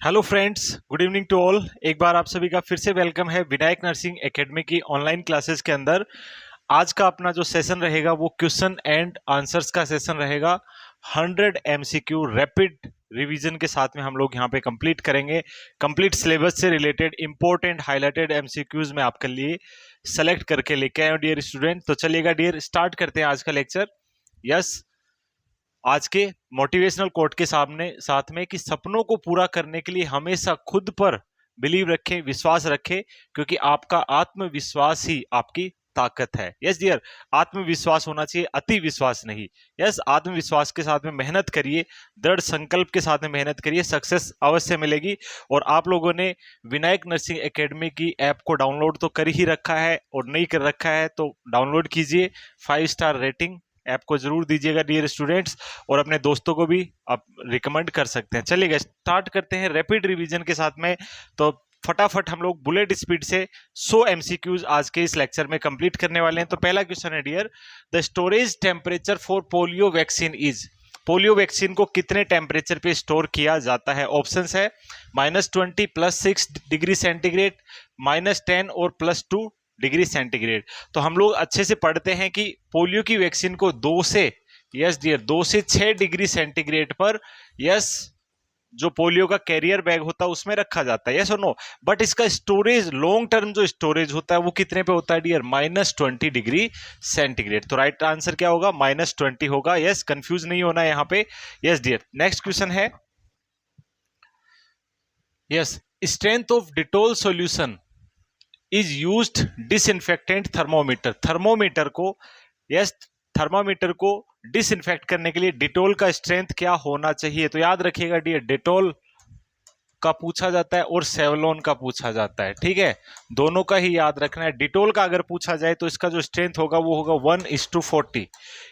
Hello friends, good evening to all. एक बार आप सभी का फिर से वेलकम है विनायक नर्सिंग एकेडमी की ऑनलाइन क्लासेस के अंदर। आज का अपना जो सेशन रहेगा वो क्वेश्चन एंड आंसर्स का सेशन रहेगा। 100 एमसीक्यू रैपिड रिवीजन के साथ में हम लोग यहाँ पे कंप्लीट करेंगे। कंप्लीट सिलेबस से रिलेटेड इंपॉर्टेंट हाईलाइटेड एमसीक्यूज में आपके लिए सेलेक्ट करके लेके आए डियर स्टूडेंट। तो चलिएगा डियर, स्टार्ट करते हैं आज का लेक्चर। यस, आज के मोटिवेशनल कोट के सामने साथ में कि सपनों को पूरा करने के लिए हमेशा खुद पर बिलीव रखें, विश्वास रखें, क्योंकि आपका आत्मविश्वास ही आपकी ताकत है। यस डियर, आत्मविश्वास होना चाहिए, अति विश्वास नहीं। यस, आत्मविश्वास के साथ में मेहनत करिए, दृढ़ संकल्प के साथ में मेहनत करिए, सक्सेस अवश्य मिलेगी। और आप लोगों ने विनायक नर्सिंग एकेडमी की ऐप को डाउनलोड तो कर ही रखा है और नहीं कर रखा है तो डाउनलोड कीजिए। 5 स्टार रेटिंग ऐप को जरूर दीजिएगा डियर स्टूडेंट्स, और अपने दोस्तों को भी आप रिकमेंड कर सकते हैं। चलिए स्टार्ट करते हैं रैपिड रिवीजन के साथ में। तो फटाफट हम लोग बुलेट स्पीड से 100 एमसीक्यूज आज के इस लेक्चर में कंप्लीट करने वाले हैं। तो पहला क्वेश्चन है dear, the storage temperature for polio vaccine is. Polio vaccine को कितने टेम्परेचर पे स्टोर किया जाता है? ऑप्शंस है -20 +6 डिग्री सेंटीग्रेड, -10 और +2 डिग्री सेंटीग्रेड। तो हम लोग अच्छे से पढ़ते हैं कि पोलियो की वैक्सीन को 2 से 6 डिग्री सेंटीग्रेड पर जो पोलियो का कैरियर बैग होता है उसमें रखा जाता है। यस और नो? बट इसका स्टोरेज, लॉन्ग टर्म जो स्टोरेज होता है वो कितने पे होता है डियर? -20 degree centigrade. तो राइट आंसर क्या होगा? -20 होगा। यस, कंफ्यूज नहीं होना है यहाँ पे। यस डियर, नेक्स्ट क्वेश्चन है, yes, strength of Dettol solution is used disinfectant thermometer. Thermometer को, यस, थर्मामीटर को डिसइंफेक्ट करने के लिए डिटोल का स्ट्रेंथ क्या होना चाहिए? तो याद रखिएगा डियर, डिटोल का पूछा जाता है और सेवलोन का पूछा जाता है। ठीक है, दोनों का ही याद रखना है। डिटोल का अगर पूछा जाए तो इसका जो स्ट्रेंथ होगा वो होगा 1:40,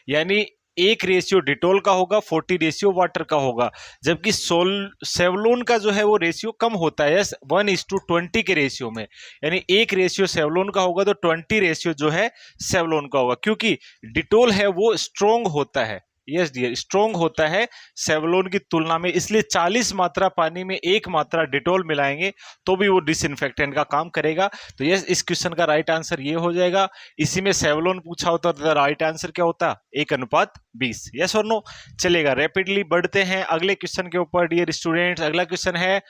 यानी 1 रेशियो डिटोल का होगा, 40 रेशियो वाटर का होगा। जबकि सेवलोन का जो है वो रेशियो कम होता है, 1:20 के रेशियो में, यानी 1 रेशियो सेवलोन का होगा तो 20 रेशियो जो है सेवलोन का होगा, क्योंकि डिटोल है वो स्ट्रोंग होता है। यस डियर, स्ट्रोंग होता है सेवलोन की तुलना में, इसलिए 40 मात्रा पानी में 1 मात्रा डिटोल मिलाएंगे तो भी वो डिसइंफेक्टेंट का काम करेगा। तो यस, इस क्वेश्चन का राइट आंसर ये हो जाएगा। इसी में सेवलोन पूछा होता तो राइट आंसर क्या होता? 1:20। यस और नो? चलेगा, रैपिडली बढ़ते हैं अगले क्वेश्चन के ऊपर डियर स्टूडेंट्स। अगला क्वेश्चन है,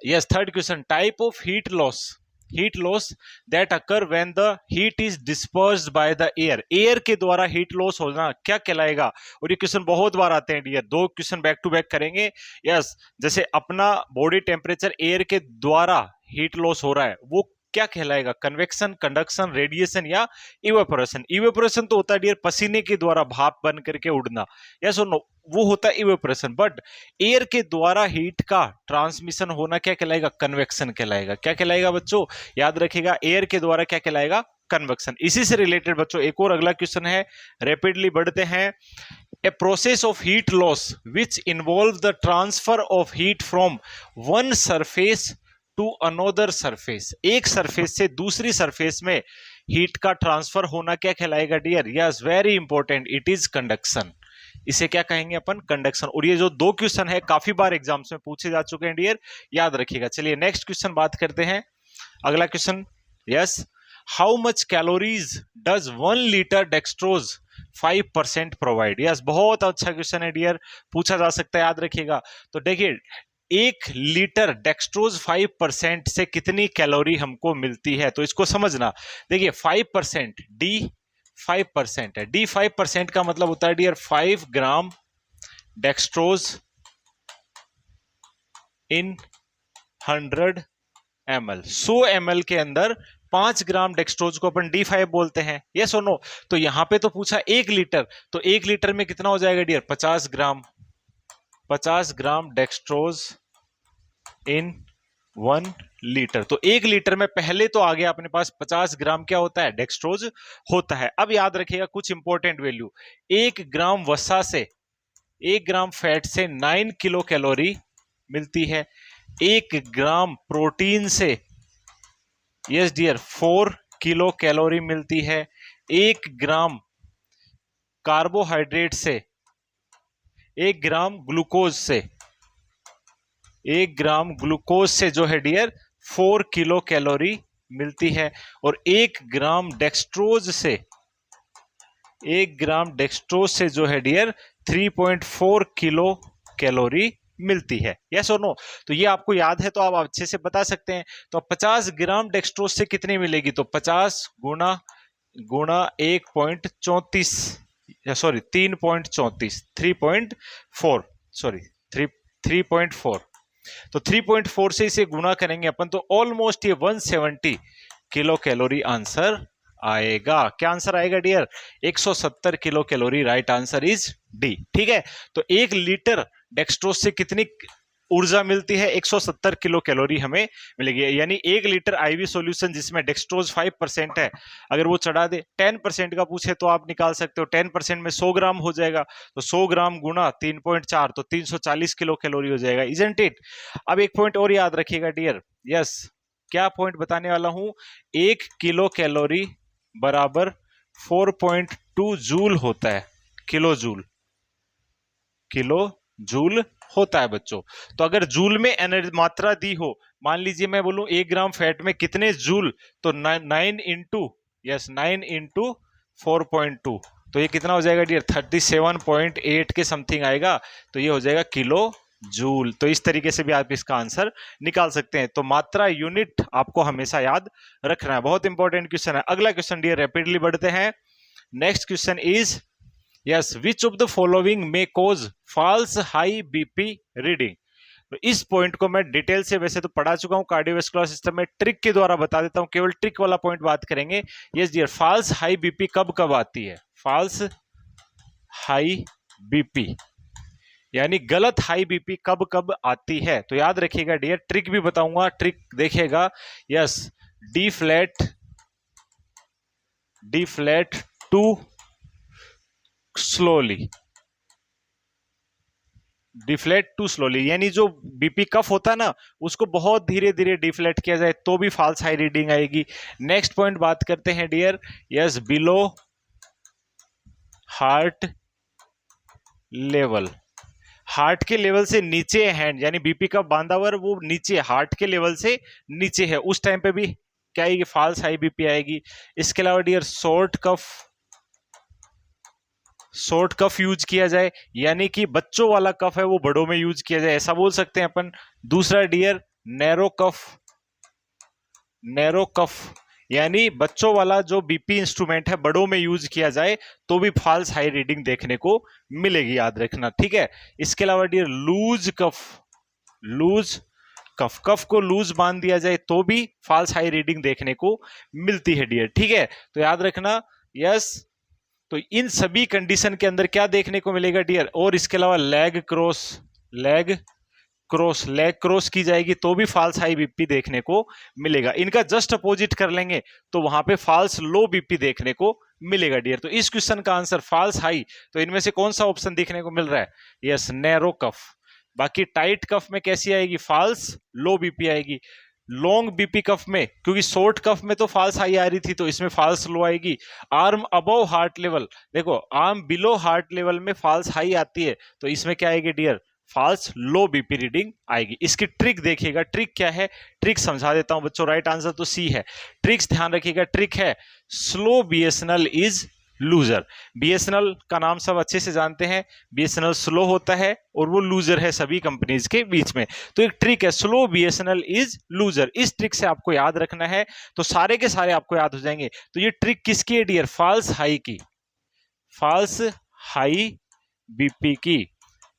yes, third question, type of heat loss that occur when the heat is dispersed by the air. Air के द्वारा हीट लॉस होना क्या कहलाएगा? और ये क्वेश्चन बहुत बार आते हैं dear, 2 question back to back करेंगे। यस, जैसे अपना बॉडी टेम्परेचर एयर के द्वारा हीट लॉस हो रहा है वो क्या कहलाएगा? कन्वेक्शन, कंडक्शन, रेडिएशन या इवेपोरेशन? इवेपोरेशन तो होता है डियर पसीने के द्वारा भाप बन करके उड़ना। यस और नो? वो होता है इवेपोरेशन। बट एयर के द्वारा हीट का ट्रांसमिशन होना क्या कहलाएगा? कन्वेक्शन कहलाएगा। क्या कहलाएगा बच्चों? याद रखिएगा, एयर के द्वारा क्या कहलाएगा? कन्वेक्शन। इसी से रिलेटेड बच्चों एक और अगला क्वेश्चन है, रैपिडली बढ़ते हैं। A process of heat loss which involves the transfer of heat from one surface to another surface। एक सरफेस से दूसरी सरफेस में हीट का ट्रांसफर होना क्या कहलाएगा dear? Yes, very important, it is conduction. इसे क्या कहेंगे अपन? कंडक्शन। और ये जो 2 क्वेश्चन है काफी बार एग्जाम्स में पूछे जा चुके हैं डियर, याद रखिएगा। चलिए नेक्स्ट क्वेश्चन बात करते हैं। अगला question, yes, how much calories does 1 litre dextrose 5% provide? Yes, बहुत अच्छा क्वेश्चन है डियर, पूछा जा सकता है, याद रखिएगा। तो देखिए, 1 लीटर डेक्सट्रोज 5% से कितनी कैलोरी हमको मिलती है? तो इसको समझना। देखिए 5%, डी 5% है, डी 5% का मतलब होता है डियर 5 ग्राम डेक्सट्रोज इन 100 ml। 100 ml के अंदर 5 ग्राम डेक्सट्रोज को अपन D5 बोलते हैं। यस और नो? तो यहां पे तो पूछा 1 लीटर, तो 1 लीटर में कितना हो जाएगा डियर? 50 ग्राम। 50 ग्राम डेक्सट्रोज इन 1 लीटर। तो 1 लीटर में पहले तो आ गया अपने पास 50 ग्राम क्या होता है? डेक्सट्रोज होता है। अब याद रखिएगा कुछ इंपॉर्टेंट वैल्यू, 1 ग्राम वसा से, 1 ग्राम फैट से 9 किलो कैलोरी मिलती है। 1 ग्राम प्रोटीन से, यस डियर, 4 किलो कैलोरी मिलती है। 1 ग्राम कार्बोहाइड्रेट से, 1 ग्राम ग्लूकोज से 1 ग्राम ग्लूकोज से जो है डियर 4 किलो कैलोरी मिलती है, और 1 ग्राम डेक्सट्रोज से 1 ग्राम डेक्सट्रोज से जो है डियर 3.4 किलो कैलोरी मिलती है। यस और नो? तो ये आपको याद है तो आप अच्छे से बता सकते हैं। तो 50 ग्राम डेक्सट्रोज से कितनी मिलेगी? तो 50 गुना गुणा 1.34 सॉरी 3.34 3.4 सॉरी 3.4, तो 3.4 से इसे गुणा करेंगे अपन तो ऑलमोस्ट ये 170 किलो कैलोरी आंसर आएगा। क्या आंसर आएगा dear? 170 kilo calorie. Right answer is D. ठीक है, तो 1 लीटर डेक्सट्रोज से कितनी ऊर्जा मिलती है? 170 किलो कैलोरी हमें मिलेगी। यानी 1 लीटर आईवी सॉल्यूशन जिसमें डेक्सट्रोज 5% है, अगर वो चढ़ा दे 10% का पूछे तो आप निकाल सकते हो 10% में 100 ग्राम हो जाएगा, तो 100 ग्राम गुना 3.4 तो 340 किलो कैलोरी हो जाएगा। Isn't it? अब एक पॉइंट और याद रखिएगा डियर। यस, क्या पॉइंट बताने वाला हूं? 1 किलो कैलोरी बराबर 4.2 जूल होता है। किलो जूल, किलो जूल होता है बच्चों। तो अगर जूल में एनर्जी मात्रा दी हो, मान लीजिए मैं बोलूं 1 ग्राम फैट में कितने जूल, तो 9 इंटू 9 इंटू 4.2, तो ये कितना हो जाएगा डियर? 37.8 के समथिंग आएगा, तो ये हो जाएगा किलो जूल। तो इस तरीके से भी आप इसका आंसर निकाल सकते हैं। तो मात्रा यूनिट आपको हमेशा याद रखना है, बहुत इंपॉर्टेंट क्वेश्चन है। अगला क्वेश्चन डियर रैपिडली बढ़ते हैं। Next question is yes, which of the following may cause false high BP reading? तो इस पॉइंट को मैं डिटेल से वैसे तो पढ़ा चुका हूं कार्डियोवास्कुलर सिस्टम में, ट्रिक के द्वारा बता देता हूं, केवल ट्रिक वाला पॉइंट बात करेंगे। Yes dear, false high BP कब कब आती है? फॉल्स हाई बीपी यानी गलत हाई बीपी कब कब आती है? तो याद रखिएगा डियर, ट्रिक भी बताऊंगा, ट्रिक देखिएगा। Yes, deflate too slowly, deflate too slowly, यानी जो बीपी कफ होता है ना उसको बहुत धीरे धीरे डिफ्लेट किया जाए तो भी फॉल्स हाई रीडिंग आएगी। नेक्स्ट पॉइंट बात करते हैं dear. Yes, below heart level, heart के लेवल से नीचे हैंड, यानी बीपी का बांधा हुआ वो नीचे हार्ट के लेवल से नीचे है, उस टाइम पे भी क्या आएगी? फॉल्स हाई बीपी आएगी। इसके अलावा डियर शॉर्ट कफ यूज किया जाए, यानी कि बच्चों वाला कफ है वो बड़ों में यूज किया जाए, ऐसा बोल सकते हैं अपन। दूसरा डियर नैरो कफ, यानी बच्चों वाला जो बीपी इंस्ट्रूमेंट है बड़ों में यूज किया जाए तो भी फॉल्स हाई रीडिंग देखने को मिलेगी, याद रखना। ठीक है, इसके अलावा डियर लूज कफ को लूज बांध दिया जाए तो भी फॉल्स हाई रीडिंग देखने को मिलती है डियर। ठीक है, तो याद रखना। यस, तो इन सभी कंडीशन के अंदर क्या देखने को मिलेगा डियर? और इसके अलावा लेग क्रॉस की जाएगी तो भी फॉल्स हाई बीपी देखने को मिलेगा। इनका जस्ट अपोजिट कर लेंगे तो वहां पे फॉल्स लो बीपी देखने को मिलेगा डियर। तो इस क्वेश्चन का आंसर फॉल्स हाई, तो इनमें से कौन सा ऑप्शन देखने को मिल रहा है? यस, नैरो कफ। बाकी टाइट कफ में कैसी आएगी? फॉल्स लो बीपी आएगी। लॉन्ग बीपी कफ में, क्योंकि शॉर्ट कफ में तो फॉल्स हाई आ रही थी तो इसमें फॉल्स लो आएगी। आर्म अबव हार्ट लेवल, देखो आर्म बिलो हार्ट लेवल में फॉल्स हाई आती है तो इसमें क्या आएगी dear? False low BP reading आएगी। इसकी ट्रिक देखिएगा, ट्रिक क्या है? ट्रिक समझा देता हूं बच्चों। राइट आंसर तो सी है। ट्रिक्स ध्यान रखिएगा, ट्रिक है slow BSNL is loser. BSNL का नाम सब अच्छे से जानते हैं, बीएसएनएल स्लो होता है और वो लूजर है सभी कंपनीज के बीच में। तो एक ट्रिक है स्लो बीएसएनएल इज लूजर, इस ट्रिक से आपको याद रखना है तो सारे के सारे आपको याद हो जाएंगे। तो ये ट्रिक किसकी है डियर? फॉल्स हाई की, फॉल्स हाई बीपी की।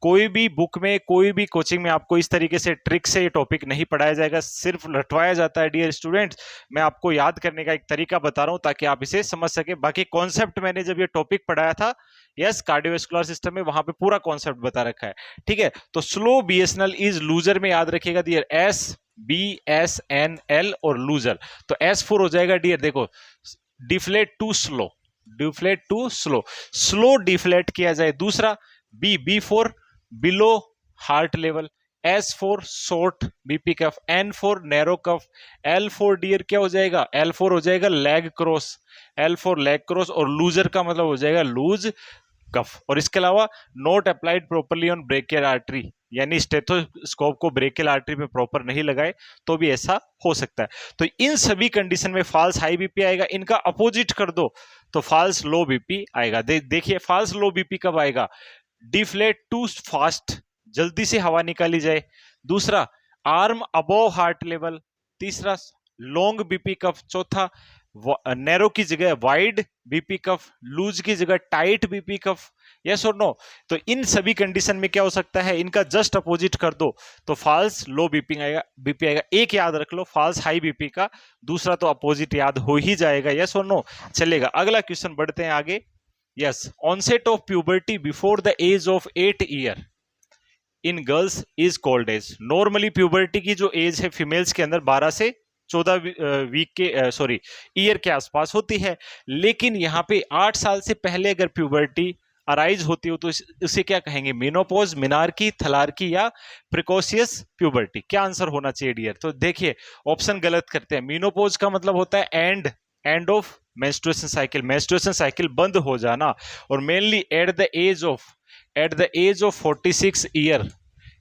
कोई भी बुक में, कोई भी कोचिंग में आपको इस तरीके से ट्रिक से ये टॉपिक नहीं पढ़ाया जाएगा, सिर्फ रटवाया जाता है डियर स्टूडेंट्स। मैं आपको याद करने का एक तरीका बता रहा हूं ताकि आप इसे समझ सके। बाकी कॉन्सेप्ट मैंने जब ये टॉपिक पढ़ाया था, यस कार्डियोवास्कुलर सिस्टम में, वहां पे पूरा कॉन्सेप्ट बता रखा है। ठीक है, तो स्लो बीएसएनएल इज लूजर में याद रखिएगा डियर SBSNL और लूजर। तो S4 हो जाएगा डियर, देखो डिफ्लेट टू स्लो डिफ्लेट किया जाए। दूसरा B4 below heart level, S4 short BP cuff, N4 narrow cuff, L4 dear क्या हो जाएगा? L4 हो जाएगा leg cross, L4 leg cross, और लूजर का मतलब हो जाएगा लूज कफ, और इसके अलावा not applied properly on brachial artery, यानी स्टेथोस्कोप को ब्रेकियल आर्टरी पे प्रॉपर नहीं लगाए तो भी ऐसा हो सकता है। तो इन सभी कंडीशन में फॉल्स हाई बीपी आएगा। इनका अपोजिट कर दो तो फॉल्स लो बीपी आएगा। देखिए फॉल्स लो बीपी कब आएगा? डिफ्लेट टू फास्ट, जल्दी से हवा निकाली जाए। दूसरा, आर्म अबोव हार्ट लेवल। तीसरा, लॉन्ग बीपी कफ। चौथा, नैरो की जगह वाइड बीपी कफ, लूज की जगह टाइट बीपी कफ। यस और नो? तो इन सभी कंडीशन में क्या हो सकता है? इनका जस्ट अपोजिट कर दो तो फॉल्स लो बीपी आएगा। एक याद रख लो, फॉल्स हाई बीपी का, दूसरा तो अपोजिट याद हो ही जाएगा। यस और नो? चलेगा। अगला क्वेश्चन बढ़ते हैं आगे। Yes, onset of puberty before the age of 8 year in girls is called as. Normally puberty की जो एज है फीमेल्स के अंदर 12 से 14 वीक के ईयर के आसपास होती है, लेकिन यहाँ पे 8 साल से पहले अगर प्यूबर्टी अराइज होती हो तो उसे क्या कहेंगे? मेनोपॉज, मिनार्की, थलार्की या प्रिकॉशियस प्यूबर्टी। क्या आंसर होना चाहिए डियर? तो देखिए ऑप्शन गलत करते हैं। मेनोपॉज का मतलब होता है end of menstruation cycle, menstruation cycle बंद हो जाना, और mainly at the age of 46 year.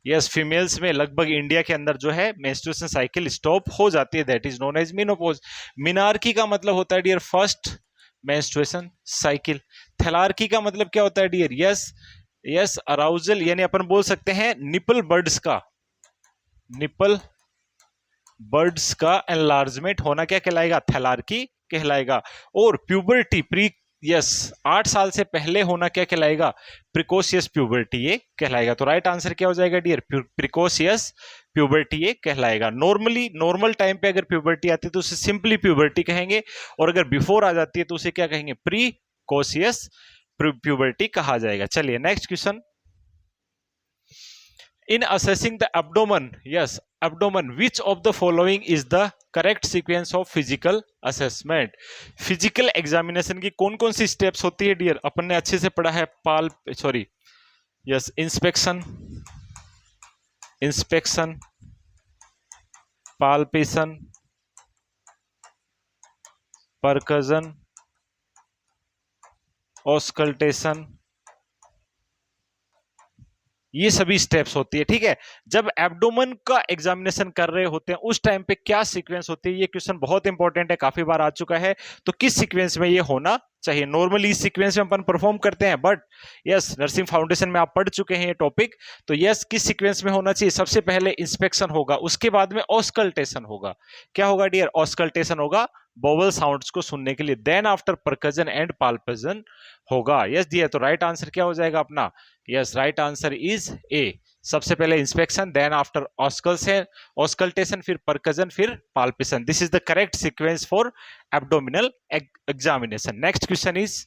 Yes, females में लगभग इंडिया के अंदर जो है मेंस्ट्रुएशन साइकिल स्टॉप हो जाती है, that is known as menopause. Menarche का मतलब होता है dear first menstruation cycle. Thelarche का मतलब क्या होता है डियर? यस अराउजल, यानी अपन बोल सकते हैं निपल बर्ड्स का एनलार्जमेंट होना क्या कहलाएगा? थैलार्की कहलाएगा। और प्यूबर्टी 8 साल से पहले होना क्या कहलाएगा? प्रिकोशियस प्यूबर्टी ये कहलाएगा। तो राइट आंसर क्या हो जाएगा डियर? प्रिकोशियस प्यूबर्टी ये कहलाएगा। नॉर्मल टाइम पे अगर प्यूबर्टी आती है तो उसे सिंपली प्यूबर्टी कहेंगे, और अगर बिफोर आ जाती है तो उसे क्या कहेंगे? प्रीकोशियस प्यूबर्टी कहा जाएगा। चलिए next question. In assessing the abdomen, which of the following is the correct sequence of physical assessment? Physical examination की कौन कौन सी स्टेप्स होती है डियर? अपन ने अच्छे से पढ़ा है। इंस्पेक्शन, पाल्पेशन, परकजन, ऑस्कल्टेशन, ये सभी स्टेप्स होती है। ठीक है, जब एब्डोमेन का एग्जामिनेशन कर रहे होते हैं उस टाइम पे क्या सीक्वेंस होती है? ये क्वेश्चन बहुत इंपॉर्टेंट है, काफी बार आ चुका है। तो किस सीक्वेंस में ये होना चाहिए? नॉर्मली इस सीक्वेंस में अपन परफॉर्म करते हैं, बट यस नर्सिंग फाउंडेशन में आप पढ़ चुके हैं ये टॉपिक। तो यस, किस सीक्वेंस में होना चाहिए? सबसे पहले इंस्पेक्शन होगा, उसके बाद में ऑस्कल्टेशन होगा। क्या होगा डियर? ऑस्कल्टेशन होगा वोवल साउंड्स को सुनने के लिए। देन आफ्टर परकजन एंड पाल्पेशन होगा। यस डियर, तो राइट आंसर क्या हो जाएगा अपना? यस, राइट आंसर इज ए। सबसे पहले इंस्पेक्शन, देन आफ्टर ऑस्कल्टेशन, फिर परकजन, फिर palpation. This is the correct sequence for abdominal examination. Next question is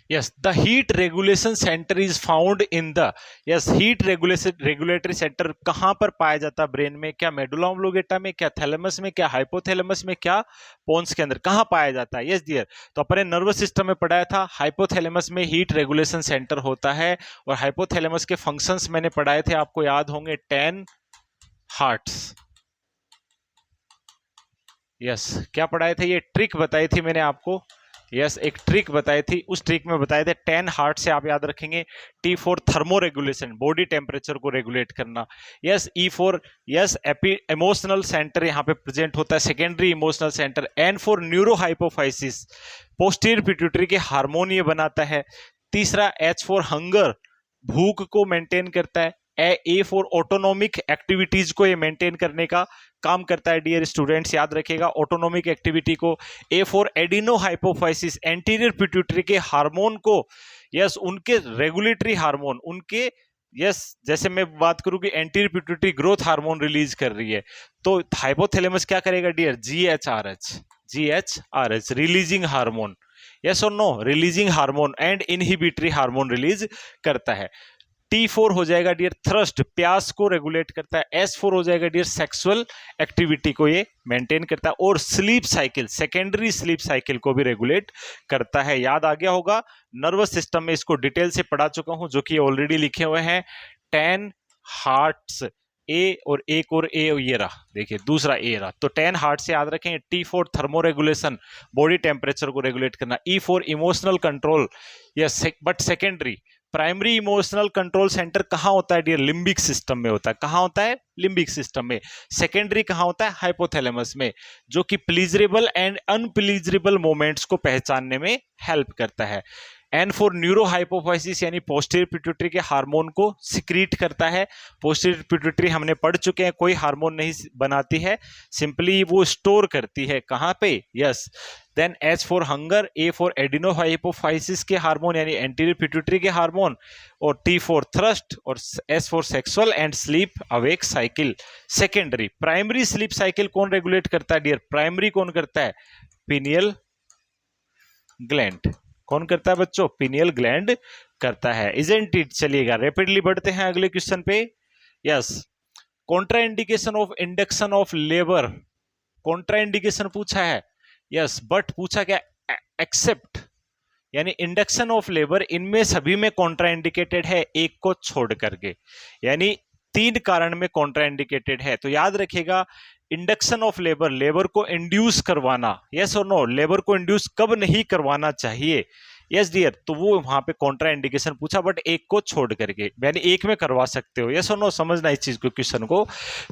yes, the heat regulation center is found in the heat regulatory center कहां पर पाया जाता है brain में? क्या मेडुला ऑब्लोंगेटा में, क्या थैलेमस में, क्या हाइपोथैलेमस में, क्या पोन्स के अंदर? कहां पाया जाता है? यस डियर, तो अपने नर्वस सिस्टम में पढ़ाया था हाइपोथैलेमस में हीट रेगुलेशन सेंटर होता है, और हाइपोथैलेमस के फंक्शंस मैंने पढ़ाए थे, आपको याद होंगे 10 हार्ट्स। यस, क्या पढ़ाए थे? ये ट्रिक बताई थी मैंने आपको। यस, एक ट्रिक बताई थी, उस ट्रिक में बताए थे 10 हार्ट से आप याद रखेंगे। T for thermo regulation, body temperature को रेगुलेट करना। Yes, E for emotional centre यहाँ पे प्रेजेंट होता है, secondary emotional centre. N for neuro hypophysis, posterior pituitary के हार्मोन ये बनाता है। तीसरा H फॉर हंगर, भूख को मेंटेन करता है। ए फॉर ऑटोनोमिक एक्टिविटीज को ये मेंटेन करने का काम करता है। डियर स्टूडेंट्स याद रखिएगा ऑटोनोमिक एक्टिविटी को। A for adenohypophysis, anterior pituitary के हार्मोन को, यस उनके रेगुलेटरी हार्मोन, उनके जैसे मैं बात करूं कि anterior pituitary growth hormone release कर रही है, तो हाइपोथैलेमस क्या करेगा dear? GHRH releasing hormone. Yes और no? Releasing hormone and inhibitory hormone release करता है। T4 हो जाएगा डियर थ्रस्ट, प्यास को रेगुलेट करता है। S4 हो जाएगा डियर सेक्सुअल एक्टिविटी को ये मेंटेन करता है। और sleep cycle, secondary sleep cycle को भी रेगुलेट करता है। याद आ गया होगा, नर्वस सिस्टम में इसको डिटेल से पढ़ा चुका हूं, जो कि ऑलरेडी लिखे हुए हैं 10 हार्ट्स ए और एक और ए, ये रहा, देखिए दूसरा ए रहा। तो 10 हार्ट से याद रखेंगे। T for thermo regulation, body temperature को रेगुलेट करना। E for emotional control, yes, but secondary. Primary emotional control centre कहाँ होता है डियर? लिम्बिक सिस्टम में होता है। कहाँ होता है? लिम्बिक सिस्टम में। सेकेंडरी कहाँ होता है? हाइपोथैलेमस में, जो कि प्लीजरेबल एंड अनप्लीजरेबल मोमेंट्स को पहचानने में हेल्प करता है। एन फॉर न्यूरोहाइपोफाइसिस, यानी पोस्टीरियर पिट्यूटरी के हार्मोन को सिक्रीट करता है। पोस्टीरियर पिट्यूटरी हमने पढ़ चुके हैं, कोई हार्मोन नहीं बनाती है, सिंपली वो स्टोर करती है। कहाँ पे? Yes. Then H for hunger, A for adenohypophysis के हार्मोन यानी एंटीरियर पिट्यूटरी के हार्मोन, और टी फॉर थ्रस्ट, और S for sexual and sleep awake cycle. Secondary. Primary sleep cycle कौन रेगुलेट करता है डियर? प्राइमरी कौन करता है? Pineal gland. कौन करता है बच्चों? पिनियल ग्लैंड करता है। Isn't it? चलिएगा रैपिडली बढ़ते हैं अगले क्वेश्चन पे। Yes, contraindication of induction of labour. Contraindication पूछा है, यस, बट पूछा क्या? एक्सेप्ट, यानी इंडक्शन ऑफ लेबर, इनमें सभी में कॉन्ट्राइंडिकेटेड है, एक को छोड़ करके, यानी 3 कारण में कॉन्ट्राइंडिकेटेड है। तो याद रखिएगा, इंडक्शन ऑफ लेबर, लेबर को इंड्यूस करवाना, यस और नो, लेबर को इंड्यूस कब नहीं करवाना चाहिए? यस डियर, तो वो वहां पे कॉन्ट्रा इंडिकेशन पूछा, बट एक को छोड़ करके, यानी एक में करवा सकते हो। यस और नो, समझना इस चीज को, क्वेश्चन को।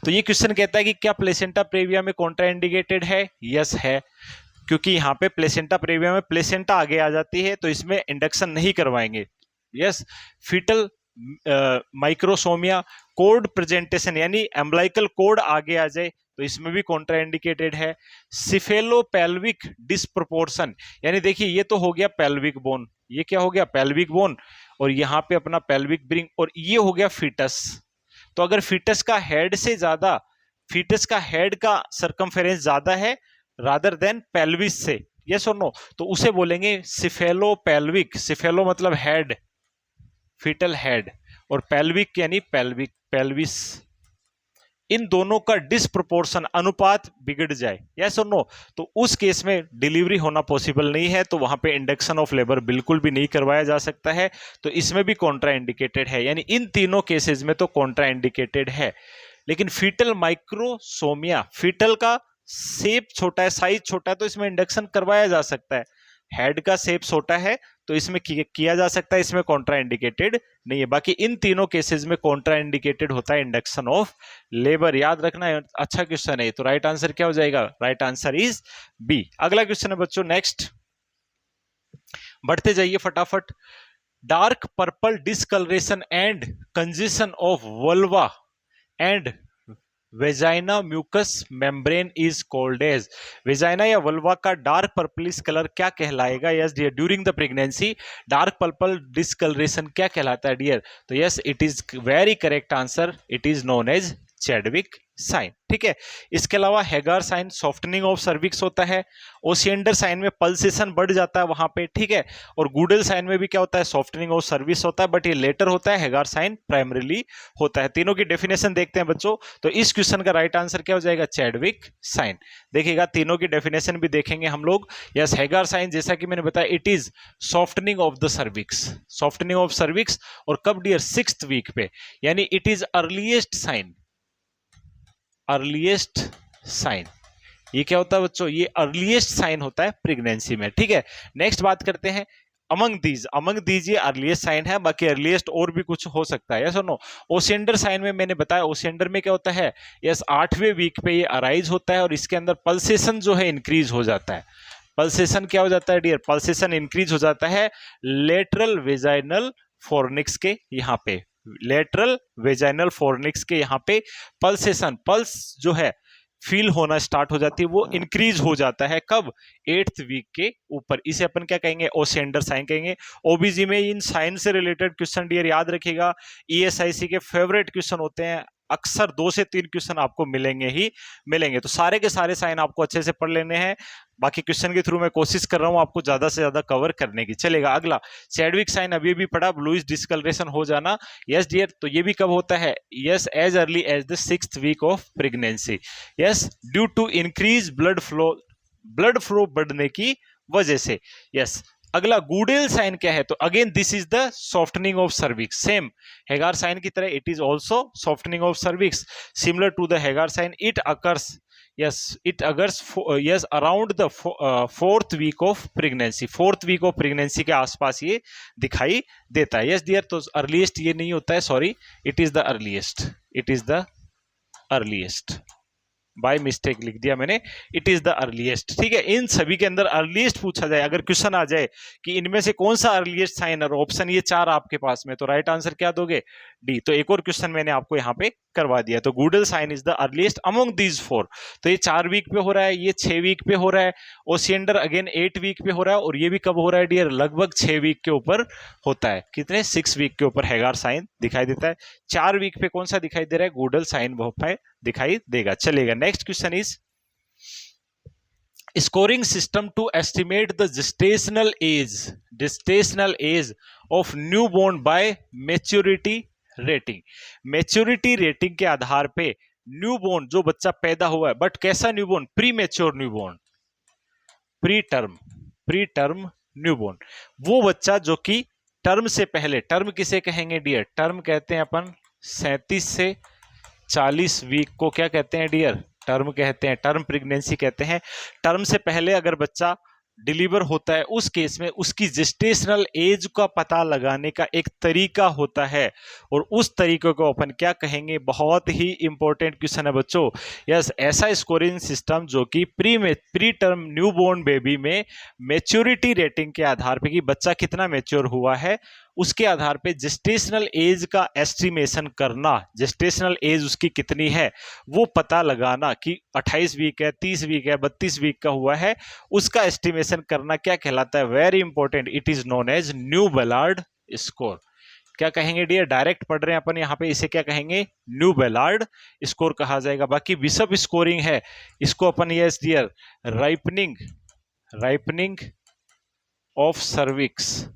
तो ये क्वेश्चन कहता है कि क्या प्लेसेंटा प्रेविया में कॉन्ट्रा इंडिकेटेड है? यस है, क्योंकि यहाँ पे प्लेसेंटा प्रेविया में प्लेसेंटा आगे आ जाती है, तो इसमें इंडक्शन नहीं करवाएंगे। यस। फीटल माइक्रोसोमिया, कोड प्रेजेंटेशन, यानी एम्ब्लाइकल कोड आगे आ जाए, तो इसमें भी कॉन्ट्राइंडिकेटेड है। सिफेलोपेल्विक डिस्प्रोपोर्शन, यानी देखिए ये तो हो गया पेल्विक बोन, ये क्या हो गया? पेल्विक बोन, और यहाँ पे अपना पेल्विक ब्रिंग, और ये हो गया फीटस। तो अगर फीटस का हेड से ज्यादा, फीटस का हेड का सरकमफेरेंस ज्यादा है रादर देन पेल्विस से, यस और नो, तो उसे बोलेंगे सिफेलोपेल्विक। सिफेलो मतलब हेड, फीटल हेड, और पेल्विक यानी पेल्विक, पेल्विस। इन दोनों का डिस्प्रोपोर्शन, अनुपात बिगड़ जाए, यस और नो, तो उस केस में डिलीवरी होना पॉसिबल नहीं है, तो वहां पे इंडक्शन ऑफ लेबर बिल्कुल भी नहीं करवाया जा सकता है। तो इसमें भी कॉन्ट्रा इंडिकेटेड है, यानी इन तीनों केसेस में तो कॉन्ट्रा इंडिकेटेड है। लेकिन फीटल माइक्रोसोमिया, फीटल का शेप छोटा है, साइज छोटा है, तो इसमें इंडक्शन करवाया जा सकता है। हेड का शेप छोटा है, तो इसमें किया जा सकता है, इसमें कॉन्ट्रा इंडिकेटेड नहीं है। बाकी इन तीनों केसेस में कॉन्ट्रा इंडिकेटेड होता है इंडक्शन ऑफ लेबर। याद रखना है, अच्छा क्वेश्चन है। तो राइट आंसर क्या हो जाएगा? Right answer is B. अगला क्वेश्चन है बच्चों, नेक्स्ट बढ़ते जाइए फटाफट। Dark purple discoloration and congestion of vulva and vagina mucous membrane is called as. Vagina या वल्वा का डार्क पर्पलिश कलर क्या कहलाएगा? Yes dear, during the pregnancy dark purple discoloration क्या कहलाता है डियर? तो yes, it is very correct answer, it is known as Chadwick sign. ठीक है, इसके अलावा Hegar sign softening of cervix होता है। ओसिएंडर साइन में पल्सेशन बढ़ जाता है वहां पे, ठीक है, और गुडल साइन में भी क्या होता है? सॉफ्टनिंग ऑफ सर्विस होता है, बट ये लेटर होता है, हेगार साइन प्राइमरीली होता है। तीनों की डेफिनेशन देखते हैं बच्चों। तो इस क्वेश्चन का राइट आंसर क्या हो जाएगा? Chadwick sign. देखिएगा, तीनों की डेफिनेशन भी देखेंगे हम लोग। यस, हेगार साइन जैसा कि मैंने बताया, it is softening of the cervix, softening of cervix, और कब डियर? 6th वीक पे, यानी it is earliest sign, earliest sign. ये क्या होता है बच्चों? ये अर्लीस्ट साइन होता है प्रेगनेंसी में। ठीक है, नेक्स्ट बात करते हैं अमंग दीज ये अर्लीस्ट साइन है, बाकी अर्लीस्ट और भी कुछ हो सकता है, यस और नो। ओसिएंडर साइन में मैंने बताया, ओसिएंडर में क्या होता है? यस, 8वें वीक पे ये अराइज होता है, और इसके अंदर पल्सेशन जो है इंक्रीज हो जाता है। पल्सेशन क्या हो जाता है डियर? पल्सेशन इंक्रीज हो जाता है लेटरल वेजाइनल फोर्निक्स के यहाँ पे, लेटरल वेजाइनल फोर्निक्स के यहाँ पे पल्सेशन, पल्स जो है फील होना स्टार्ट हो जाती है, वो इंक्रीज हो जाता है कब? 8th वीक के ऊपर। इसे अपन क्या कहेंगे? ओसिएंडर साइन कहेंगे। ओबीजी में इन साइन से रिलेटेड क्वेश्चन डियर याद रखिएगा, ईएसआईसी के फेवरेट क्वेश्चन होते हैं, अक्सर 2 से 3 क्वेश्चन आपको मिलेंगे ही मिलेंगे। तो सारे के सारे साइन आपको अच्छे से पढ़ लेने हैं। बाकी क्वेश्चन के थ्रू मैं कोशिश कर रहा हूं आपको ज्यादा से ज्यादा कवर करने की। चलेगा, अगला चैडविक साइन अभी भी पढ़ा, ब्लूइश डिस्कलरेशन हो जाना। यस डियर, तो ये भी कब होता है? Yes, as early as the 6th week of pregnancy. Yes, due to increase blood flow बढ़ने की वजह से। यस, अगला गुडेल साइन क्या है, तो again this is the softening of cervix, same Hegar sign की तरह it is also softening of cervix, similar to the Hegar sign. It occurs, yes it occurs yes around the fourth week of pregnancy, fourth week of pregnancy के आसपास ये दिखाई देता है. Yes dear, तो earliest ये नहीं होता है, sorry, it is the earliest, it is the earliest, by mistake लिख दिया मैंने, इट इज द अर्लीस्ट. ठीक है, इन सभी के अंदर अर्लीस्ट पूछा जाए, अगर क्वेश्चन आ जाए कि इनमें से कौन सा अर्लीस्ट साइन, और ऑप्शन ये चार आपके पास में, तो राइट आंसर क्या दोगे, डी. तो एक और क्वेश्चन मैंने आपको यहाँ पे करवा दिया. तो Goodell sign is the earliest among these four. तो ये 4 वीक पे हो रहा है, ये 6 वीक पे हो रहा है, ओसिएंडर अगेन 8 वीक पे हो रहा है, और ये भी कब हो रहा है डियर, लगभग 6 वीक के ऊपर होता है. कितने, 6 वीक के ऊपर हेगार साइन दिखाई देता है. 4 वीक पे कौन सा दिखाई दे रहा है, गुडल साइन वह पे दिखाई देगा. चलेगा, next question is scoring system to estimate the gestational age of newborn by maturity rating. maturity rating के आधार पे न्यूबॉर्न जो बच्चा पैदा हुआ है, बट कैसा newborn, pre mature newborn, pre term newborn, वो बच्चा जो कि टर्म से पहले, टर्म किसे कहेंगे डियर, टर्म कहते हैं अपन 37 से 40 वीक को क्या कहते हैं डियर, टर्म कहते हैं, टर्म प्रेगनेंसी कहते हैं. टर्म से पहले अगर बच्चा डिलीवर होता है, उस केस में उसकी जेस्टेशनल एज का पता लगाने का एक तरीका होता है, और उस तरीके को अपन क्या कहेंगे, बहुत ही इंपॉर्टेंट क्वेश्चन है बच्चों. यस, ऐसा स्कोरिंग सिस्टम जो कि प्री टर्म न्यूबॉर्न बेबी में मैच्योरिटी रेटिंग के आधार पे कि बच्चा कितना मैच्योर हुआ है, उसके आधार पे जेस्टेशनल एज का एस्टिमेशन करना, जेस्टेशनल एज उसकी कितनी है वो पता लगाना कि 28 वीक है, 30 वीक है, 32 वीक का हुआ है, उसका एस्टिमेशन करना क्या कहलाता है, very important, it is known as new Ballard score. क्या कहेंगे डियर, डायरेक्ट पढ़ रहे हैं अपन यहाँ पे, इसे क्या कहेंगे, न्यू बेलार्ड स्कोर कहा जाएगा. बाकी बिशप स्कोरिंग है, इसको अपन yes dear ripening of cervix,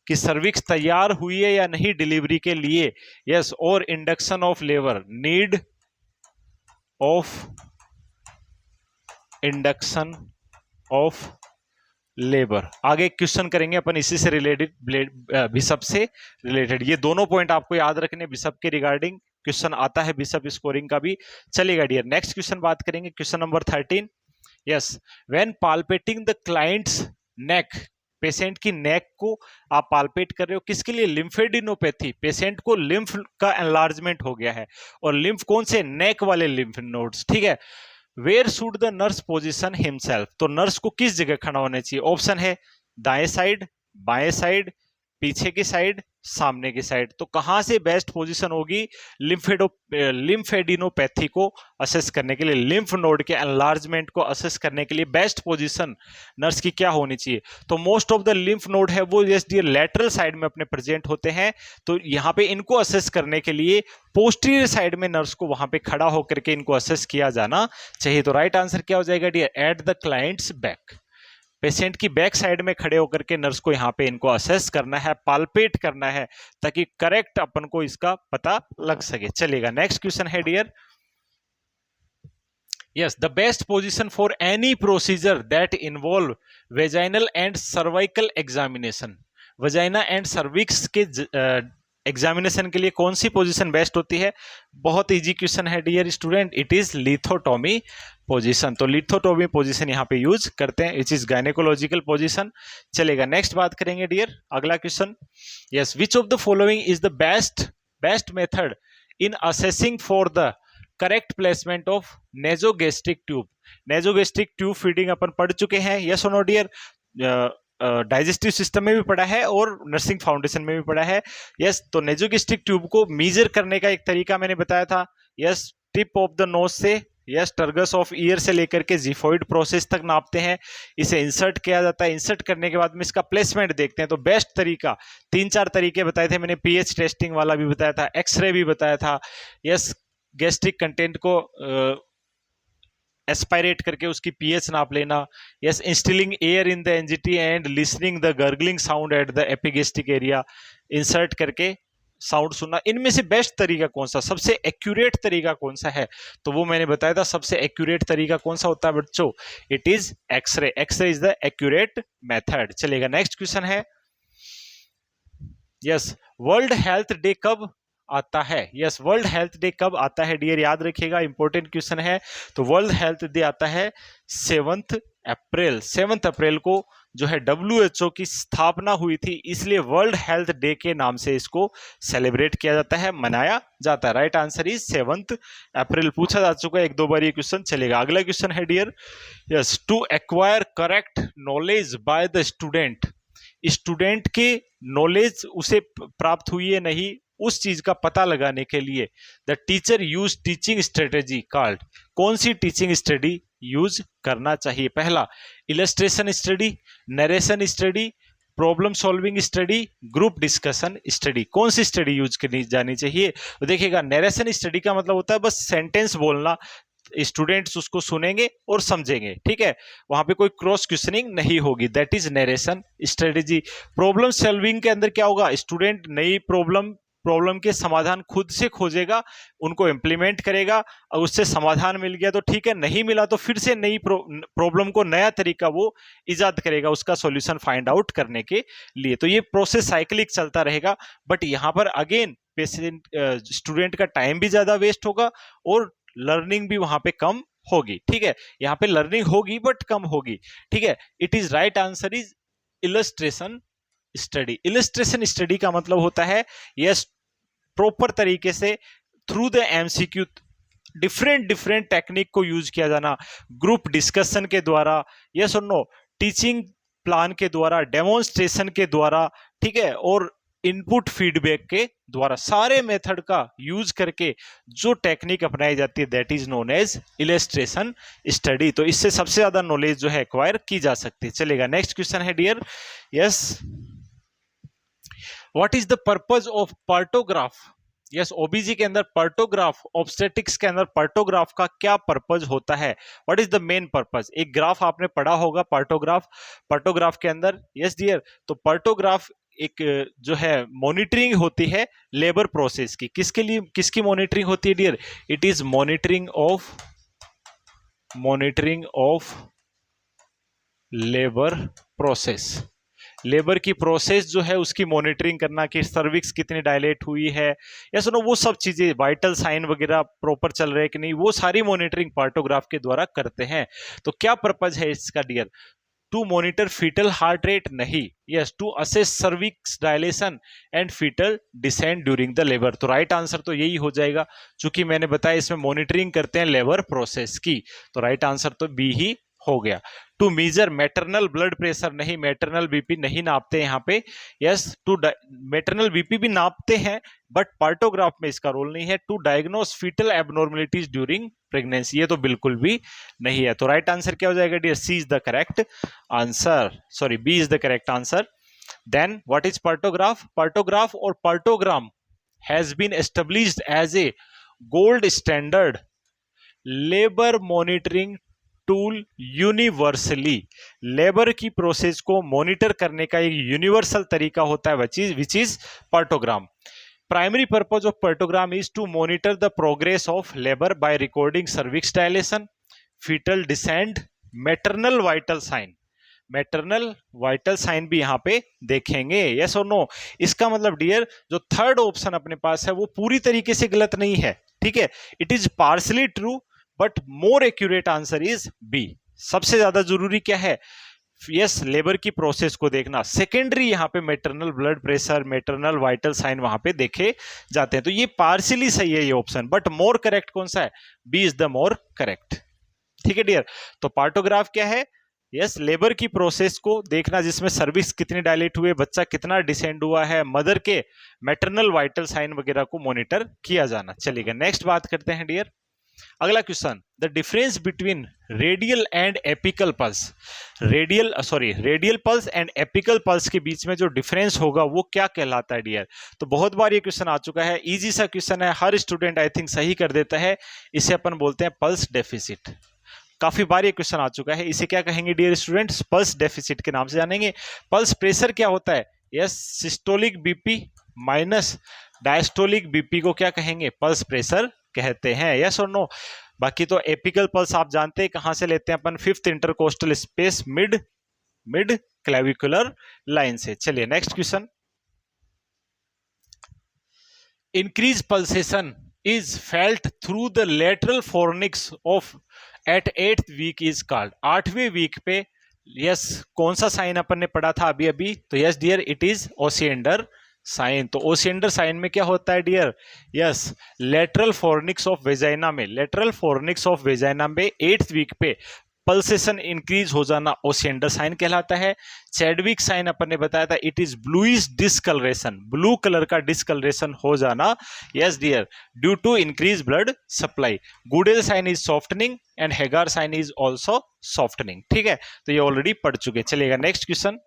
कि सर्विक्स तैयार हुई है या नहीं डिलीवरी के लिए, यस, और induction of labour, need of induction of labour. आगे क्वेश्चन करेंगे अपन इसी से रिलेटेड, बिशप से रिलेटेड. ये दोनों पॉइंट आपको याद रखने, बिशप के रिगार्डिंग क्वेश्चन आता है, बिशप स्कोरिंग का भी. चलेगा डियर, नेक्स्ट क्वेश्चन बात करेंगे, question number 13. Yes, when पाल्पेटिंग the clients neck, patient की नेक को आप पाल्पेट कर रहे हो, किसके लिए, लिम्फेडिनोपैथी, पेशेंट को लिम्फ का एनलार्जमेंट हो गया है, और लिम्फ कौन से, नेक वाले लिम्फ नोड्स. ठीक है, where should the nurse position himself, तो नर्स को किस जगह खड़ा होना चाहिए, ऑप्शन है दाएं साइड, बाएं साइड, पीछे की साइड, सामने की साइड. तो कहां से बेस्ट पोजीशन होगी लिम्फेडिनोपैथी को असेस करने के लिए, लिम्फ नोड के एनलार्जमेंट को असेस करने के लिए बेस्ट पोजीशन नर्स की क्या होनी चाहिए. तो most of the lymph node है वो यस डियर लैटरल साइड में अपने प्रेजेंट होते हैं. तो यहाँ पे इनको असेस करने के लिए पोस्टीरियर साइड में नर्स को वहां पे खड़ा होकर के इनको असेस किया जाना चाहिए. तो राइट आंसर क्या हो जाएगा dear, at the client's back, patient की बैक साइड में खड़े होकर के नर्स को यहाँ पे इनको असेस करना है, पाल्पेट करना है, ताकि करेक्ट अपन को इसका पता लग सके. चलेगा, नेक्स्ट क्वेश्चन है dear, yes, the best position for any procedure that involve vaginal and cervical examination, vagina and cervix के एग्जामिनेशन के लिए कौन सी पोजीशन बेस्ट होती है. बहुत इजी क्वेश्चन है dear student, it is lithotomy position. तो लिथोटॉमी पोजीशन यहाँ पे यूज करते हैं, इट इज गायनेकोलॉजिकल पोजीशन. चलेगा, नेक्स्ट बात करेंगे डियर, अगला question. Yes, which of the following is the best method in assessing for the correct placement of nasogastric tube. Nasogastric tube feeding अपन पढ़ चुके हैं, यस और नो डियर, डाइजेस्टिव सिस्टम में भी पढ़ा है और नर्सिंग फाउंडेशन में भी पढ़ा है. यस, तो नेजोगेस्ट्रिक ट्यूब को मेजर करने का एक तरीका मैंने बताया था, yes, tip of the nose से, यस, टर्गस ऑफ ईयर से लेकर के जिफोइड प्रोसेस तक नापते हैं, इसे इंसर्ट किया जाता है, इंसर्ट करने के बाद में इसका प्लेसमेंट देखते हैं. तो बेस्ट तरीका 3-4 तरीके बताए थे मैंने, पीएच टेस्टिंग वाला भी बताया था, एक्सरे भी बताया था, यस, गैस्ट्रिक कंटेंट को एस्पायरेट करके उसकी पीएच नाप लेना, yes, instilling air in the NGT and listening the gargling sound at the epigastric area, insert करके साउंड सुनना, इनमें से बेस्ट तरीका कौन सा, सबसे एक्यूरेट तरीका कौन सा है, तो वो मैंने बताया था सबसे एक्यूरेट तरीका कौन सा होता है बच्चों, it is x-ray. X-ray is the accurate method. चलेगा, नेक्स्ट क्वेश्चन है, यस वर्ल्ड हेल्थ डे कब आता है? यस वर्ल्ड हेल्थ डे कब आता है डियर, याद रखिएगा, इंपॉर्टेंट क्वेश्चन है। तो वर्ल्ड हेल्थ डे आता है 7 अप्रैल। 7 अप्रैल को जो है WHO की स्थापना हुई थी, इसलिए वर्ल्ड हेल्थ डे के नाम से इसको सेलिब्रेट किया जाता है, मनाया जाता है। राइट आंसर इज 7 अप्रैल। पूछा जा चुका है 1-2 बार ये क्वेश्चन। चलेगा, अगला क्वेश्चन है dear, yes to acquire correct knowledge by the student. Student के नॉलेज उसे प्राप्त हुई है नहीं, उस चीज का पता लगाने के लिए the teacher use teaching strategy called. कौन सी टीचिंग स्टडी यूज करना चाहिए? पहला illustration study, narration study, problem solving study, group discussion study. कौन सी स्टडी यूज करनी जानी चाहिए? तो देखिएगा, नरेशन स्टडी का मतलब होता है बस सेंटेंस बोलना, स्टूडेंट्स उसको सुनेंगे और समझेंगे, ठीक है, वहां पे कोई क्रॉस क्वेश्चनिंग नहीं होगी, that is narration strategy. Problem solving के अंदर क्या होगा, स्टूडेंट नई प्रॉब्लम के समाधान खुद से खोजेगा, उनको इंप्लीमेंट करेगा, और उससे समाधान मिल गया तो ठीक है, नहीं मिला तो फिर से नई प्रॉब्लम को नया तरीका वो इजाद करेगा उसका सॉल्यूशन फाइंड आउट करने के लिए। तो ये प्रोसेस साइक्लिक चलता रहेगा, बट यहाँ पर अगेन पेशेंट स्टूडेंट का टाइम भी ज्यादा वेस्ट होगा और लर्निंग भी वहां पे कम होगी, ठीक है, यहाँ पे लर्निंग होगी बट कम होगी, ठीक है। It is right answer is illustration study. Illustration study का मतलब होता है यस प्रॉपर तरीके से through the MCQ different technique को यूज किया जाना, ग्रुप डिस्कशन के द्वारा, यस और नो, टीचिंग प्लान के द्वारा, डेमोन्स्ट्रेशन के द्वारा, ठीक है, और इनपुट फीडबैक के द्वारा, सारे मेथड का यूज करके जो टेक्निक अपनाई जाती है that is known as illustration study. तो इससे सबसे ज्यादा नॉलेज जो है एक्वायर की जा सकती है। चलेगा, नेक्स्ट क्वेश्चन है dear, yes what is the purpose of partograph? Yes OBG के अंदर पार्टोग्राफ, ऑब्स्टेटिक्स के अंदर पार्टोग्राफ का क्या पर्पज होता है? What is the main purpose? एक ग्राफ आपने पढ़ा होगा पार्टोग्राफ के अंदर, यस डियर, तो पार्टोग्राफ एक जो है मॉनिटरिंग होती है लेबर प्रोसेस की। किसके लिए, किसकी मॉनिटरिंग होती है dear? It is monitoring of labour process. Labour की प्रोसेस जो है उसकी मॉनिटरिंग करना कि सर्विक्स कितनी डायलेट हुई है या सुनो वो सब चीजें, वाइटल साइन वगैरह प्रॉपर चल रहे हैं कि नहीं, वो सारी मॉनिटरिंग पार्टोग्राफ के द्वारा करते हैं। तो क्या पर्पज है इसका dear? To monitor fetal heart rate नहीं, yes to assess cervix dilation and fetal descent during the labour. तो राइट आंसर तो यही हो जाएगा, चूंकि मैंने बताया इसमें मॉनिटरिंग करते हैं लेबर प्रोसेस की, तो राइट आंसर तो बी ही हो गया। To measure maternal blood pressure नहीं, मैटरनल बीपी नहीं नापते यहाँ पे, यस टू मैटरनल बीपी भी नापते हैं बट पार्टोग्राफ में इसका रोल नहीं है। To diagnose fetal abnormalities during pregnancy, ये तो बिल्कुल भी नहीं है। तो राइट आंसर क्या हो जाएगा dear? C is the correct answer, sorry B is the correct answer. Then what is partograph? Partograph और partogram has been established as a gold standard labour monitoring tool universally. Labour की process को monitor करने का एक universal तरीका होता है which is partogram. Primary purpose of partogram is to monitor the progress of labour by recording cervix dilation, fetal descent, maternal vital sign. Maternal vital sign भी यहाँ पे देखेंगे, यस और नो। इसका मतलब डियर जो थर्ड ऑप्शन अपने पास है वो पूरी तरीके से गलत नहीं है, ठीक है, it is partially true but more accurate answer is B. सबसे ज्यादा जरूरी क्या है? यस लेबर की प्रोसेस को देखना। सेकेंडरी यहाँ पे maternal blood pressure, maternal vital sign वहां पे देखे जाते हैं। तो ये पार्शियली सही है ये ऑप्शन, बट मोर करेक्ट कौन सा है? B is the more correct, ठीक है डियर। तो पार्टोग्राफ क्या है? यस लेबर की प्रोसेस को देखना जिसमें सर्विस कितनी डायलेट हुए, बच्चा कितना डिसेंड हुआ है, मदर के मैटरनल वाइटल साइन वगैरह को मॉनिटर किया जाना। चलिएगा नेक्स्ट बात करते हैं डियर, अगला question, the difference between radial and apical pulse. Radial pulse and apical pulse के बीच में जो डिफरेंस होगा वो क्या कहलाता है डियर? तो बहुत बार ये क्वेश्चन आ चुका है, इजी सा क्वेश्चन है, हर स्टूडेंट आई थिंक सही कर देता है। इसे अपन बोलते हैं पल्स डेफिसिट। काफी बार ये क्वेश्चन आ चुका है, इसे क्या कहेंगे डियर स्टूडेंट्स? पल्स डेफिसिट के नाम से जानेंगे। पल्स प्रेशर क्या होता है? Yes systolic BP minus diastolic BP को क्या कहेंगे? पल्स प्रेशर कहते हैं। यस और नो? बाकी तो एपिकल पल्स आप जानते हैं कहां से लेते हैं अपन? Fifth intercostal space mid clavicular line से। चलिए next question. Increase pulsation is felt through the lateral fornix of at 8th week is called. 8वें वीक पे यस कौन सा साइन अपन ने पढ़ा था अभी अभी? तो yes dear, it is Osiander sign. तो ओसिएंडर साइन में क्या होता है dear? Yes, lateral fornix of vagina में, लेटरल फोर्निक्स ऑफ वेजाइना में 8th वीक पे पल्सेशन इंक्रीज हो जाना ओसिएंडर साइन कहलाता है। चैडविक साइन अपन ने बताया था, it is bluish discolouration, blue colour का डिस्कलरेशन हो जाना। Yes dear, due to increase blood supply. Goodell sign is softening and Hegar sign is also softening. ठीक है, तो ये ऑलरेडी पढ़ चुके। चलिएगा next question.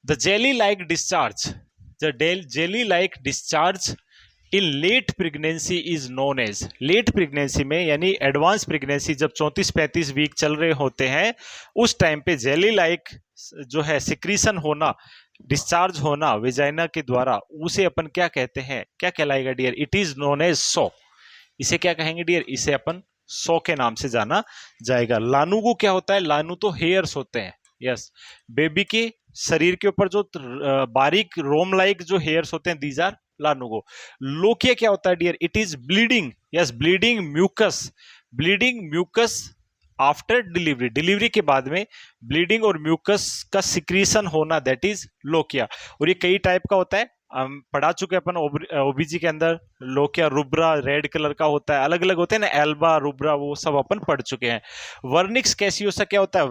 The jelly like discharge, jelly like discharge in late pregnancy is known as. Late pregnancy में यानी advance pregnancy जब 34-35 वीक चल रहे होते हैं उस टाइम पे जेली लाइक जो है सिक्रीशन होना, डिस्चार्ज होना वेजाइना के द्वारा, उसे अपन क्या कहते हैं? क्या कहलाएगा dear? It is known as so. इसे क्या कहेंगे डियर? इसे अपन सो के नाम से जाना जाएगा। लानुगो क्या होता है? लानू तो हेयर्स होते हैं। यस, बेबी के शरीर के ऊपर जो बारीक रोम लाइक जो हेयर्स होते हैं, दीज आर लानुगो। लोकिया क्या होता है dear? It is bleeding, yes bleeding mucus, bleeding mucus after delivery, delivery के बाद में ब्लीडिंग और म्यूकस का सिक्रीशन होना, दैट इज लोकिया। और ये कई टाइप का होता है, हम पढ़ा चुके अपन ओबीजी के अंदर। लोकिया रुब्रा रेड कलर का होता है, अलग अलग होते हैं ना, एल्बा रुब्रा, वो सब अपन पढ़ चुके हैं। वर्निक्स कैसियोसा क्या होता है?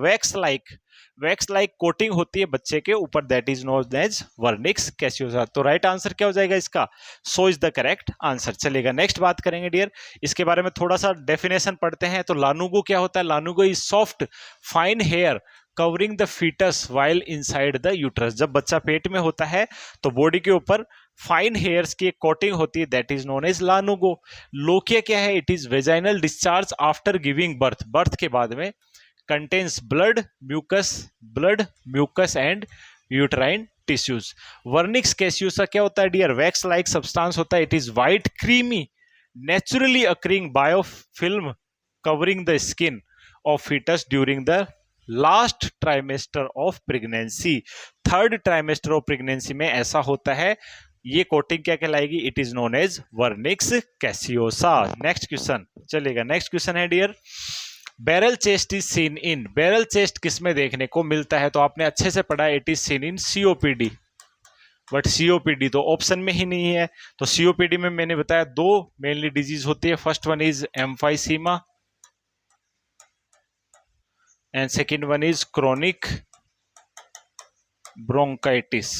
वैक्स लाइक कोटिंग होती है बच्चे के ऊपर, that is known as vernix caseosa. तो राइट आंसर क्या हो जाएगा इसका? So is the correct answer. चलेगा नेक्स्ट बात करेंगे डियर, इसके बारे में थोड़ा सा डेफिनेशन पढ़ते हैं। तो लानुगो क्या होता है? Lanugo is soft fine hair covering the fetus while inside the uterus. जब बच्चा पेट में होता है तो बॉडी के ऊपर फाइन हेयर्स की कोटिंग होती है, that is known as lanugo. Lochia क्या है? It is vaginal discharge after giving birth, birth के बाद में, contains blood mucus and uterine tissues. Vernix caseosa क्या होता है डियर? वैक्स लाइक सब्सटेंस होता है, it is white creamy naturally occurring biofilm covering the skin of fetus during the last trimester of pregnancy. 3rd trimester of pregnancy में ऐसा होता है। ये कोटिंग क्या कहलाएगी? It is known as vernix caseosa. Next question चलेगा। Next question है dear, barrel chest is seen in. Barrel chest किस में देखने को मिलता है? तो आपने अच्छे से पढ़ा, it is seen in COPD, but COPD तो ऑप्शन में ही नहीं है। तो सीओपीडी में मैंने बताया 2 मेनली डिजीज होती है। First one is emphysema and second one is chronic bronchitis.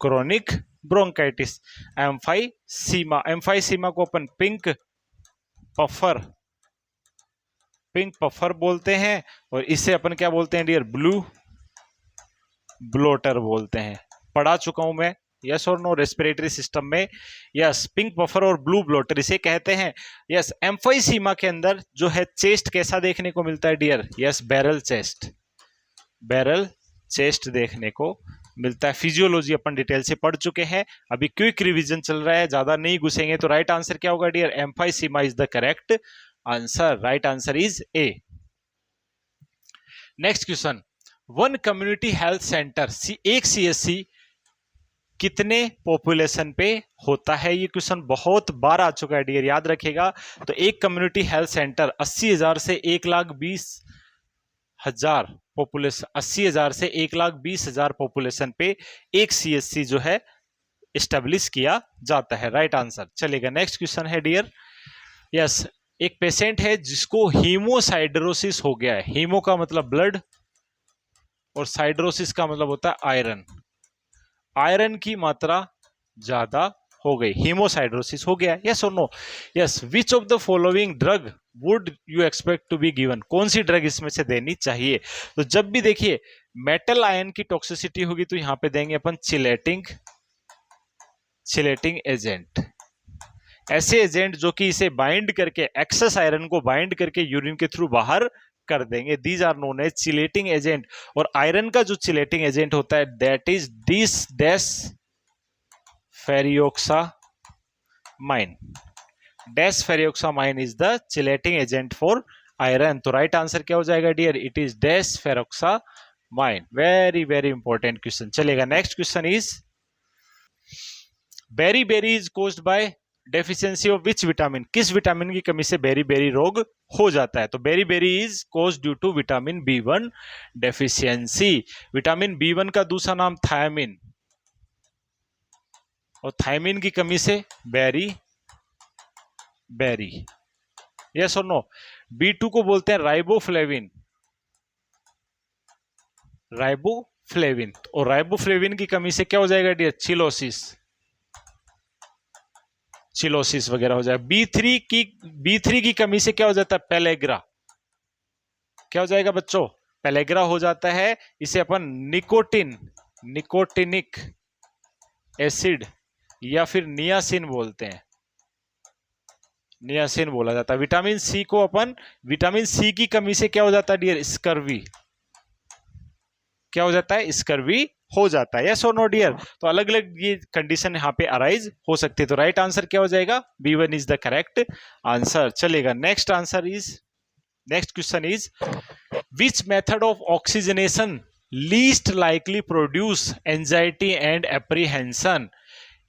Chronic bronchitis, emphysema को अपन पिंक पफर बोलते हैं, और इसे अपन क्या बोलते हैं डियर? ब्लू ब्लोटर बोलते हैं। पढ़ा चुका हूं मैं, यस और नो, रेस्पिरेटरी सिस्टम में। यस, पिंक पफर और ब्लू ब्लोटर इसे कहते हैं। यस, एम्फाइसीमा के अंदर जो है चेस्ट कैसा देखने को मिलता है डियर? यस, बैरल चेस्ट देखने को मिलता है। फिजियोलॉजी अपन डिटेल से पढ़ चुके हैं, अभी क्विक रिवीजन चल रहा है, ज्यादा नहीं घुसेंगे। तो राइट आंसर क्या होगा dear? Emphysema is the correct answer. Right answer is A. Next question, one community health centre, एक सीएससी कितने पॉपुलेशन पे होता है? ये क्वेश्चन बहुत बार आ चुका है डियर, याद रखिएगा। तो एक कम्युनिटी हेल्थ सेंटर 80,000 से 1,20,000 पॉपुलेशन, 80,000 से 1,20,000 पॉपुलेशन पे एक सीएससी जो है एस्टेब्लिश किया जाता है। Right answer. चलेगा नेक्स्ट क्वेश्चन है डियर, यस, एक पेशेंट है जिसको हीमोसाइड्रोसिस हो गया है। हीमो का मतलब ब्लड और साइड्रोसिस का मतलब होता है आयरन। आयरन की मात्रा ज्यादा हो गई, हीमोसाइड्रोसिस हो गया। यस और no? Yes, which of the following drug would you expect to be given? कौन सी ड्रग इसमें से देनी चाहिए? तो जब भी देखिए मेटल आयन की टॉक्सिसिटी होगी तो यहां पे देंगे अपन चिलेटिंग एजेंट। ऐसे एजेंट जो कि इसे बाइंड करके, एक्सेस आयरन को बाइंड करके यूरिन के थ्रू बाहर कर देंगे। These are known as chelating agent. और आयरन का जो चिलेटिंग एजेंट होता है that is this desferrioxamine. Desferrioxamine is the chelating agent for iron. तो राइट आंसर क्या हो जाएगा dear? It is desferoxamine. Very very important question. चलेगा next question is beriberi is caused by deficiency of which vitamin? किस vitamin की कमी से berry berry रोग हो जाता है? तो beriberi is caused due to vitamin B1 deficiency. Vitamin B1 का दूसरा नाम थायमिन, और थायमिन की कमी से बेरी बेरी। यस और नो? B2 को बोलते हैं राइबोफ्लेविन, राइबोफ्लेविन। और राइबोफ्लेविन की कमी से क्या हो जाएगा डियर? चिलोसिस, चिलोसिस वगैरह हो जाए। B3 की कमी से क्या हो जाता है? पेलेग्रा। क्या हो जाएगा बच्चों? पेलेग्रा हो जाता है। इसे अपन निकोटिनिक एसिड या फिर नियासिन बोलते हैं, नियासिन बोला जाता है। विटामिन सी को अपन, विटामिन सी की कमी से क्या हो जाता है डियर? स्कर्वी। क्या हो जाता है? स्कर्वी हो जाता है। यस और नो डियर? तो अलग अलग ये कंडीशन यहाँ पे अराइज हो सकती है। तो राइट आंसर क्या हो जाएगा? B1 is the correct answer. चलेगा next answer is, next question is which method of oxygenation least likely produce anxiety and apprehension?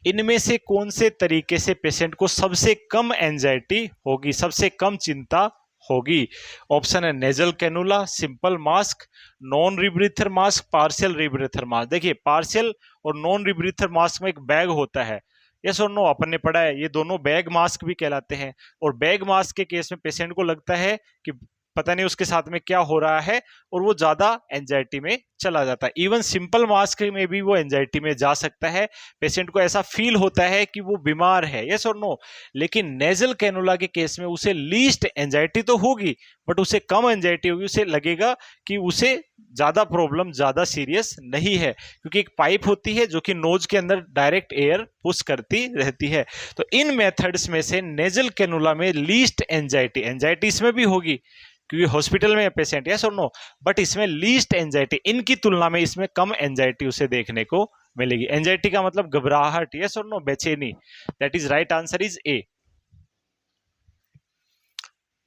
इनमें से कौन से तरीके से पेशेंट को सबसे कम एंजाइटी होगी, सबसे कम चिंता होगी? ऑप्शन है nasal cannula, simple mask, non rebreather mask, partial rebreather mask. देखिए पार्शियल और नॉन रिब्रीथर मास्क में एक बैग होता है। यस और नो? अपन ने पढ़ा है, ये दोनों बैग मास्क भी कहलाते हैं। और बैग मास्क के केस में पेशेंट को लगता है कि पता नहीं उसके साथ में क्या हो रहा है और वो ज्यादा एंजाइटी में चला जाता है। इवन सिंपल मास्क में भी वो एंजाइटी में जा सकता है। पेशेंट को ऐसा फील होता है कि वो बीमार है। यस और नो? लेकिन नेजल कैनुला के केस में उसे लीस्ट एंजाइटी तो होगी, बट उसे कम एंजाइटी होगी। उसे लगेगा कि उसे ज्यादा प्रॉब्लम, ज्यादा सीरियस नहीं है, क्योंकि एक पाइप होती है जो कि नोज के अंदर डायरेक्ट एयर पुश करती रहती है। तो इन मेथड्स में से नेजल कैनुला में लीस्ट एंजाइटी, एंजाइटी इसमें भी होगी क्योंकि हॉस्पिटल में पेशेंट, यस और नो? बट इसमें लीस्ट एंजाइटी, इनकी तुलना में इसमें कम एंजाइटी उसे देखने को मिलेगी। एंजाइटी का मतलब घबराहट, यस और नो? बेचैनी। That is right answer is A.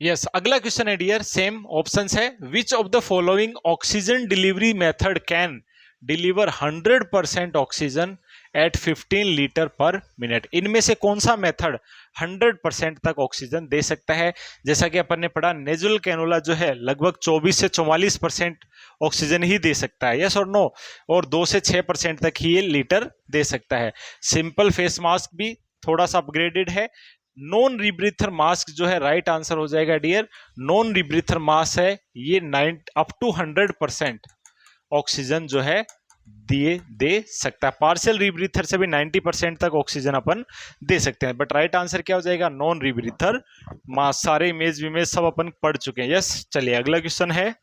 Yes, अगला क्वेश्चन है डियर, सेम ऑप्शंस है। Which of the following oxygen delivery method can deliver 100% oxygen at 15 litre per minute? इनमें से कौन सा मेथड 100% तक ऑक्सीजन दे सकता है? जैसा कि अपन ने पढ़ा, नेजुल कैनुला जो है लगभग 24 से 44% ऑक्सीजन ही दे सकता है। यस और नो? और 2 से 6% तक ही ये लीटर दे सकता है। सिंपल फेस मास्क भी थोड़ा सा अपग्रेडेड है। नॉन रिब्रीथर मास्क जो है राइट आंसर हो जाएगा डियर। नॉन रिब्रीथर मास्क है ये अप टू 100% ऑक्सीजन जो है दे सकता है। पार्शियल रिब्रीथर से भी 90% तक ऑक्सीजन अपन दे सकते हैं। बट राइट आंसर क्या हो जाएगा? Non rebreather mask. सारे इमेज विमेज सब अपन पढ़ चुके हैं। यस, चलिए अगला क्वेश्चन है।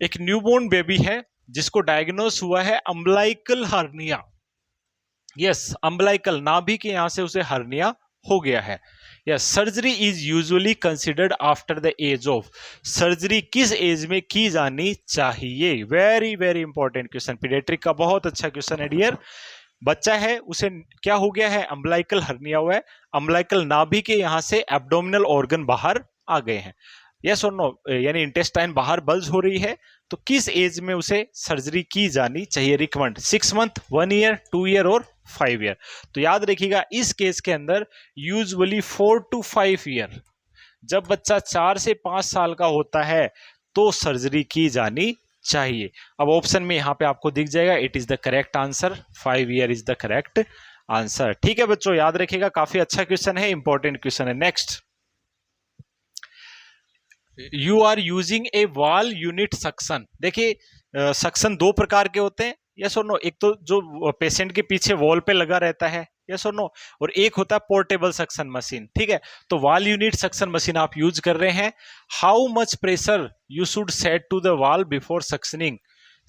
एक न्यूबॉर्न बेबी है जिसको डायग्नोस हुआ है अम्बलाइकल हर्निया। यस, अम्बलाइकल, नाभि के यहां से उसे हर्निया हो गया है। Yes, surgery is usually considered after the age of? Surgery किस एज में की जानी चाहिए? Very very important question, paediatric का बहुत अच्छा क्वेश्चन है डियर। बच्चा है, उसे क्या हो गया है? अम्बलाइकल हर्निया हुआ है। अम्बलाइकल नाभि के यहां से एब्डोमिनल ऑर्गन बाहर आ गए हैं। यस और नो? यानी इंटेस्टाइन बाहर बल्ज हो रही है। तो किस एज में उसे सर्जरी की जानी चाहिए? रिकमेंड 6 मंथ, 1 ईयर, 2 ईयर और 5 ईयर। तो याद रखिएगा इस केस के अंदर यूजुअली 4 to 5 ईयर, जब बच्चा 4 से 5 साल का होता है तो सर्जरी की जानी चाहिए। अब ऑप्शन में यहां पे आपको दिख जाएगा, it is the correct answer. 5 year is the correct answer. ठीक है बच्चों, याद रखिएगा, काफी अच्छा क्वेश्चन है, इंपॉर्टेंट क्वेश्चन है। Next, you are using a wall unit suction. देखिए सक्शन 2 प्रकार के होते हैं। यस और नो? एक तो जो पेशेंट के पीछे वॉल पे लगा रहता है, यस और नो? और एक होता है पोर्टेबल सक्शन मशीन। ठीक है, तो वॉल यूनिट सक्शन मशीन आप यूज कर रहे हैं। How much pressure you should set to the wall before suctioning?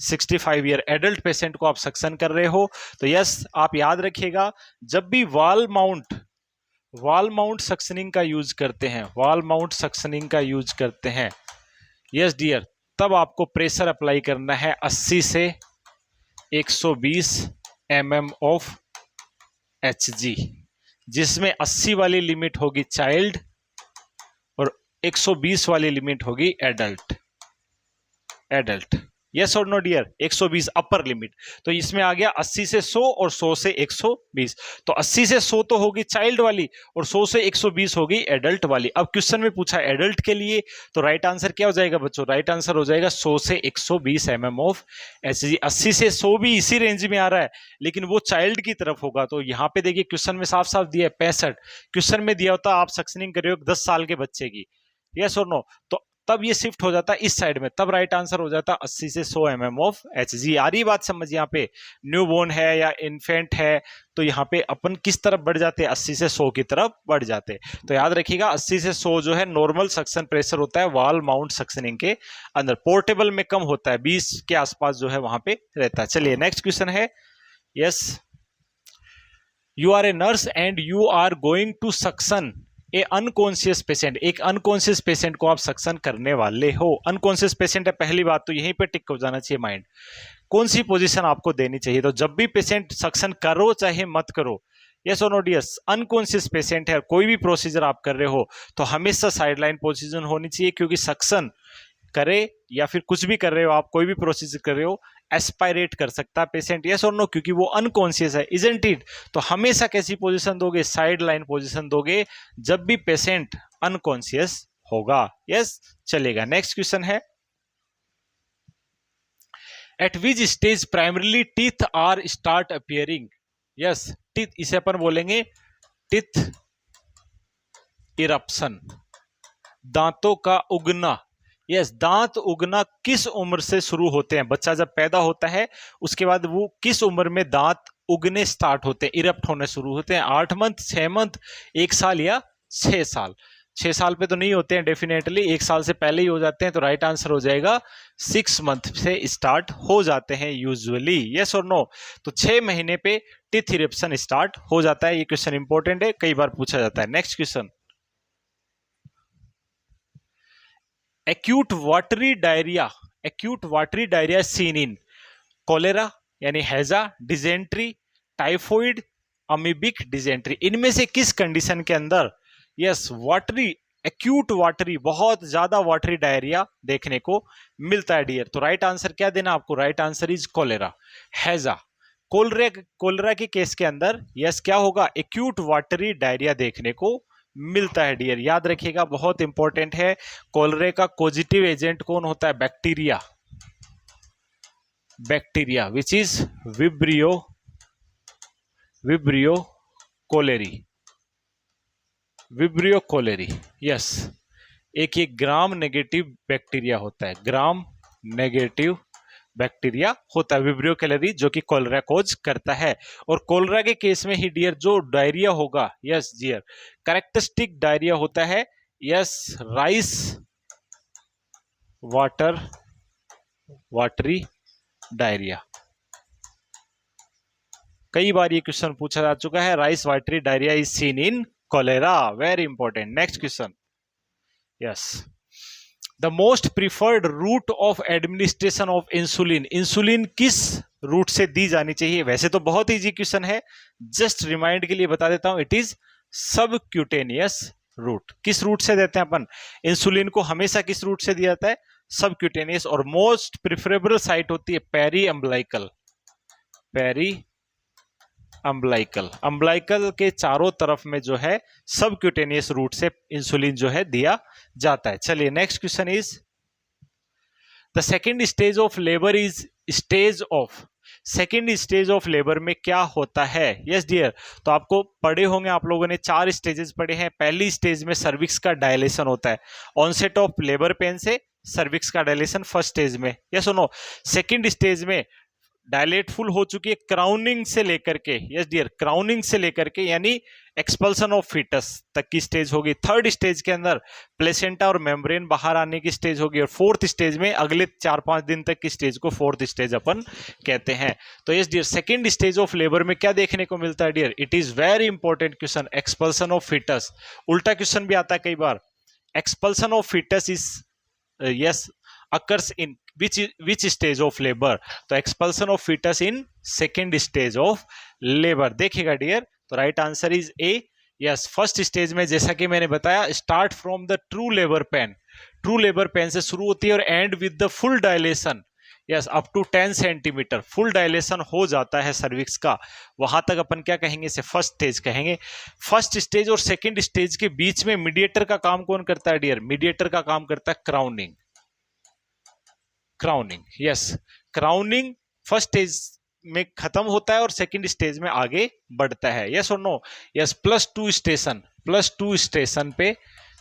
65 year adult patient को आप सक्शन कर रहे हो। तो यस, आप याद रखिएगा, जब भी wall mount wall mount suctioning का यूज करते हैं, वॉल माउंट सक्शनिंग का यूज करते हैं। यस डियर, तब आपको प्रेशर अप्लाई करना है 80 से 120 mm ऑफ Hg, जिसमें 80 वाली लिमिट होगी चाइल्ड और 120 वाली लिमिट होगी एडल्ट। एडल्ट, यस और नो डियर, 120 अपर लिमिट। तो इसमें आ गया 80 से 100 और 100 से 120। तो 80 से 100 तो होगी चाइल्ड वाली और 100 से 120 होगी एडल्ट वाली। अब क्वेश्चन में पूछा एडल्ट के लिए, तो राइट आंसर क्या हो जाएगा बच्चों? राइट आंसर हो जाएगा 100 से 120 mm ऑफ Hg। 80 से 100 भी इसी रेंज में आ रहा है, लेकिन वो चाइल्ड की तरफ होगा। तो यहाँ पे देखिए क्वेश्चन में साफ साफ दिया है 65। क्वेश्चन में दिया होता आप सक्शनिंग कर रहे हो 10 साल के बच्चे की, यस और नो, तो तब ये शिफ्ट हो जाता है इस साइड में, तब राइट आंसर हो जाता 80 से 100 mm ऑफ Hg। आ रही बात समझ? यहाँ पे न्यू बोर्न है या इन्फेंट है, तो यहाँ पे अपन किस तरफ बढ़ जाते हैं? 80 से 100 की तरफ बढ़ जाते हैं। तो याद रखिएगा 80 से 100 जो है नॉर्मल सक्शन प्रेशर होता है वॉल माउंट सक्शनिंग के अंदर। पोर्टेबल में कम होता है, 20 के आसपास जो है वहां पे रहता है। चलिए नेक्स्ट क्वेश्चन है, yes, you are a nurse and you are going to suction a unconscious patient. एक अनकॉन्शियस पेशेंट को आप सक्शन करने वाले हो। अनकॉन्शियस पेशेंट है, पहली बात तो यहीं पे टिक हो जाना चाहिए माइंड। कौन सी पोजीशन आपको देनी चाहिए? तो जब भी पेशेंट सक्शन करो चाहे मत करो, यस और नो डियर्स, अनकॉन्शियस पेशेंट है, कोई भी प्रोसीजर आप कर रहे हो तो हमेशा साइडलाइन पोजीशन होनी चाहिए, क्योंकि सक्शन करे या फिर कुछ भी कर रहे हो आप, कोई भी प्रोसीजर कर रहे हो, एस्पायरेट कर सकता है पेशेंट, यस और नो, क्योंकि वो अनकॉन्शियस है, इजंट इट? तो हमेशा कैसी पोजीशन दोगे? साइड लाइन पोजीशन दोगे जब भी पेशेंट अनकॉन्शियस होगा। यस, चलेगा। नेक्स्ट क्वेश्चन है, at which stage primarily teeth are start appearing? Yes, teeth, इसे अपन बोलेंगे टीथ इरप्शन, दांतों का उगना। यस, दांत उगना किस उम्र से शुरू होते हैं? बच्चा जब पैदा होता है उसके बाद वो किस उम्र में दांत उगने स्टार्ट होते हैं, इरप्ट होने शुरू होते हैं? 8 मंथ, 6 मंथ, 1 साल या 6 साल? 6 साल पे तो नहीं होते हैं डेफिनेटली, 1 साल से पहले ही हो जाते हैं। तो राइट आंसर हो जाएगा 6 मंथ से स्टार्ट हो जाते हैं यूजुअली, यस और नो? तो 6 महीने पे टीथ इरप्शन स्टार्ट हो जाता है। ये क्वेश्चन इंपॉर्टेंट है, कई बार पूछा जाता है। Next question, acute watery diarrhoea, acute watery diarrhoea seen in cholera यानी हैजा, डिजेंट्री, टाइफॉइड, अमीबिक डिजेंट्री। इनमें से किस कंडीशन के अंदर यस वाटरी, एक्यूट वाटरी, बहुत ज्यादा वाटरी डायरिया देखने को मिलता है डियर? तो राइट आंसर क्या देना आपको? राइट आंसर इज कोलेरा, हैजा। कोलेरा के केस के अंदर यस क्या होगा? एक्यूट वाटरी डायरिया देखने को मिलता है डियर। याद रखिएगा, बहुत इंपॉर्टेंट है। कोलेरा का पॉजिटिव एजेंट कौन होता है? Bacteria, bacteria which is vibrio cholerae, vibrio cholerae. Yes, एक ये ग्राम नेगेटिव बैक्टीरिया होता है, ग्राम नेगेटिव बैक्टीरिया होता है विब्रियो कोलेरी, जो कि कोलेरा कोज करता है। और कोलेरा के केस में ही डियर जो डायरिया होगा, यस डियर, कैरेक्टरिस्टिक डायरिया होता है, यस, राइस वाटरी डायरिया। कई बार ये क्वेश्चन पूछा जा चुका है, rice watery diarrhoea is seen in cholera, very important. Next question, yes, the most preferred route of administration of insulin, insulin किस रूट से दी जानी चाहिए? वैसे तो बहुत इजी क्वेश्चन है, जस्ट रिमाइंड के लिए बता देता हूं, इट इज सबक्यूटेनियस रूट। किस रूट से देते हैं अपन इंसुलिन को? हमेशा किस रूट से दिया जाता है? सबक्यूटेनियस। और मोस्ट प्रिफरेबल साइट होती है periumbilical, periumbilical, umbilical के चारों तरफ में जो है सबक्यूटेनियस रूट से इंसुलिन जो है दिया जाता है। चलिए next question is, the second stage of labour is stage of, second stage of labour में क्या होता है? यस डियर, तो आपको पढ़े होंगे आप लोगों ने 4 स्टेजेस पढ़े हैं। पहली स्टेज में सर्विक्स का डायलेशन होता है, ऑनसेट ऑफ लेबर पेन से सर्विक्स का डायलेशन फर्स्ट स्टेज में, यस और नो? सेकेंड स्टेज में डायलेट फुल हो चुकी है क्राउनिंग से लेकर के, यस डियर, क्राउनिंग से लेकर के, यानी एक्सपल्सन ऑफ फीटस तक की स्टेज होगी। थर्ड स्टेज के अंदर प्लेसेंटा और मेम्ब्रेन बाहर आने की स्टेज होगी। और फोर्थ स्टेज में अगले 4-5 दिन तक की स्टेज को फोर्थ स्टेज अपन कहते हैं। तो yes dear, second stage of labour में क्या देखने को मिलता है dear? It is very important question, expulsion of fetus. उल्टा क्वेश्चन भी आता है कई बार, expulsion of fetus is yes occurs in which stage of labor? तो expulsion of fetus in second stage of labor देखिएगा डियर। तो right answer is A. Yes, first stage में जैसा कि मैंने बताया, start from the true labour pain, true labour pain से शुरू होती है और end with the full dilation, yes up to 10 centimetre full dilation हो जाता है सर्विक्स का, वहां तक अपन क्या कहेंगे? इसे फर्स्ट स्टेज कहेंगे। फर्स्ट स्टेज और सेकेंड स्टेज के बीच में मीडिएटर का काम कौन करता है डियर? मीडिएटर का काम करता है crowning. Crowning, yes, crowning first stage में खत्म होता है और सेकंड स्टेज में आगे बढ़ता है। यस और नो? यस, +2 स्टेशन पे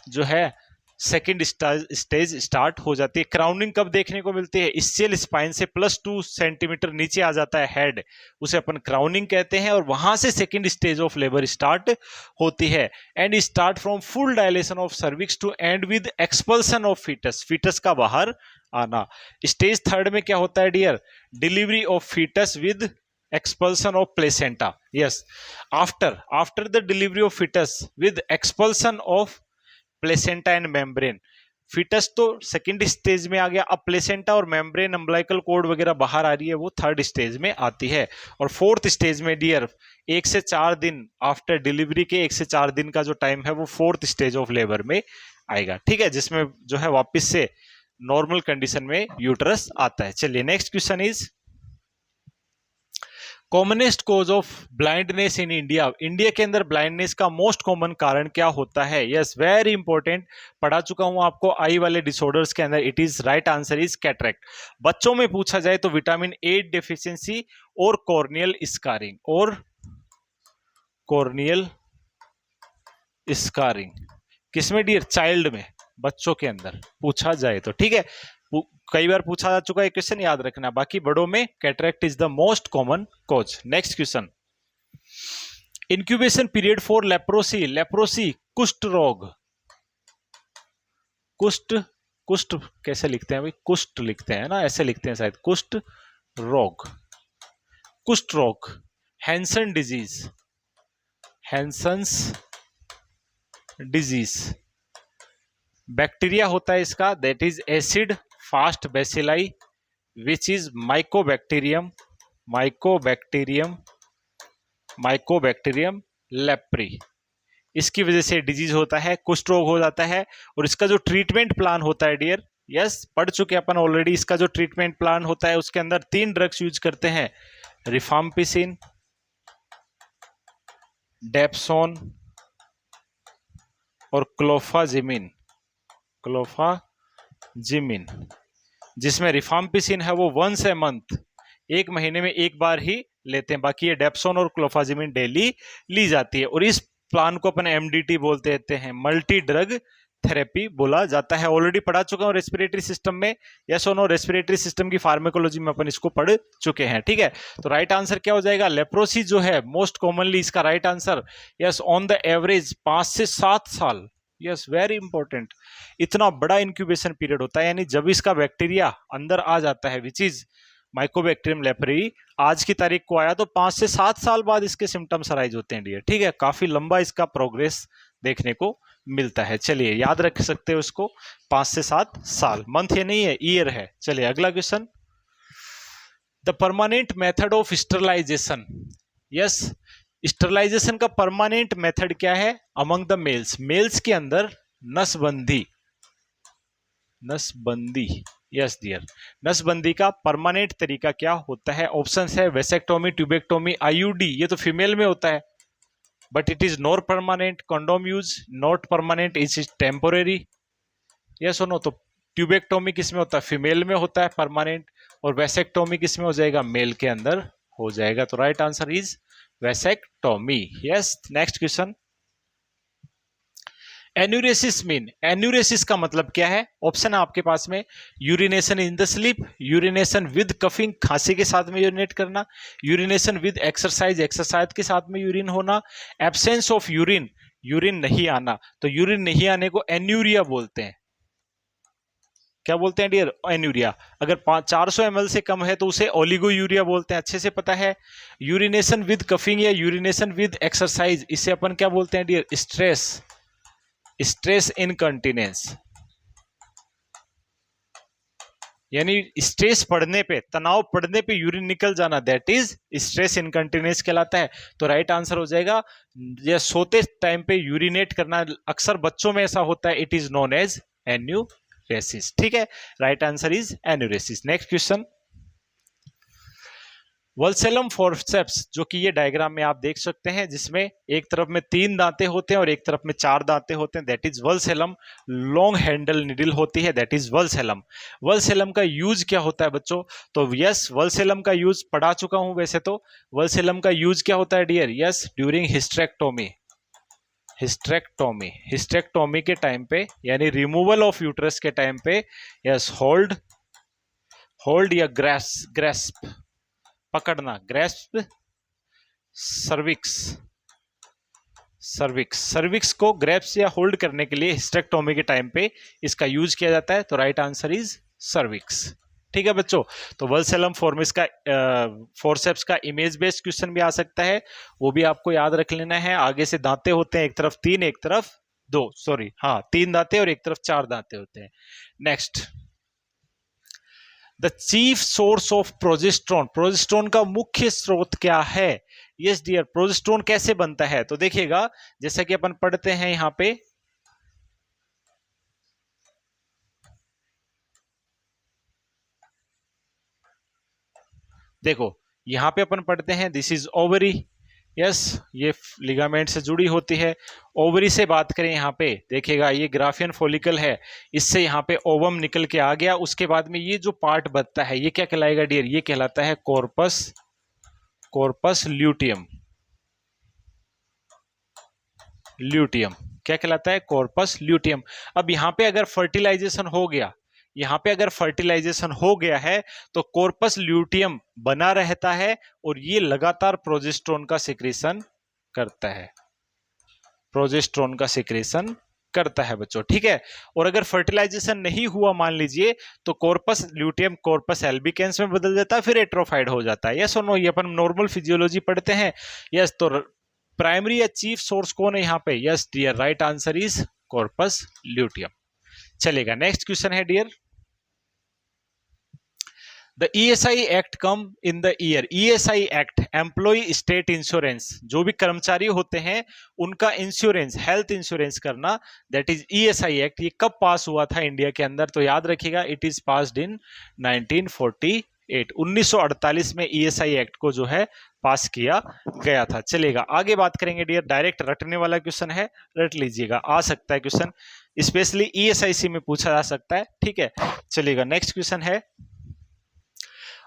जो है सेकंड स्टेज स्टार्ट हो जाती है। क्राउनिंग कब देखने को मिलती है? स्केल स्पाइन से +2 सेंटीमीटर नीचे आ जाता है हेड, उसे अपन क्राउनिंग कहते हैं, और वहां से second stage of labour start होती है। And start from full dilation of cervix to end with expulsion of fetus, fetus का बाहर आना। स्टेज थर्ड में क्या होता है dear? Delivery of fetus with expulsion of placenta. Yes, after the delivery of fetus with expulsion of placenta and membrane, fetus तो second stage में आ गया, अब प्लेसेंटा और मेम्ब्रेन, अम्बिलिकल कॉर्ड वगैरह बाहर आ रही है, वो थर्ड स्टेज में आती है। और फोर्थ स्टेज में डियर 1 से 4 दिन आफ्टर डिलीवरी के 1 से 4 दिन का जो टाइम है वो फोर्थ स्टेज ऑफ लेबर में आएगा। ठीक है, जिसमें जो है वापस से नॉर्मल कंडीशन में यूटरस आता है। चलिए next question is commonest cause of blindness in India. India के अंदर ब्लाइंडनेस का मोस्ट कॉमन कारण क्या होता है? यस, वेरी इंपॉर्टेंट, पढ़ा चुका हूं आपको आई वाले डिसऑर्डर्स के अंदर। It is right answer is cataract. बच्चों में पूछा जाए तो विटामिन ए डेफिशिएंसी और कॉर्नियल स्कारिंग, और कॉर्नियल स्कारिंग किसमें डियर? चाइल्ड में, बच्चों के अंदर पूछा जाए तो। ठीक है, कई बार पूछा जा चुका है क्वेश्चन, याद रखना। बाकी बड़ों में cataract is the most common cause. Next question, incubation period for leprosy. Leprosy कुष्ठ रोग, कुष्ठ कैसे लिखते हैं भाई? कुष्ठ लिखते हैं ना, ऐसे लिखते हैं शायद, कुष्ठ रोग, कुष्ठ रोग, Hansen disease, Hansen's disease, bacteria होता है इसका, that is acid fast bacilli which is mycobacterium leprae. इसकी वजह से डिजीज होता है, कुष्ठ रोग हो जाता है। और इसका जो ट्रीटमेंट प्लान होता है डियर, यस पढ़ चुके अपन ऑलरेडी, इसका जो ट्रीटमेंट प्लान होता है उसके अंदर 3 ड्रग्स यूज करते हैं, रिफाम्पिसिन, डेप्सोन और क्लोफाजिमिन, जिसमें रिफाम्पिसिन है वो 1 a month, 1 महीने में 1 बार ही लेते हैं, बाकी ये डेप्सोन और क्लोफाजिमिन डेली ली जाती है। और इस प्लान को अपन MDT बोलते हैं, मल्टी ड्रग थेरेपी बोला जाता है। ऑलरेडी पढ़ा चुका हूं रेस्पिरेटरी सिस्टम में, यस और नो? रेस्पिरेटरी सिस्टम की फार्मेकोलॉजी में अपन इसको पढ़ चुके हैं। ठीक है, तो राइट आंसर क्या हो जाएगा? लेप्रोसी जो है मोस्ट कॉमनली, इसका right answer yes on the average 5 से 7 साल। यस, वेरी इंपॉर्टेंट, इतना बड़ा इंक्यूबेशन पीरियड होता है, यानी जब इसका बैक्टीरिया अंदर आ जाता है विच इज माइकोबैक्टीरियम लेप्री, आज की तारीख को आया तो 5 से 7 साल बाद इसके सिम्टम्स अराइज होते हैं डियर। ठीक है, काफी लंबा इसका प्रोग्रेस देखने को मिलता है। चलिए याद रख सकते हो इसको, 5 से 7 साल, मंथ ये नहीं है, ईयर है। चलिए अगला question, the permanent method of sterilisation. Yes, sterilisation का परमानेंट मेथड क्या है अमंग द मेल्स? मेल्स के अंदर नसबंदी, यस डियर, नसबंदी का परमानेंट तरीका क्या होता है? ऑप्शन है वेसेक्टोमी, ट्यूबेक्टोमी, IUD, ये तो फीमेल में होता है, but it is not permanent. Condom use not permanent, it is temporary, yes और नो? तो ट्यूबेक्टोमी किस में होता है? फीमेल में होता है परमानेंट, और वेसेक्टोमी किस में हो जाएगा? मेल के अंदर हो जाएगा। तो right answer is vasectomy. Yes, next question, enuresis mean, enuresis का मतलब क्या है? ऑप्शन है आपके पास में, urination in the sleep, urination with coughing, खांसी के साथ में यूरिनेट करना, यूरिनेशन विद एक्सरसाइज, एक्सरसाइज के साथ में यूरिन होना, एब्सेंस ऑफ यूरिन, यूरिन नहीं आना। तो यूरिन नहीं आने को एन्यूरिया बोलते हैं। क्या बोलते हैं डियर? एन्यूरिया। अगर 400 ml से कम है तो उसे ओलिगो यूरिया बोलते हैं, अच्छे से पता है। यूरिनेशन विद कफिंग या यूरिनेशन विद एक्सरसाइज, इसे अपन क्या बोलते हैं डियर? स्ट्रेस, स्ट्रेस इनकंटिनेंस, यानी स्ट्रेस पड़ने पे, तनाव पड़ने पे यूरिन निकल जाना, दैट इज स्ट्रेस इनकंटिनेंस कहलाता है। तो राइट आंसर हो जाएगा, या सोते टाइम पे यूरिनेट करना, अक्सर बच्चों में ऐसा होता है, it is known as enuresis. ठीक है, right answer is enuresis. Next question, vulsellum forceps, जो कि ये डायग्राम में आप देख सकते हैं, जिसमें एक तरफ में 3 दांते होते हैं और एक तरफ में 4 दांते होते हैं, that is vulsellum. Long handle needle होती है, दैट इज वल्सेलम। वल्सेलम का यूज क्या होता है बच्चों? तो यस, वल्सेलम का यूज पढ़ा चुका हूं वैसे तो। वल्सेलम का यूज क्या होता है dear? Yes, during hysterectomy, hysterectomy, hysterectomy के टाइम पे, यानी रिमूवल ऑफ यूट्रस के टाइम पे। यस, होल्ड, होल्ड या ग्रेस्प, पकड़ना, ग्रेस्प, सर्विक्स, सर्विक्स, सर्विक्स को ग्रेप्स या होल्ड करने के लिए हिस्टेरेक्टोमी के टाइम पे इसका यूज किया जाता है। तो राइट आंसर इज सर्विक्स। ठीक है बच्चों, तो वल्सेलम फॉर्मिस का फोर्सेप्स का इमेज बेस्ड क्वेश्चन भी आ सकता है, वो भी आपको याद रख लेना है। आगे से दांते होते हैं, एक तरफ 3, एक तरफ 2, सॉरी हाँ 3 दांते और एक तरफ 4 दांते होते हैं। Next, the chief source of progesterone, progesterone का मुख्य स्रोत क्या है? यस डियर, प्रोजेस्ट्रॉन कैसे बनता है? तो देखिएगा, जैसा कि अपन पढ़ते हैं यहां पे, देखो यहां पे अपन पढ़ते हैं, दिस इज ओवरी। यस, ये लिगामेंट से जुड़ी होती है। ओवरी से बात करें यहाँ पे, देखिएगा ये ग्राफियन फॉलिकल है, इससे यहाँ पे ओवम निकल के आ गया। उसके बाद में ये जो पार्ट बनता है, ये क्या कहलाएगा डियर? ये कहलाता है कॉर्पस, कॉर्पस ल्यूटियम, ल्यूटियम क्या कहलाता है? Corpus luteum. अब यहाँ पे अगर फर्टिलाइजेशन हो गया, यहाँ पे अगर फर्टिलाइजेशन हो गया है तो कॉर्पस ल्यूटियम बना रहता है और ये लगातार प्रोजेस्टेरोन का सिक्रेशन करता है, प्रोजेस्टेरोन का सिक्रेशन करता है बच्चों। ठीक है, और अगर फर्टिलाइजेशन नहीं हुआ मान लीजिए, तो कॉर्पस ल्यूटियम कॉर्पस एल्बिकेंस में बदल जाता है, फिर एट्रोफाइड हो जाता है। यस और नो? ये अपन नॉर्मल फिजियोलॉजी पढ़ते हैं। यस, तो प्राइमरी या चीफ सोर्स कौन है यहाँ पे? Yes dear, right answer is corpus luteum. चलेगा, नेक्स्ट क्वेश्चन है dear, the ESI act come in the year. ESI act, employ state insurance, जो भी कर्मचारी होते हैं उनका इंश्योरेंस, हेल्थ इंश्योरेंस करना, दैट इज ईएसआई एक्ट। ये कब पास हुआ था इंडिया के अंदर? तो याद रखिएगा, इट इज पास्ड इन 1948, 1948 में ईएसआई एक्ट को जो है पास किया गया था। चलेगा, आगे बात करेंगे डियर, डायरेक्ट रटने वाला क्वेश्चन है, रट लीजिएगा, आ सकता है क्वेश्चन, स्पेशली ईएसआईसी में पूछा जा सकता है। ठीक है, चलेगा, नेक्स्ट क्वेश्चन है,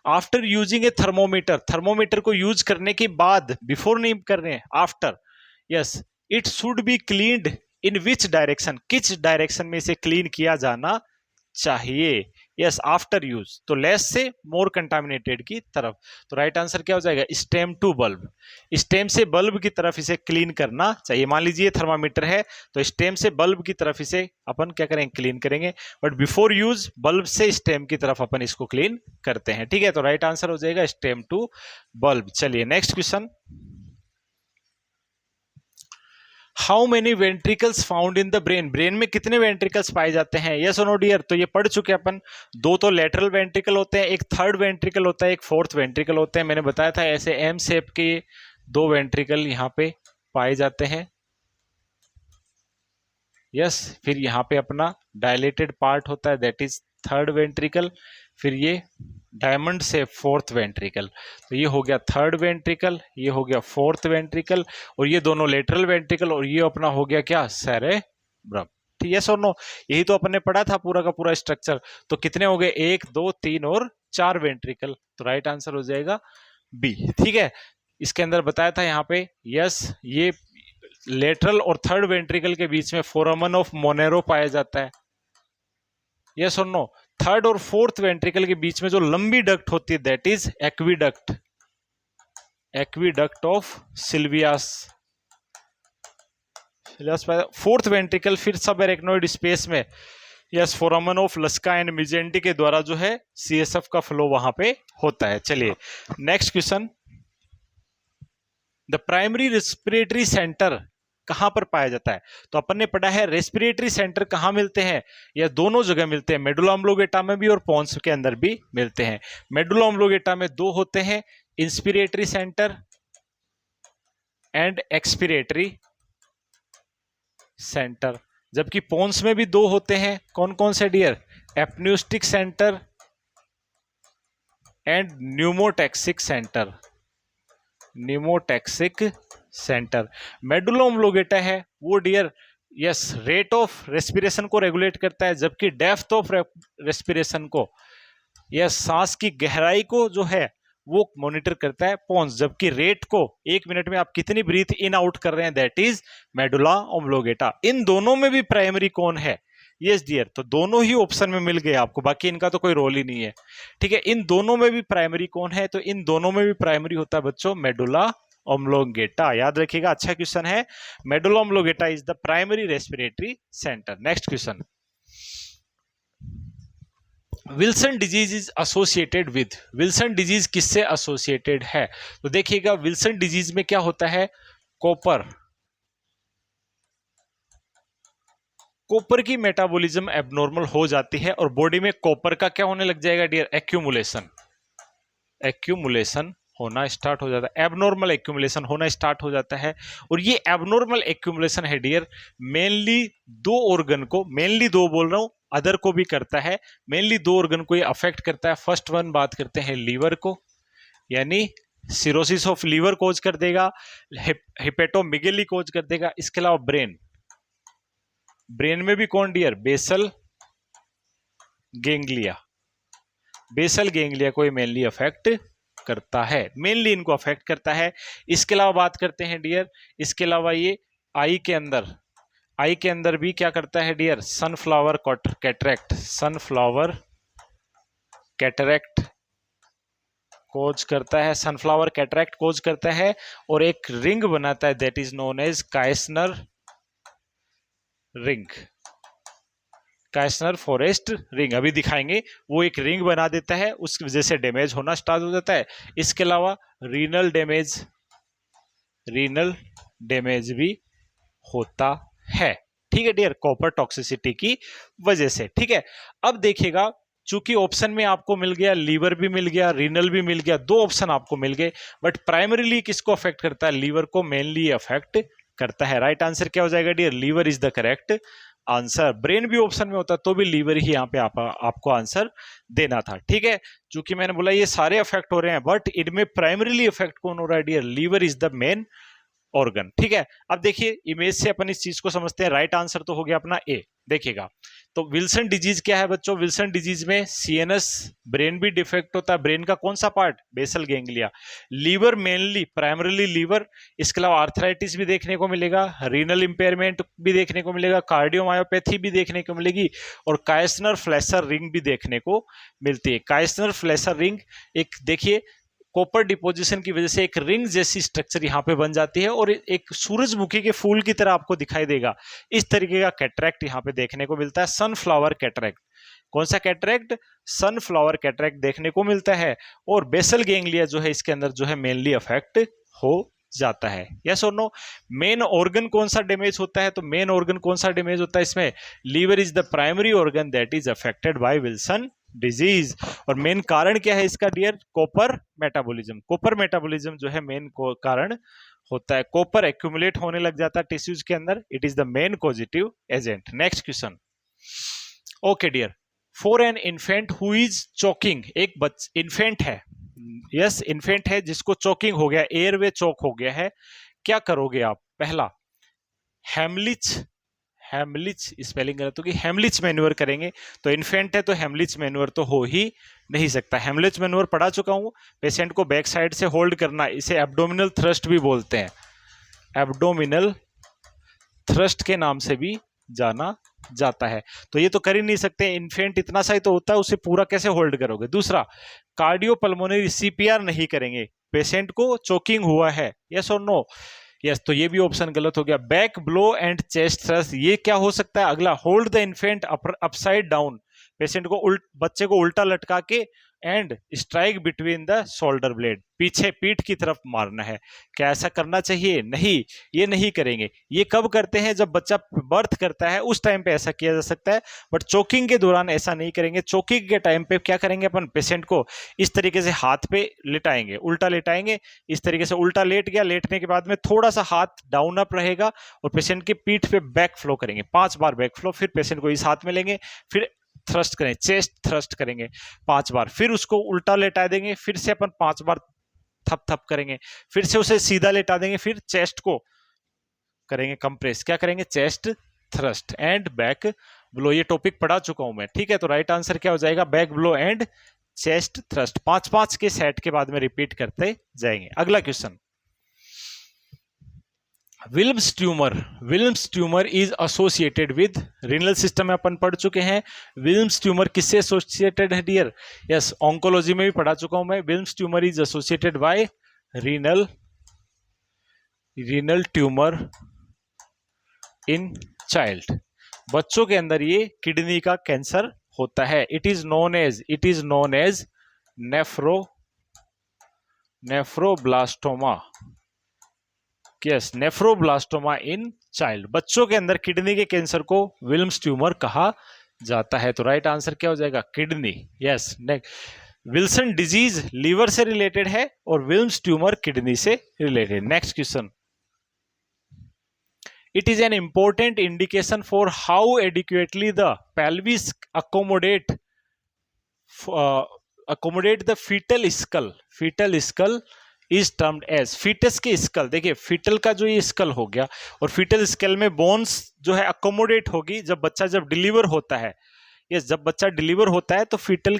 आफ्टर यूजिंग ए थर्मोमीटर, थर्मोमीटर को यूज करने के बाद, बिफोर नहीं कर रहे हैं, after, yes, it should be cleaned in which direction, किस डायरेक्शन में इसे क्लीन किया जाना चाहिए? यस, आफ्टर यूज, तो लेस से मोर कंटामिनेटेड की तरफ। तो राइट आंसर क्या हो जाएगा? स्टेम टू बल्ब, स्टेम से बल्ब की तरफ इसे क्लीन करना चाहिए। मान लीजिए थर्मामीटर है, तो स्टेम से बल्ब की तरफ इसे अपन क्या करेंगे? क्लीन करेंगे, बट बिफोर यूज बल्ब से स्टेम की तरफ अपन इसको क्लीन करते हैं। ठीक है, तो राइट आंसर हो जाएगा स्टेम टू बल्ब। चलिए, next question, how many ventricles found in the brain, brain में कितने वेंट्रिकल्स पाए जाते हैं? यस और नो डियर? तो ये पढ़ चुके अपन, 2 तो लेटरल वेंट्रिकल होते हैं, एक थर्ड वेंट्रिकल होता है, एक फोर्थ वेंट्रिकल होते हैं। मैंने बताया था ऐसे एम शेप के 2 वेंट्रिकल यहाँ पे पाए जाते हैं। यस, फिर यहाँ पे अपना डायलेटेड पार्ट होता है, दैट इज थर्ड वेंट्रिकल, फिर ये डायमंड से फोर्थ वेंट्रिकल। तो ये हो गया थर्ड वेंट्रिकल, ये हो गया फोर्थ वेंट्रिकल, और ये दोनों लेटरल वेंट्रिकल, और ये अपना हो गया क्या? सेरेब्रम। ठीक, यस और नो? यही तो अपन ने पढ़ा था पूरा का पूरा स्ट्रक्चर। तो कितने हो गए? 1, 2, 3 और 4 वेंट्रिकल। तो राइट आंसर हो जाएगा बी। ठीक है, इसके अंदर बताया था यहाँ पे, यस, ये लेटरल और थर्ड वेंट्रिकल के बीच में फोरामन ऑफ मोनेरो पाया जाता है, यस और नो। थर्ड और फोर्थ वेंट्रिकल के बीच में जो लंबी डक्ट होती है that is aqueduct, aqueduct of Sylvius. Fourth ventricle फिर सब एरेक्नोइड स्पेस में, yes, foramen of Luschka and Magendie के द्वारा जो है सीएसएफ का फ्लो वहां पे होता है। चलिए next question, the primary respiratory centre कहां पर पाया जाता है? तो अपन ने पढ़ा है रेस्पिरेटरी सेंटर कहां मिलते हैं, या दोनों जगह मिलते हैं, मेडुला ऑम्लोगेटा में भी और पोन्स के अंदर भी मिलते हैं। मेडुला ऑम्लोगेटा में दो होते हैं, inspiratory centre and expiratory centre, जबकि पोन्स में भी दो होते हैं, कौन कौन से dear? Apneustic centre and pneumotaxic centre, pneumotaxic centre. Medulla oblongata है वो dear, yes, rate of respiration को रेगुलेट करता है, जबकि डेप्थ ऑफ रेस्पिरेशन को, यस, सांस की गहराई को जो है वो मॉनिटर करता है पोन्स, जबकि रेट को एक मिनट में आप कितनी ब्रीथ इन आउट कर रहे हैं दैट इज मेडुला ऑम्लोगेटा। इन दोनों में भी प्राइमरी कौन है? यस डियर, तो दोनों ही ऑप्शन में मिल गए आपको, बाकी इनका तो कोई रोल ही नहीं है। ठीक है, इन दोनों में भी प्राइमरी कौन है? तो इन दोनों में भी प्राइमरी होता है बच्चों मेडुला ऑम्लोगेटा, याद रखिएगा, अच्छा क्वेश्चन है। Medulla oblongata is the primary respiratory centre. Next question, Wilson disease is associated with, Wilson disease किससे एसोसिएटेड है? तो देखिएगा विल्सन डिजीज में क्या होता है, कॉपर, कॉपर की मेटाबॉलिज्म एबनॉर्मल हो जाती है और बॉडी में कॉपर का क्या होने लग जाएगा डियर? एक्यूमुलेशन, एक्यूमुलेशन होना स्टार्ट हो जाता है, एबनॉर्मल एक्यूमुलेशन होना स्टार्ट हो जाता है। और ये एबनॉर्मल एक्यूमुलेशन है डियर मेनली दो ऑर्गन को, मेनली दो बोल रहा हूं, अदर को भी करता है, मेनली दो ऑर्गन को ये अफेक्ट करता है। फर्स्ट वन बात करते हैं लीवर को, यानी सिरोसिस ऑफ लीवर कोज कर देगा, हिपेटोमिगेली कोज कर देगा। इसके अलावा ब्रेन, ब्रेन में भी कौन डियर? बेसल गेंग्लिया, बेसल गेंग्लिया को ये मेनली अफेक्ट करता है, मेनली इनको अफेक्ट करता है। इसके अलावा बात करते हैं डियर, इसके अलावा ये आई के अंदर, आई के अंदर भी क्या करता है dear? Sunflower cataract, sunflower cataract cause करता है, सनफ्लावर कैटरेक्ट कोज करता है और एक रिंग बनाता है that is known as Kayser ring, Kayser Fleischer ring, अभी दिखाएंगे। वो एक रिंग बना देता है, उसकी वजह से डैमेज होना स्टार्ट हो जाता है। इसके अलावा रीनल डैमेज, रीनल डैमेज भी होता है। ठीक है डियर, कॉपर टॉक्सिसिटी की वजह से। ठीक है, अब देखिएगा चूंकि ऑप्शन में आपको मिल गया लीवर भी मिल गया, रीनल भी मिल गया, दो ऑप्शन आपको मिल गए, बट प्राइमरीली किसको अफेक्ट करता है? लीवर को मेनली अफेक्ट करता है। राइट आंसर क्या हो जाएगा dear? Liver is the correct answer. Brain भी ऑप्शन में होता तो भी लीवर ही यहाँ पे आपको आंसर देना था। ठीक है, चूंकि मैंने बोला ये सारे अफेक्ट हो रहे हैं बट इनमें प्राइमरीली अफेक्ट कौन हो रहा है dear? Liver is the main organ. ठीक है, अब देखिए इमेज से अपन इस चीज को समझते हैं। राइट आंसर तो हो गया अपना ए। देखिएगा तो विल्सन डिजीज क्या है बच्चों? विल्सन डिजीज में सीएनएस ब्रेन भी डिफेक्ट होता है। ब्रेन का कौन सा part? Basal ganglia. Liver mainly, primarily liver. इसके अलावा आर्थराइटिस भी देखने को मिलेगा, रीनल इंपेयरमेंट भी देखने को मिलेगा, कार्डियोमायोपैथी भी देखने को मिलेगी और काइसनर फ्लैशर रिंग भी देखने को मिलती है। काइसनर फ्लैशर रिंग एक देखिए कॉपर डिपोजिशन की वजह से एक रिंग जैसी स्ट्रक्चर यहाँ पे बन जाती है और एक सूरजमुखी के फूल की तरह आपको दिखाई देगा। इस तरीके का कैटरेक्ट यहाँ पे देखने को मिलता है, सनफ्लावर कैटरेक्ट। कौन सा कैटरेक्ट? सनफ्लावर कैटरेक्ट देखने को मिलता है। और बेसल गेंग्लिया जो है इसके अंदर जो है मेनली अफेक्ट हो जाता है। यस और नो? मेन ऑर्गन कौन सा डैमेज होता है? तो मेन ऑर्गन कौन सा डैमेज होता है इसमें? Liver is the primary organ that is affected by Wilson disease. और मेन कारण क्या है इसका dear? Copper metabolism. Copper metabolism जो है मेन कारण होता है। कॉपर एक्यूमुलेट होने लग जाता है टिश्यूज के अंदर, it is the main positive agent. Next question. Okay dear, for an infant who is choking, एक इन्फेंट है, यस इन्फेंट है जिसको चोकिंग हो गया, एयरवे चोक हो गया है, क्या करोगे आप? पहला हेमलिच, हेमलिच स्पेलिंग गलत होगी, हेमलिच मैन्योर करेंगे। तो इन्फेंट है तो हेमलिच मैन्योर तो हो ही नहीं सकता। हेमलिच मैन्योर पढ़ा चुका हूं। पेशेंट को बैक साइड से होल्ड करना, इसे एब्डोमिनल थ्रस्ट भी बोलते हैं, एब्डोमिनल थ्रस्ट के नाम से भी जाना जाता है। तो ये तो कर ही नहीं सकते, इन्फेंट इतना सा ही तो होता है, उसे पूरा कैसे होल्ड करोगे। दूसरा, कार्डियोपल्मोनरी सीपीआर नहीं करेंगे, पेशेंट को चोकिंग हुआ है, यस और नो। यस, तो ये भी ऑप्शन गलत हो गया। Back blow and chest thrust, ये क्या हो सकता है। अगला, hold the infant upside down, patient को बच्चे को उल्टा लटका के and strike between the shoulder blade, पीछे पीठ की तरफ मारना है। क्या ऐसा करना चाहिए? नहीं, ये नहीं करेंगे। ये कब करते हैं? जब बच्चा बर्थ करता है उस टाइम पे ऐसा किया जा सकता है, बट चोकिंग के दौरान ऐसा नहीं करेंगे। चोकिंग के टाइम पे क्या करेंगे अपन, पेशेंट को इस तरीके से हाथ पे लिटाएंगे, उल्टा लिटाएंगे, इस तरीके से उल्टा लेट गया, लेटने के बाद में थोड़ा सा हाथ डाउन अप रहेगा और पेशेंट की पीठ पे बैक फ्लो करेंगे, 5 बार बैक फ्लो, फिर पेशेंट को इस हाथ में लेंगे, फिर थ्रस्ट करें, चेस्ट थ्रस्ट करेंगे 5 बार, फिर उसको उल्टा लेटा देंगे, फिर से अपन 5 बार थप थप करेंगे, फिर से उसे सीधा लेटा देंगे, फिर चेस्ट को करेंगे कंप्रेस, क्या करेंगे, chest thrust and back blow. ये टॉपिक पढ़ा चुका हूं मैं, ठीक है। तो राइट आंसर क्या हो जाएगा, back blow and chest thrust. 5-5 के सेट के बाद में रिपीट करते जाएंगे। अगला question, Wilms tumour is associated with renal system में अपन पढ़ चुके हैं। विल्म्स ट्यूमर किससे एसोसिएटेड है डियर? यस, ऑन्कोलॉजी में भी पढ़ा चुका हूं मैं। Wilms tumour is associated by renal tumour in child, बच्चों के अंदर ये किडनी का कैंसर होता है। It is known as nephroblastoma. Yes, nephroblastoma in child, बच्चों के अंदर किडनी के कैंसर को विल्म्स ट्यूमर कहा जाता है। तो राइट आंसर क्या हो जाएगा, kidney. Yes, Wilson disease liver से रिलेटेड है और विल्म्स ट्यूमर किडनी से related. Next question, it is an important indication for how adequately the pelvis accommodate the fetal skull is termed as, fetus के school, देखिए fetal का जो ये school हो गया और फीटल स्कल में बोन्स जो है अकोमोडेट होगी जब बच्चा डिलीवर होता है। यस, जब बच्चा डिलीवर होता है तो फीटल,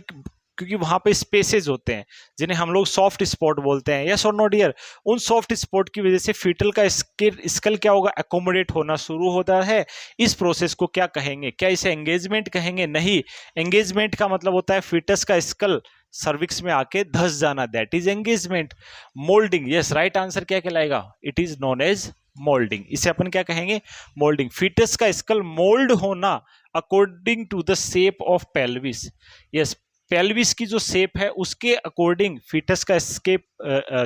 क्योंकि वहां पे स्पेसेस होते हैं जिन्हें हम लोग सॉफ्ट स्पॉट बोलते हैं, यस और नो डियर, उन सॉफ्ट स्पॉट की वजह से फीटल का स्कल क्या होगा, एकोमोडेट होना शुरू होता है। इस प्रोसेस को क्या कहेंगे? क्या इसे एंगेजमेंट कहेंगे? नहीं, एंगेजमेंट का मतलब होता है फीटस का स्कल सर्विक्स में आके धस जाना, that is engagement. Moulding, yes, right answer क्या कहलाएगा, it is known as moulding. इसे अपन क्या कहेंगे, मोल्डिंग। फीटस का स्कल मोल्ड होना according to the shape of pelvis. Yes, pelvis की जो शेप है उसके अकॉर्डिंग फीटस का स्केप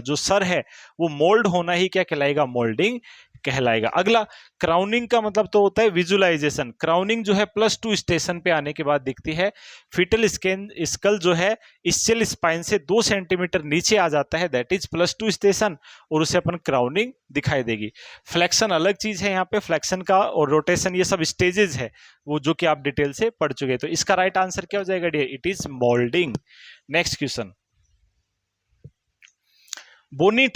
जो सर है वो मोल्ड होना ही क्या कहलाएगा, मोल्डिंग कहलाएगा। अगला, क्राउनिंग का मतलब तो होता है विजुअलाइजेशन। क्राउनिंग जो है +2 स्टेशन पे आने के बाद दिखती है। फीटल स्कल जो है इससेल स्पाइन से 2 सेंटीमीटर नीचे आ जाता है, दैट इज +2 स्टेशन, और उसे अपन क्राउनिंग दिखाई देगी। फ्लेक्शन अलग चीज है, यहाँ पे फ्लेक्शन का और रोटेशन ये सब स्टेजेस है वो जो कि आप डिटेल से पढ़ चुके हैं। तो इसका राइट आंसर क्या हो जाएगा dear, it is moulding. Next question, Bonney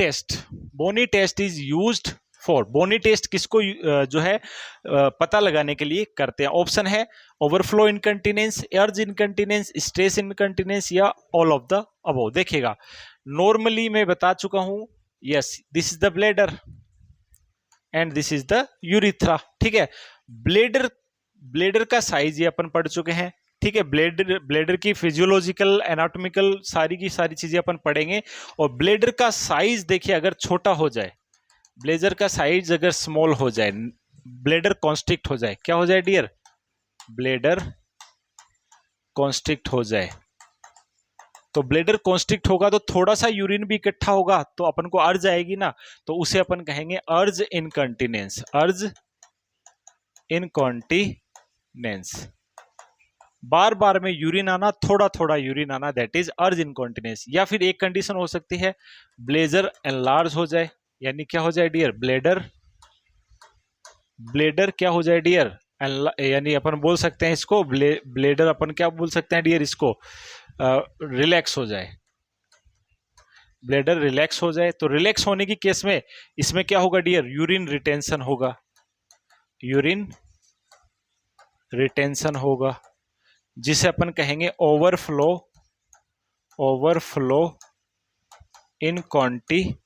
test is used for, Bonney test किसको जो है पता लगाने के लिए करते हैं? ऑप्शन है ओवरफ्लो इनकंटिनेंस, अर्ज इनकंटिनेंस, स्ट्रेस इनकंटिनेंस या ऑल ऑफ द अबव। देखिएगा, नॉर्मली मैं बता चुका हूं, yes, this is the bladder and this is the urethra, ठीक है। ब्लेडर का साइज ये अपन पढ़ चुके हैं, ठीक है। ब्लेडर की फिजियोलॉजिकल एनाटॉमिकल सारी की सारी चीजें अपन पढ़ेंगे। और ब्लेडर का साइज देखिए अगर छोटा हो जाए, ब्लेडर का साइज अगर स्मॉल हो जाए, ब्लेडर कॉन्स्ट्रिक्ट हो जाए, क्या हो जाए डियर, ब्लेडर कॉन्स्ट्रिक्ट हो जाए, तो ब्लेडर कॉन्स्ट्रिक्ट होगा तो थोड़ा सा यूरिन भी इकट्ठा होगा तो अपन को अर्ज आएगी ना, तो उसे अपन कहेंगे अर्ज इनकंटिनेंस। अर्ज इनकंटिनेंस, बार बार में यूरिन आना, थोड़ा थोड़ा यूरिन आना, दैट इज अर्ज इनकंटिनेंस। या फिर एक कंडीशन हो सकती है ब्लेडर एनलार्ज हो जाए, यानी क्या हो जाए डियर, ब्लेडर क्या हो जाए डियर, यानी अपन बोल सकते हैं इसको ब्लेडर अपन क्या बोल सकते हैं डियर, इसको रिलैक्स हो जाए, ब्लेडर रिलैक्स हो जाए। तो रिलैक्स होने की केस में इसमें क्या होगा डियर, यूरिन रिटेंशन होगा, यूरिन रिटेंशन होगा, जिसे अपन कहेंगे ओवरफ्लो इनकॉन्टिनेंस।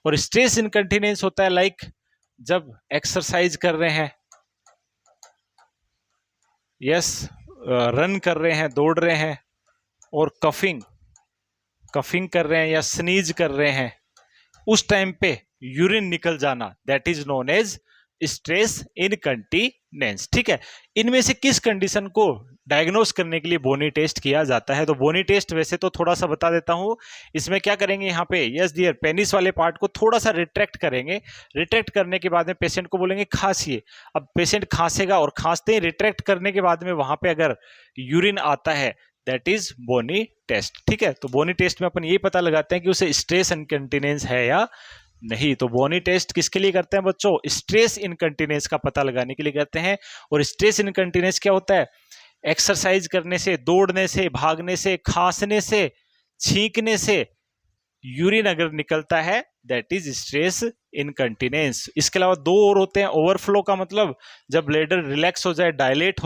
और स्ट्रेस इनकंटिनेंस होता है लाइक जब एक्सरसाइज कर रहे हैं, यस, रन कर रहे हैं, दौड़ रहे हैं, और कफिंग कर रहे हैं या स्नीज कर रहे हैं, उस टाइम पे यूरिन निकल जाना, that is known as stress incontinence. ठीक है, इनमें से किस कंडीशन को डायग्नोस करने के लिए बोनी टेस्ट किया जाता है? तो बोनी टेस्ट वैसे तो थोड़ा सा बता देता हूं, इसमें क्या करेंगे यहाँ पे, यस डियर, पेनिस वाले पार्ट को थोड़ा सा रिट्रैक्ट करेंगे। रिट्रैक्ट करने के बाद में पेशेंट को बोलेंगे खांसिए। अब पेशेंट खांसेगा और खांसते ही रिट्रैक्ट करने के बाद में वहां पे अगर यूरिन आता है, दैट इज बोनी टेस्ट। ठीक है, तो बोनी टेस्ट में अपन ये पता लगाते हैं कि उसे स्ट्रेस इनकंटीनेंस है या नहीं। तो बोनी टेस्ट किसके लिए करते हैं बच्चों? स्ट्रेस इनकंटीनेंस का पता लगाने के लिए करते हैं। और स्ट्रेस इनकंटीनेंस क्या होता है? एक्सरसाइज करने से, दौड़ने से, भागने से, खांसने से, छींकने से यूरिन अगर निकलता है, दैट इज स्ट्रेस इनकंटीनेंस। इसके अलावा दो और होते हैं। ओवरफ्लो का मतलब जब ब्लैडर रिलैक्स हो जाए, डायलेट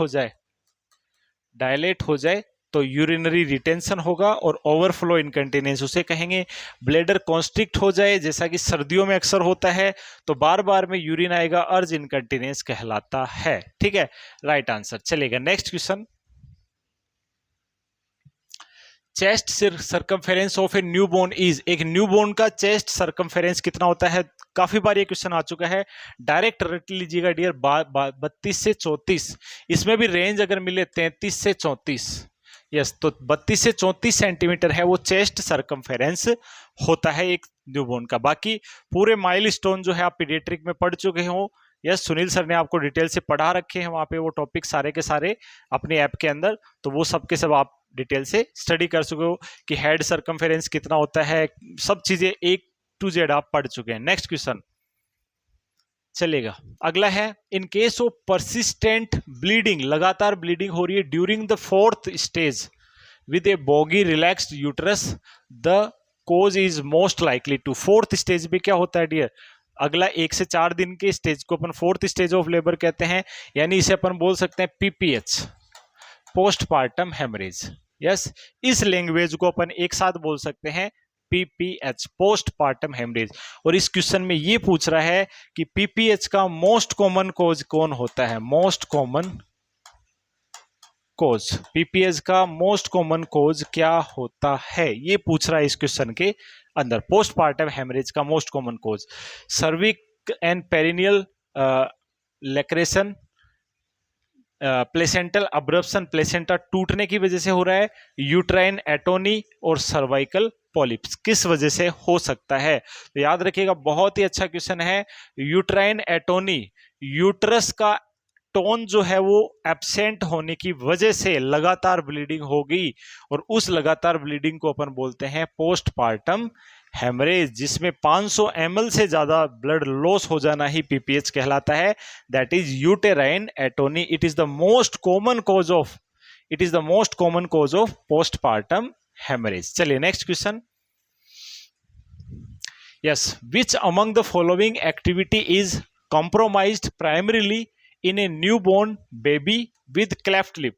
हो जाए तो यूरिनरी रिटेंशन होगा, और ओवरफ्लो इनकंटीनेंस उसे कहेंगे। ब्लैडर कॉन्स्ट्रिक्ट हो जाए, जैसा कि सर्दियों में अक्सर होता है, तो बार बार में यूरिन आएगा, अर्ज इनकंटीनेंस कहलाता है। ठीक है, राइट आंसर। चलेगा next question. Chest circumference of A newborn is, एक न्यूबॉर्न का चेस्ट सर्कमफेरेंस कितना होता है? काफी बार ये क्वेश्चन आ चुका है, डायरेक्ट रट लीजिएगा डियर। 32 से 34, इसमें भी रेंज अगर मिले 33 से 34, यस, तो 32 से 34 सेंटीमीटर है वो चेस्ट सर्कमफेरेंस होता है एक न्यूबॉर्न का। बाकी पूरे माइलस्टोन जो है आप पीडियाट्रिक में पढ़ चुके हो, यस, सुनील सर ने आपको डिटेल से पढ़ा रखे हैं वहां पे वो टॉपिक सारे के सारे अपने ऐप के अंदर, तो वो सब के सब आप डिटेल से स्टडी कर चुके हो कि हेड सर्कमफेरेंस कितना होता है, सब चीजें A to Z आप पढ़ चुके हैं। नेक्स्ट क्वेश्चन चलेगा, अगला है, in case of persistent bleeding, लगातार ब्लीडिंग हो रही है during the 4th stage with a boggy relaxed uterus, the cause is most likely to. 4th stage में क्या होता है डियर? अगला 1 से 4 दिन के स्टेज को अपन 4th स्टेज ऑफ लेबर कहते हैं, यानी इसे अपन बोल सकते हैं PPH, पोस्टपार्टम हेमरेज। यस, इस लैंग्वेज को अपन एक साथ बोल सकते हैं PPH, पोस्टपार्टम हेमरेज। और इस क्वेश्चन में ये पूछ रहा है कि PPH का मोस्ट कॉमन कोज कौन होता है? मोस्ट कॉमन कोज, PPH का मोस्ट कॉमन कोज क्या होता है, ये पूछ रहा है इस क्वेश्चन के अंदर। पोस्टपार्टम हेमरेज का most common cause, cervical and perineal laceration, placental abruption, placenta टूटने की वजह से हो रहा है, यूट्राइन एटोनी और सर्वाइकल पॉलिप्स किस वजह से हो सकता है? तो याद रखिएगा, बहुत ही अच्छा क्वेश्चन है। यूट्राइन एटोनी, यूट्रस का टोन जो है वो एब्सेंट होने की वजह से लगातार ब्लीडिंग होगी, और उस लगातार ब्लीडिंग को अपन बोलते हैं पोस्टपार्टम हेमरेज, जिसमें 500 ml से ज्यादा ब्लड लॉस हो जाना ही PPH कहलाता है, that is uterine atony. It is the most common cause of postpartum haemorrhage. चलिए next question. Yes, which among the following activity is compromised primarily in a newborn baby with cleft lip?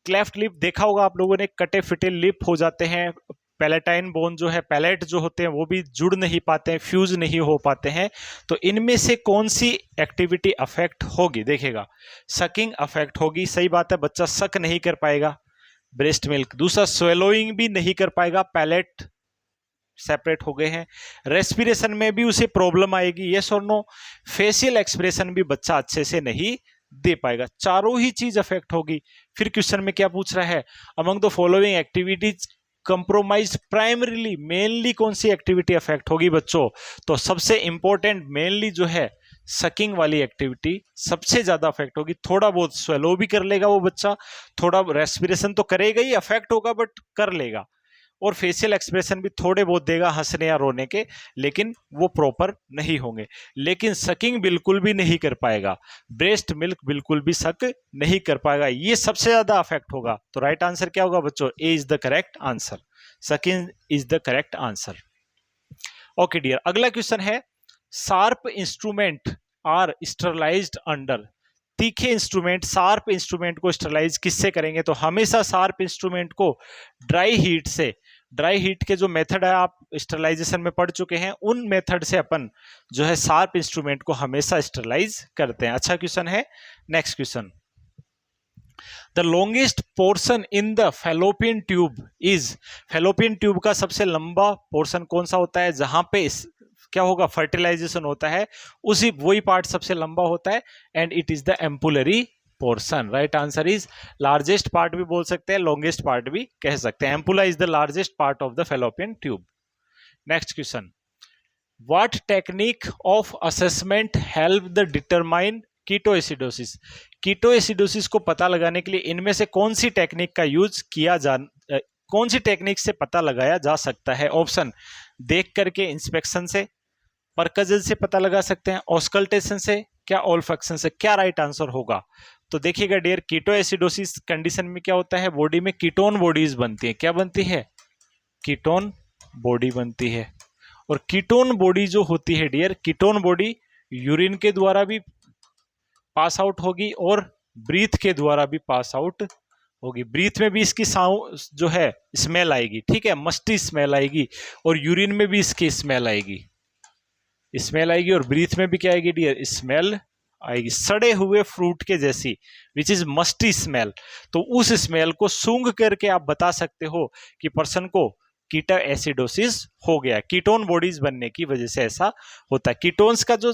Cleft lip देखा होगा आप लोगों ने, कटे फिटे lip हो जाते हैं, पैलेटाइन बोन जो है, पैलेट जो होते हैं वो भी जुड़ नहीं पाते हैं, फ्यूज नहीं हो पाते हैं। तो इनमें से कौन सी एक्टिविटी अफेक्ट होगी? देखिएगा, सकिंग अफेक्ट होगी, सही बात है, बच्चा सक नहीं कर पाएगा ब्रेस्ट मिल्क। दूसरा, स्वेलोइंग भी नहीं कर पाएगा, पैलेट सेपरेट हो गए हैं। रेस्पिरेशन में भी उसे प्रॉब्लम आएगी, यस और नो। फेशियल एक्सप्रेशन भी बच्चा अच्छे से नहीं दे पाएगा, चारों ही चीज अफेक्ट होगी। फिर क्वेश्चन में क्या पूछ रहा है? Among the following activities compromise primarily, mainly कौन सी एक्टिविटी अफेक्ट होगी बच्चों? तो सबसे इंपॉर्टेंट मेनली जो है सकिंग वाली एक्टिविटी सबसे ज्यादा अफेक्ट होगी। थोड़ा बहुत स्वेलो भी कर लेगा वो बच्चा, थोड़ा रेस्पिरेशन तो करेगा ही, अफेक्ट होगा बट कर लेगा, और फेशियल एक्सप्रेशन भी थोड़े बहुत देगा हंसने या रोने के, लेकिन वो प्रॉपर नहीं होंगे। लेकिन सकिंग बिल्कुल भी नहीं कर पाएगा, ब्रेस्ट मिल्क बिल्कुल भी सक नहीं कर पाएगा, ये सबसे ज्यादा अफेक्ट होगा। तो राइट आंसर क्या होगा बच्चों? A is the correct answer, sucking is the correct answer. Okay dear, अगला क्वेश्चन है, sharp instrument are sterilised under. तीखे इंस्ट्रूमेंट, शार्प इंस्ट्रूमेंट को स्टरलाइज किससे करेंगे? तो हमेशा शार्प इंस्ट्रूमेंट को ड्राई हीट से, ड्राई हीट के जो मेथड है आप स्टरलाइजेशन में पढ़ चुके हैं, उन मेथड से अपन जो है शार्प इंस्ट्रूमेंट को हमेशा स्टरलाइज करते हैं। अच्छा क्वेश्चन है। Next question, the longest portion in the fallopian tube is, fallopian tube का सबसे लंबा पोर्शन कौन सा होता है, जहां पे क्या होगा, फर्टिलाइजेशन होता है, उसी वही पार्ट सबसे लंबा होता है, and it is the ampullary portion. Right answer is, largest part भी बोल सकते हैं, लॉन्गेस्ट पार्ट भी कह सकते हैं। Ampulla is the largest part of the fallopian tube. Next question, what technique of assessment help the determine ketoacidosis, ketoacidosis को पता लगाने के लिए इनमें से कौन सी टेक्निक का यूज किया कौन सी टेक्निक से पता लगाया जा सकता है। ऑप्शन, देख करके, इंस्पेक्शन से, परकजल से पता लगा सकते हैं, ऑस्कल्टेशन से, क्या ओल्फैक्शन से। क्या राइट आंसर होगा, तो देखिएगा डियर, कीटोएसिडोसिस कंडीशन में क्या होता है, बॉडी में कीटोन बॉडीज बनती है। क्या बनती है, कीटोन बॉडी बनती है। और कीटोन बॉडी जो होती है डियर, कीटोन बॉडी यूरिन के द्वारा भी पास आउट होगी और ब्रीथ के द्वारा भी पास आउट होगी। ब्रीथ में भी इसकी जो है स्मेल आएगी, ठीक है, मस्टी स्मेल आएगी, और यूरिन में भी इसकी स्मेल आएगी, और ब्रीथ में भी क्या आएगी डियर, स्मेल आएगी, सड़े हुए फ्रूट के जैसी, विच इज मस्टी स्मेल। तो उस स्मेल को सूंघ करके आप बता सकते हो कि पर्सन को कीटोएसिडोसिस हो गया, कीटोन बॉडीज बनने की वजह से ऐसा होता है। कीटोन्स का जो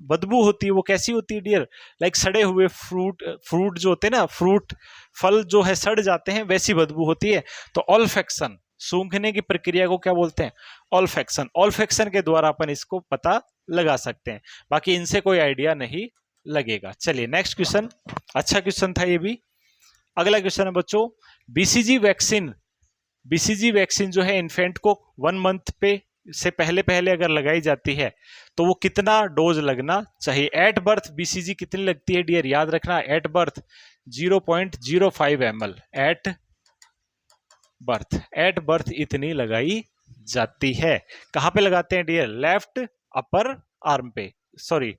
बदबू होती है वो कैसी होती है डियर, लाइक सड़े हुए फ्रूट जो होते हैं ना, फ्रूट फल जो है सड़ जाते हैं, वैसी बदबू होती है। तो ऑल्फैक्शन, सूंघने की प्रक्रिया को क्या बोलते हैं, ऑल्फैक्शन। ऑल्फैक्शन के द्वारा अपन इसको पता लगा सकते हैं, बाकी इनसे कोई आइडिया नहीं लगेगा। चलिए नेक्स्ट क्वेश्चन, अच्छा क्वेश्चन था ये भी। अगला क्वेश्चन है बच्चों, बीसीजी वैक्सीन जो है इन्फेंट को 1 मंथ पे से पहले अगर लगाई जाती है तो वो कितना डोज लगना चाहिए। एट बर्थ बीसीजी कितनी लगती है डियर, याद रखना, at birth 0.05 ml at birth इतनी लगाई जाती है। कहां पे लगाते हैं डियर, लेफ्ट अपर आर्म पे, सॉरी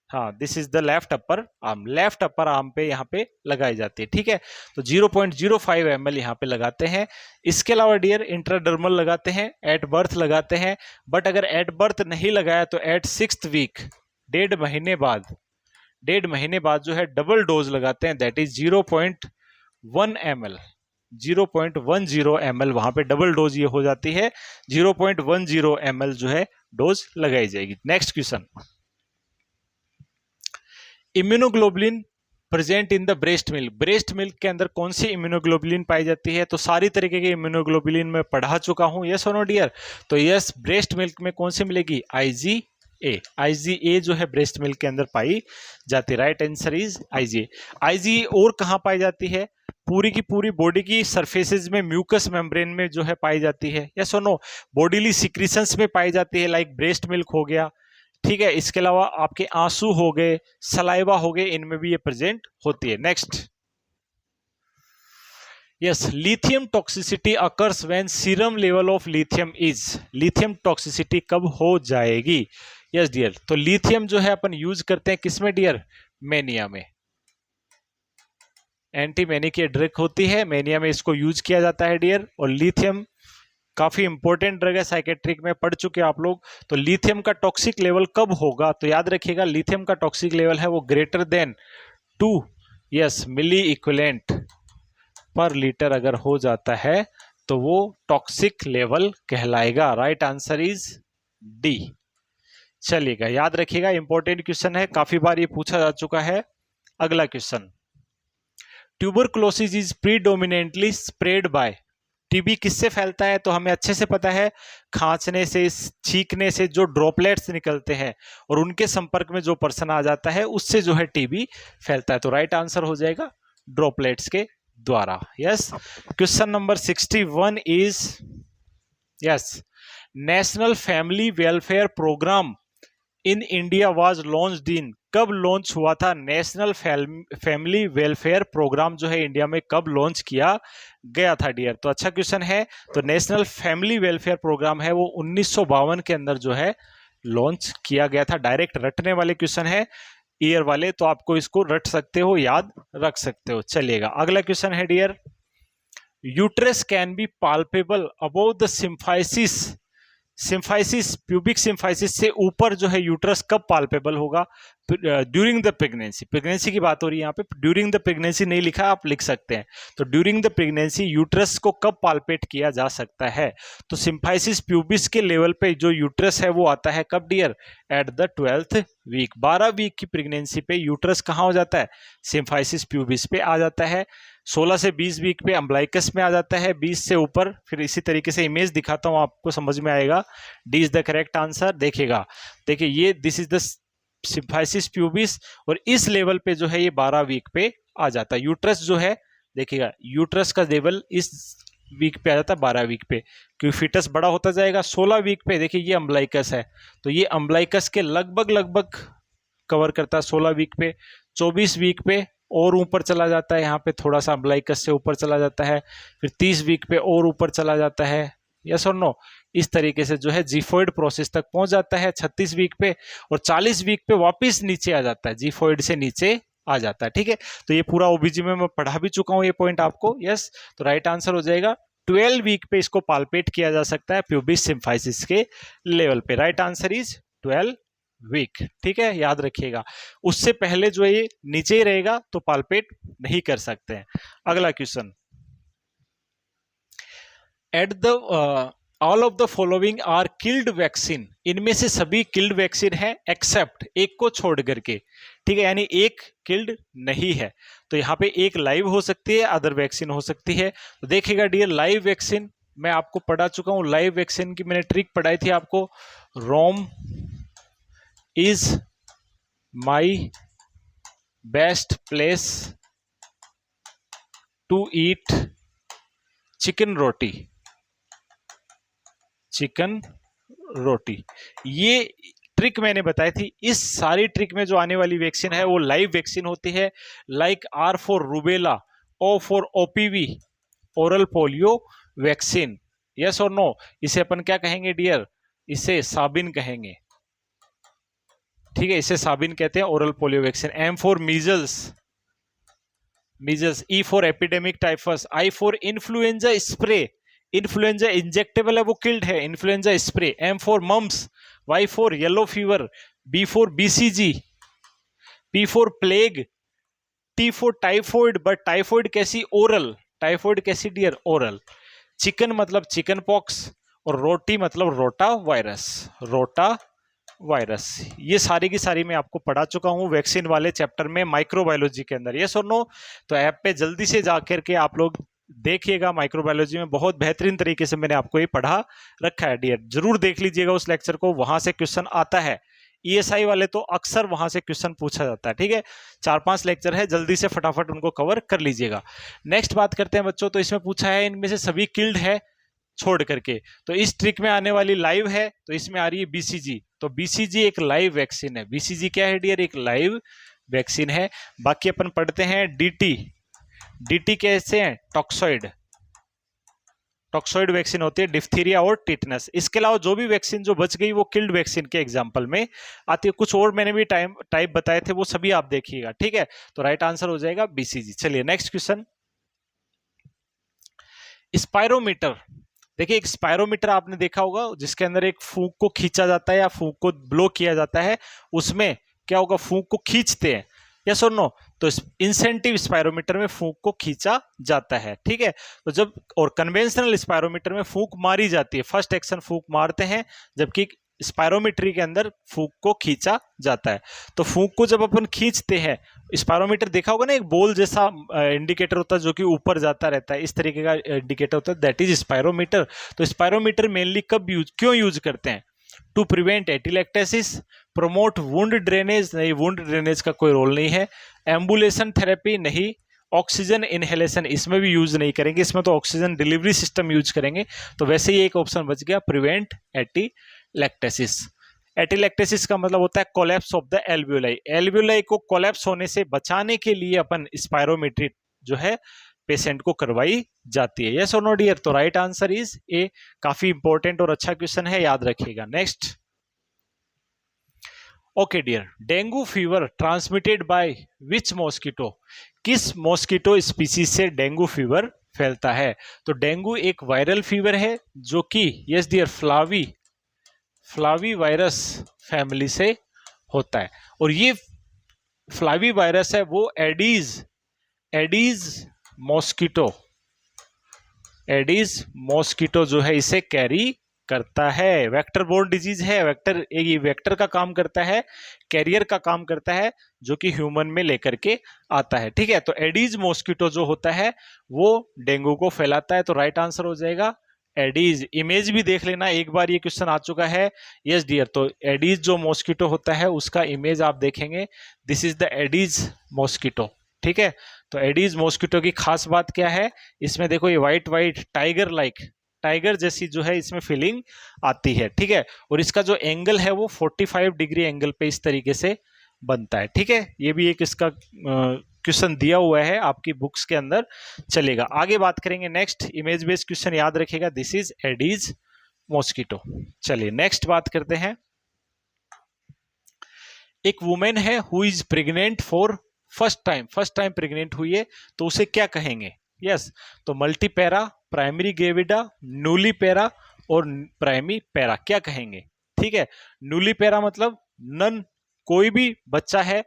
हाँ, this is the left upper arm पे यहाँ पे लगाई जाती है, ठीक है। तो 0.05 ml यहाँ पे लगाते हैं। इसके अलावा डियर इंट्राडर्मल लगाते हैं, एट बर्थ लगाते हैं, बट अगर एट बर्थ नहीं लगाया तो एट 6th वीक, 1.5 महीने बाद जो है डबल डोज लगाते हैं, दैट इज 0.1 ml 0.10 ml वहां पे डबल डोज ये हो जाती है, 0.10 ml जो है डोज लगाई जाएगी। Next question, immunoglobulin present in the breast milk के अंदर कौन सी इम्यूनोग्लोबुलिन पाई जाती है। तो सारी तरीके के इम्यूनोग्लोबुलिन में पढ़ा चुका हूं, यस और नो डियर। तो यस, ब्रेस्ट मिल्क में कौन सी मिलेगी, आईजीए जो है ब्रेस्ट मिल्क के अंदर पाई जाती है। Right answer is IgA. और कहां पाई जाती है, पूरी की पूरी बॉडी की सरफेसेस में, म्यूकस मेम्ब्रेन में जो है पाई जाती है, यस और नो। बॉडीली सिक्रीशंस में पाई जाती है, लाइक ब्रेस्ट मिल्क हो गया, ठीक है। इसके अलावा आपके आंसू हो गए, सलाइवा हो गए, इनमें भी ये प्रेजेंट होती है। Next, yes, lithium toxicity occurs when serum level of lithium is, lithium toxicity कब हो जाएगी। यस डियर, तो लिथियम जो है अपन यूज करते हैं किसमें डियर, मेनिया में, एंटी मेनिक ड्रग होती है, मेनिया में इसको यूज किया जाता है डियर। और लिथियम काफी इंपॉर्टेंट ड्रग है, साइकेट्रिक में पढ़ चुके आप लोग। तो लिथियम का टॉक्सिक लेवल कब होगा, तो याद रखिएगा लिथियम का टॉक्सिक लेवल है वो ग्रेटर देन 2 मिली इक्विवेलेंट पर लीटर अगर हो जाता है तो वो टॉक्सिक लेवल कहलाएगा। Right answer is D. चलिएगा, याद रखिएगा, इंपॉर्टेंट क्वेश्चन है, काफी बार ये पूछा जा चुका है। अगला question, tuberculosis is predominantly spread by, TB किससे फैलता है, तो हमें अच्छे से पता है, खांसने से, छींकने से जो ड्रॉपलेट्स निकलते हैं और उनके संपर्क में जो पर्सन आ जाता है उससे जो है टीबी फैलता है। तो राइट आंसर हो जाएगा ड्रॉपलेट्स के द्वारा। Yes, question number 61 is, yes, national family welfare programme in India was launched in, कब लॉन्च हुआ था नेशनल फैमिली वेलफेयर प्रोग्राम जो है इंडिया में कब लॉन्च किया गया था डियर। तो अच्छा क्वेश्चन है। तो नेशनल फैमिली वेलफेयर प्रोग्राम है वो 1952 के अंदर जो है लॉन्च किया गया था। डायरेक्ट रटने वाले क्वेश्चन है, ईयर वाले, तो आपको इसको रट सकते हो, याद रख सकते हो। चलिएगा, अगला क्वेश्चन है dear, uterus can be palpable above the symphysis symphysis, pubic symphysis से ऊपर जो है यूट्रस कब पाल्पेबल होगा? During the pregnancy. प्रेगनेंसी की बात हो रही है यहाँ पे, ड्यूरिंग द प्रेगनेंसी नहीं लिखा, आप लिख सकते हैं। तो ड्यूरिंग द प्रेगनेंसी यूट्रस को कब पाल्पेट किया जा सकता है? तो सिम्फाइसिस प्यूबिस के लेवल पे जो यूट्रस है वो आता है कब dear? At the 12th week. 12 week की प्रेगनेंसी पे यूट्रस कहाँ हो जाता है? सिम्फाइसिस प्यूबिस पे आ जाता है। 16 से 20 वीक पे अम्बलाइकस में आ जाता है, 20 से ऊपर फिर इसी तरीके से इमेज दिखाता हूं, आपको समझ में आएगा। D is the correct answer. देखिएगा, देखिए ये this is the symphysis pubis, और इस लेवल पे जो है ये 12 वीक पे आ जाता है। यूट्रस जो है, देखिएगा यूट्रस का लेवल इस वीक पे आ जाता है, 12 वीक पे, क्योंकि फिटस बड़ा होता जाएगा। 16 वीक पे देखिए ये अम्बलाइकस है, तो ये अम्बलाइकस के लगभग कवर करता है 16 वीक पे। 24 वीक पे और ऊपर चला जाता है, यहाँ पे थोड़ा सा अम्बलाइकस से ऊपर चला जाता है, फिर 30 वीक पे और ऊपर चला जाता है, यस और नो। इस तरीके से जो है जीफोइड प्रोसेस तक पहुंच जाता है 36 वीक पे, और 40 वीक पे वापस नीचे आ जाता है, जीफोइड से नीचे आ जाता है। ठीक है, तो ये पूरा ओबीजी में मैं पढ़ा भी चुका हूं ये पॉइंट आपको, यस। तो राइट आंसर हो जाएगा 12 वीक पे इसको पाल्पेट किया जा सकता है प्यूबिस सिम्फाइसिस के लेवल पे। Right answer is 12 week. ठीक है, याद रखिएगा। उससे पहले जो ये नीचे ही रहेगा तो पाल्पेट नहीं कर सकते हैं। अगला question, at the all of the following are killed vaccine. इनमें से सभी किल्ड वैक्सीन है एक्सेप्ट, एक को छोड़ करके। ठीक है, यानी एक किल्ड नहीं है। तो यहाँ पे एक लाइव हो सकती है, अदर वैक्सीन हो सकती है। तो देखिएगा डियर, लाइव वैक्सीन मैं आपको पढ़ा चुका हूं। लाइव वैक्सीन की मैंने ट्रिक पढ़ाई थी आपको, Rome is my best place to eat chicken roti. Chicken roti, ये ट्रिक मैंने बताई थी। इस सारी ट्रिक में जो आने वाली वैक्सीन है वो लाइव वैक्सीन होती है, like R for rubella, O for OPV, oral polio vaccine. Yes और नो? इसे अपन क्या कहेंगे डियर? इसे साबिन कहेंगे। ठीक है, इसे साबिन कहते हैं, oral polio vaccine. M for measles, measles. E for epidemic typhus. I for influenza spray, influenza injectable है वो किल्ड है, influenza spray. M for mumps, Y for yellow fever, B for BCG, P for plague, T for typhoid, but typhoid कैसी? Oral. Typhoid कैसी dear? Oral. Chicken मतलब chicken pox, और रोटी मतलब rota virus, rota virus. ये सारी की सारी मैं आपको पढ़ा चुका हूं वैक्सीन वाले चैप्टर में, माइक्रोबायोलॉजी के अंदर। यस और नो? तो ऐप पे जल्दी से जाकर के आप लोग देखिएगा, माइक्रोबायोलॉजी में बहुत बेहतरीन तरीके से मैंने आपको ये पढ़ा रखा है डियर। जरूर देख लीजिएगा उस लेक्चर को, वहां से क्वेश्चन आता है। ईएसआई वाले तो अक्सर वहां से क्वेश्चन पूछा जाता है। ठीक है, 4-5 लेक्चर है, जल्दी से फटाफट उनको कवर कर लीजिएगा। नेक्स्ट बात करते हैं बच्चों, तो इसमें पूछा है इनमें से सभी किल्ड है छोड़ करके। तो इस ट्रिक में आने वाली लाइव है, तो इसमें आ रही है बीसीजी। तो बीसीजी एक लाइव वैक्सीन है। बीसीजी क्या है डियर? एक लाइव वैक्सीन है। बाकी अपन पढ़ते हैं डीटी। डीटी कैसे है? टॉक्सॉइड। टॉक्सॉइड वैक्सीन होती है डिफ्थीरिया और टिटनस। इसके अलावा जो भी वैक्सीन जो बच गई वो किल्ड वैक्सीन के एग्जांपल में आती है। कुछ और मैंने भी टाइप बताए थे, वो सभी आप देखिएगा। ठीक है, तो राइट आंसर हो जाएगा बीसीजी। चलिए नेक्स्ट क्वेश्चन, स्पायरोमीटर। देखिए, एक स्पायरोमीटर आपने देखा होगा जिसके अंदर एक फूंक को खींचा जाता है या फूंक को ब्लो किया जाता है। उसमें क्या होगा? फूंक को खींचते हैं, यस और नो? तो इंसेंटिव स्पायरोमीटर में फूंक को खींचा जाता है। ठीक है, तो जब और कन्वेंशनल स्पायरोमीटर में फूंक मारी जाती है, फर्स्ट एक्शन फूंक मारते हैं, जबकि स्पायरोमीट्री के अंदर फूंक को खींचा जाता है। तो फूंक को जब अपन खींचते हैं, स्पायरोमीटर देखा होगा ना, एक बॉल जैसा इंडिकेटर होता है जो कि ऊपर जाता रहता है, इस तरीके का इंडिकेटर होता है, दैट इज स्पायरोमीटर। तो स्पायरोमीटर मेनली कब क्यों यूज करते हैं? To prevent atelectasis, promote wound drainage, नहीं वुंड ड्रेनेज का कोई रोल नहीं है। एम्बुलेशन थेरेपी नहीं। ऑक्सीजन इनहेलेशन इसमें भी यूज नहीं करेंगे, इसमें तो ऑक्सीजन डिलीवरी सिस्टम यूज करेंगे। तो वैसे ही एक ऑप्शन बच गया, प्रिवेंट एटिलेक्टेसिस। एटिलेक्टेसिस का मतलब होता है collapse of the alveoli. Alveoli को कोलैप्स होने से बचाने के लिए अपन स्पायरोमेट्री जो है पेशेंट को करवाई जाती है। यस और नो डियर? तो राइट आंसर इज ए। काफी इंपॉर्टेंट और अच्छा क्वेश्चन है, याद रखिएगा। Next, okay dear, dengue fever transmitted by which mosquito? किस मॉस्किटो स्पीसीज से डेंगू फीवर फैलता है? तो डेंगू एक वायरल फीवर है जो कि, यस डियर, फ्लावी फ्लावी वायरस फैमिली से होता है। और ये फ्लावी वायरस है वो एडीज मॉस्किटो, एडीज मॉस्किटो जो है इसे कैरी करता है। वेक्टर बोर्न डिजीज है, ये वेक्टर का काम करता है, कैरियर का काम करता है, जो कि ह्यूमन में लेकर के आता है। ठीक है, तो एडीज मॉस्किटो जो होता है वो डेंगू को फैलाता है। तो राइट आंसर हो जाएगा एडीज। इमेज भी देख लेना, एक बार ये क्वेश्चन आ चुका है। यस डियर, तो एडीज जो मॉस्किटो होता है उसका इमेज आप देखेंगे, this is the Aedes mosquito. ठीक है, तो एडीज मॉस्किटो की खास बात क्या है, इसमें देखो ये व्हाइट व्हाइट टाइगर जैसी जो है इसमें फीलिंग आती है। ठीक है, और इसका जो एंगल है वो 45 डिग्री एंगल पे इस तरीके से बनता है। ठीक है, ये भी एक इसका क्वेश्चन दिया हुआ है आपकी बुक्स के अंदर, चलेगा। आगे बात करेंगे नेक्स्ट इमेज बेस्ड क्वेश्चन, याद रखेगा दिस इज एडीज मॉस्किटो। चलिए नेक्स्ट बात करते हैं। एक वुमेन है who is pregnant for first time pregnant हुई है, तो उसे क्या कहेंगे? यस, तो मल्टीपैरा, प्राइमरी ग्रेविडा, नूलीपैरा और प्राइमी पैरा, क्या कहेंगे? ठीक है, नूलीपैरा मतलब नन, कोई भी बच्चा है,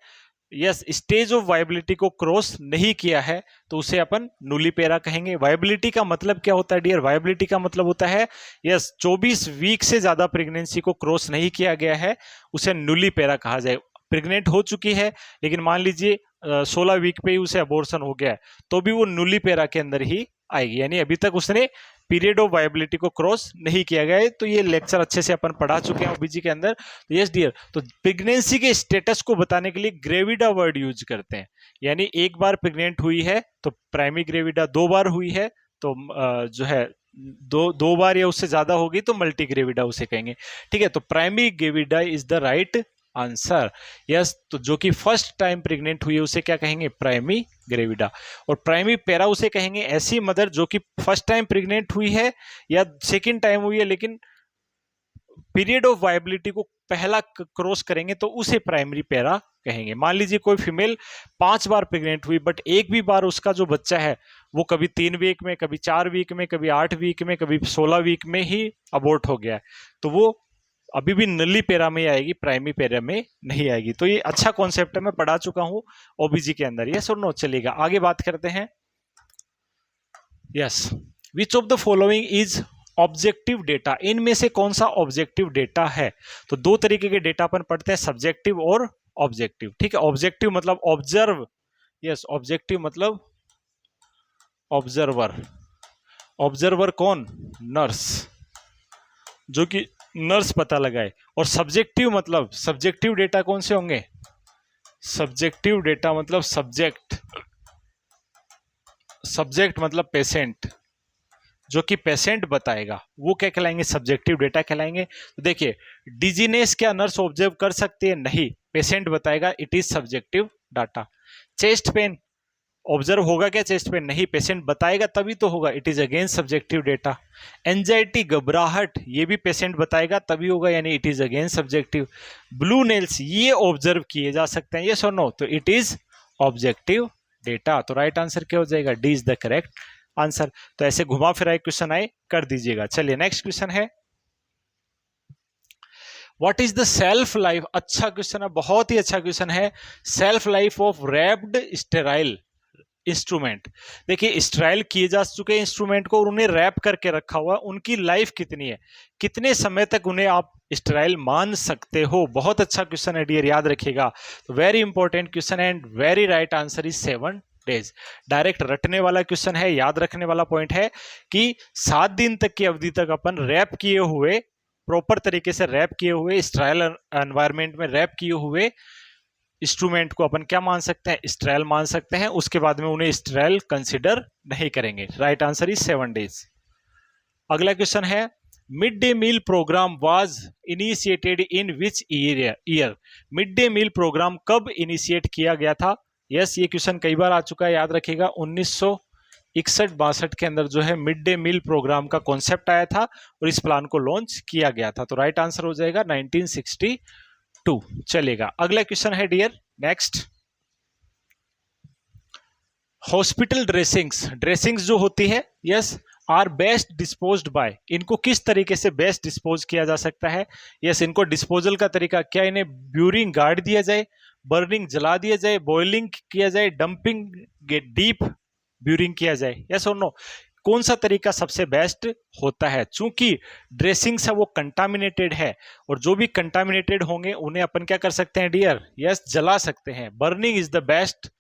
यस, स्टेज ऑफ वायबिलिटी को क्रॉस नहीं किया है, तो उसे अपन नूलीपैरा कहेंगे। वायबिलिटी का मतलब क्या होता है डियर? वायबिलिटी का मतलब होता है यस 24 वीक से ज्यादा प्रेगनेंसी को क्रॉस नहीं किया गया है, उसे नूलीपैरा कहा जाए। प्रेग्नेंट हो चुकी है लेकिन मान लीजिए 16 वीक पे ही उसे अबॉर्शन हो गया है, तो भी वो नूलीपैरा के अंदर ही आएगी, यानी अभी तक उसने पीरियड ऑफ वायबिलिटी को क्रॉस नहीं किया गया है। तो ये लेक्चर अच्छे से अपन पढ़ा चुके हैं ओबीजी के अंदर। तो यस डियर, तो प्रेगनेंसी के स्टेटस को बताने के लिए ग्रेविडा वर्ड यूज करते हैं, यानी एक बार प्रेग्नेंट हुई है तो प्राइमरी ग्रेविडा, 2 बार हुई है तो जो है दो बार या उससे ज्यादा होगी तो मल्टी ग्रेविडा उसे कहेंगे। ठीक है, तो primary gravida is the right answer. Yes, तो जो कि फर्स्ट टाइम प्रेग्नेंट हुई है उसे क्या कहेंगे? Primary gravida. और प्राइमरी पैरा उसे कहेंगे ऐसी मदर जो कि फर्स्ट टाइम प्रेग्नेंट हुई है या सेकंड टाइम हुई है लेकिन पीरियड ऑफ वायबिलिटी को पहला क्रॉस करेंगे तो उसे प्राइमरी पैरा कहेंगे। मान लीजिए कोई फीमेल 5 बार प्रेग्नेंट हुई बट एक भी बार उसका जो बच्चा है वो कभी 3 वीक में, कभी 4 वीक में, कभी 8 वीक में, कभी 16 वीक में ही अबॉर्ट हो गया है, तो वो अभी भी नली पैरा में आएगी, प्राइमरी पैरा में नहीं आएगी। तो ये अच्छा कॉन्सेप्ट है, मैं पढ़ा चुका हूं ओबीजी के अंदर। यस और नो, चलेगा। आगे बात करते हैं। Yes, which of the following is objective data? इनमें से कौन सा ऑब्जेक्टिव डेटा है? तो 2 तरीके के डेटा अपन पढ़ते हैं, सब्जेक्टिव और ऑब्जेक्टिव। ठीक है, ऑब्जेक्टिव मतलब ऑब्जर्व, यस, ऑब्जेक्टिव मतलब ऑब्जर्वर। ऑब्जर्वर कौन? नर्स, जो कि नर्स पता लगाए। और सब्जेक्टिव मतलब सब्जेक्टिव डेटा कौन से होंगे? सब्जेक्टिव डेटा मतलब सब्जेक्ट मतलब पेशेंट, जो कि पेशेंट बताएगा, वो क्या कहलाएंगे? सब्जेक्टिव डेटा कहलाएंगे। तो देखिए, डिजीनेस क्या नर्स ऑब्जर्व कर सकती है? नहीं, पेशेंट बताएगा, it is subjective data. Chest pain observe होगा क्या? चेस्ट पेन नहीं, पेशेंट बताएगा तभी तो होगा, it is again subjective data. Anxiety, घबराहट, ये भी पेशेंट बताएगा तभी होगा, यानी it is again subjective. Blue nails, ये ऑब्जर्व किए जा सकते हैं, यस और नो, तो इट इज ऑब्जेक्टिव डेटा। तो राइट आंसर क्या हो जाएगा? D is the correct answer. तो ऐसे घुमा फिरा क्वेश्चन आए कर दीजिएगा। चलिए नेक्स्ट क्वेश्चन है, what is the self life? अच्छा क्वेश्चन है, बहुत ही अच्छा क्वेश्चन है। Self life of wrapped sterile instrument. देखिए, स्टेराइल किए जा चुके इंस्ट्रूमेंट को और उन्हें रैप करके रखा हुआ, उनकी लाइफ कितनी है, कितने समय तक उन्हें आप स्टेराइल मान सकते हो? बहुत अच्छा क्वेश्चन है डियर, याद रखिएगा। तो वेरी इंपॉर्टेंट क्वेश्चन है and very right answer is 7 days. Direct रटने वाला क्वेश्चन है, याद रखने वाला पॉइंट है कि 7 दिन तक की अवधि तक अपन रैप किए हुए, प्रॉपर तरीके से रैप किए हुए, स्टेराइल एनवायरमेंट में रैप किए हुए इंस्ट्रूमेंट को अपन क्या मान सकते हैं? स्टेराइल मान सकते हैं। उसके बाद में उन्हें स्टेराइल कंसिडर नहीं करेंगे। Right answer is 7 days. अगला क्वेश्चन है, mid day meal programme was initiated in which year? Mid day meal programme कब इनिशिएट किया गया था? यस, ये क्वेश्चन कई बार आ चुका है, याद रखिएगा। 1961-62 के अंदर जो है मिड डे मील प्रोग्राम का कॉन्सेप्ट आया था और इस प्लान को लॉन्च किया गया था। तो राइट आंसर हो जाएगा 1962। चलेगा, अगला क्वेश्चन है डियर नेक्स्ट, हॉस्पिटल ड्रेसिंग्स जो होती है, yes, are best disposed by, इनको किस तरीके से बेस्ट डिस्पोज किया जा सकता है? यस, इनको डिस्पोजल का तरीका क्या, इन्हें ब्यूरिंग गाड़ दिया जाए, बर्निंग जला दिया जाए, बॉइलिंग किया जाए, डंपिंग डीप ब्यूरिंग किया जाए? यस और नो, कौन सा तरीका सबसे बेस्ट होता है? चूंकि ड्रेसिंग्स है वो कंटामिनेटेड है, और जो भी कंटामिनेटेड होंगे उन्हें अपन क्या कर सकते हैं डियर? यस, जला सकते हैं। Burning is the best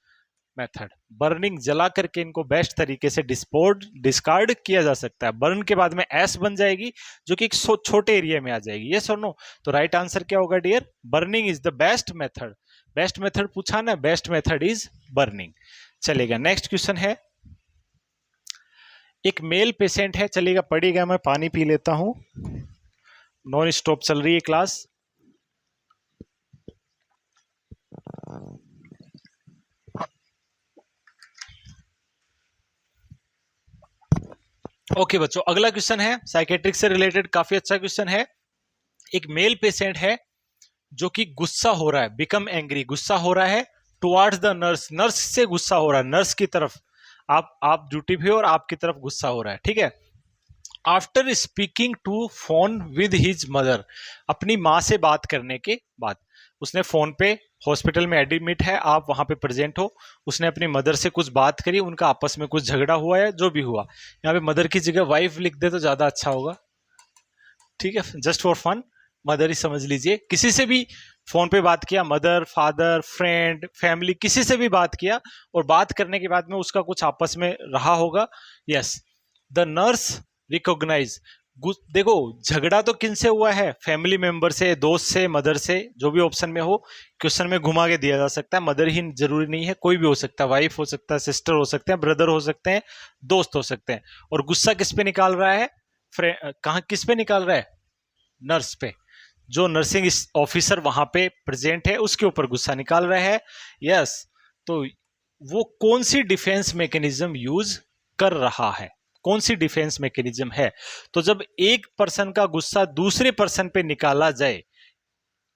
method, burning जला करके इनको बेस्ट तरीके से डिस्कार्ड किया जा सकता है। बर्न के बाद में एस बन जाएगी जो कि एक छोटे एरिया में आ जाएगी। यस और नो, तो राइट आंसर क्या होगा dear? Burning is the best method. Best method पूछा ना, बेस्ट मेथड इज बर्निंग। चलेगा, नेक्स्ट क्वेश्चन है, एक मेल पेशेंट है, चलेगा पढ़िएगा, मैं पानी पी लेता हूं, नॉन स्टॉप चल रही है क्लास। ओके बच्चों, अगला क्वेश्चन है साइकेट्रिक से रिलेटेड, काफी अच्छा क्वेश्चन है। एक मेल पेशेंट है जो कि गुस्सा हो रहा है, बिकम एंग्री, गुस्सा हो रहा है टुवार्ड्स द नर्स, नर्स से गुस्सा हो रहा है, नर्स की तरफ, आप ड्यूटी पे हो और आपकी तरफ गुस्सा हो रहा है, ठीक है। After speaking to phone with his mother, अपनी माँ से बात करने के बाद, उसने फोन पे, हॉस्पिटल में एडमिट है, आप वहां पे प्रेजेंट हो, उसने अपनी मदर से कुछ बात करी, उनका आपस में कुछ झगड़ा हुआ है, जो भी हुआ, यहाँ पे मदर की जगह वाइफ लिख दे तो ज्यादा अच्छा होगा, ठीक है, जस्ट फॉर फन मदर ही समझ लीजिए। किसी से भी फोन पे बात किया, मदर, फादर, फ्रेंड, फैमिली, किसी से भी बात किया, और बात करने के बाद में उसका कुछ आपस में रहा होगा। यस, द नर्स रिकॉग्नाइज, देखो झगड़ा तो किन से हुआ है? फैमिली मेंबर से, दोस्त से, मदर से, जो भी ऑप्शन में हो, क्वेश्चन में घुमा के दिया जा सकता है, मदर ही जरूरी नहीं है, कोई भी हो सकता है, वाइफ हो सकता है, सिस्टर हो सकते हैं, ब्रदर हो सकते हैं, दोस्त हो सकते हैं। और गुस्सा किस पे निकाल रहा है? कहां, किस पे निकाल रहा है? नर्स पे, जो नर्सिंग ऑफिसर वहां पे प्रेजेंट है उसके ऊपर गुस्सा निकाल रहा है। यस, तो वो कौन सी डिफेंस मैकेनिज्म यूज कर रहा है? कौन सी डिफेंस मैकेनिज्म है? तो जब एक पर्सन का गुस्सा दूसरे पर्सन पे निकाला जाए,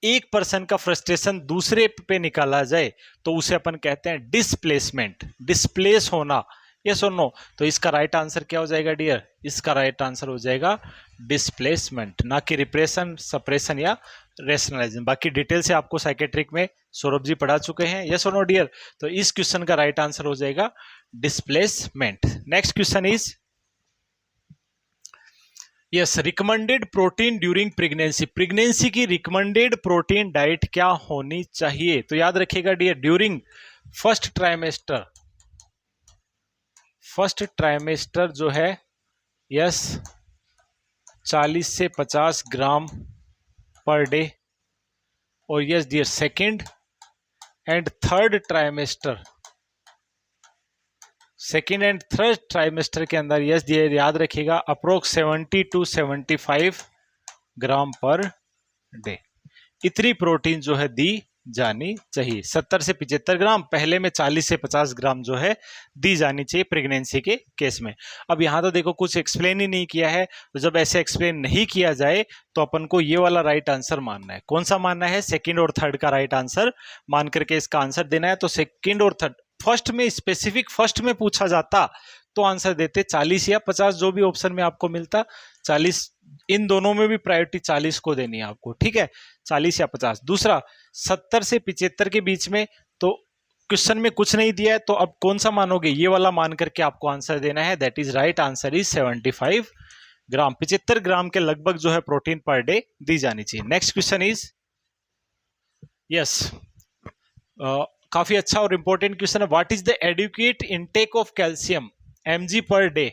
एक पर्सन का फ्रस्ट्रेशन दूसरे पे निकाला जाए, तो उसे अपन कहते हैं डिस्प्लेसमेंट, डिस्प्लेस होना। यस और नो, तो इसका राइट आंसर क्या हो जाएगा डियर? इसका राइट आंसर हो जाएगा डिस्प्लेसमेंट, ना कि रिप्रेशन, सप्रेशन या रेशनलाइजेशन। बाकी डिटेल से आपको साइकेट्रिक में सौरभ जी पढ़ा चुके हैं। यस और नो डियर, तो इस क्वेश्चन का राइट आंसर हो जाएगा displacement. Next question is, yes, recommended protein during pregnancy, pregnancy की रिकमेंडेड प्रोटीन डाइट क्या होनी चाहिए? तो याद रखिएगा dear, during first trimester, first trimester जो है, यस, 40 से 50 ग्राम पर डे, और yes dear second and third trimester, second and third trimester के अंदर, यस डियर याद रखिएगा, approx 70 to 75 gram per day, इतनी प्रोटीन जो है दी जानी चाहिए। 70 से 75 ग्राम, पहले में 40 से 50 ग्राम जो है दी जानी चाहिए प्रेगनेंसी के केस में। अब यहाँ तो देखो कुछ एक्सप्लेन ही नहीं किया है, तो जब ऐसे एक्सप्लेन नहीं किया जाए तो अपन को ये वाला राइट आंसर मानना है। कौन सा मानना है? सेकंड और थर्ड का राइट आंसर मान करके इसका आंसर देना है। तो सेकंड और थर्ड, फर्स्ट में स्पेसिफिक फर्स्ट में पूछा जाता तो आंसर देते 40 या 50, जो भी ऑप्शन में आपको मिलता 40, इन दोनों में भी प्रायोरिटी 40 को देनी है आपको, ठीक है, 40 या 50। दूसरा 70 से 75 के बीच में, तो क्वेश्चन में कुछ नहीं दिया है, तो अब कौन सा मानोगे? ये वाला मान करके आपको आंसर देना है। That is right answer is 75 ग्राम, 75 ग्राम के लगभग जो है प्रोटीन पर डे दी जानी चाहिए। नेक्स्ट क्वेश्चन इज, यस, काफी अच्छा और इंपॉर्टेंट क्वेश्चन है, what is the adequate intake of calcium mg per day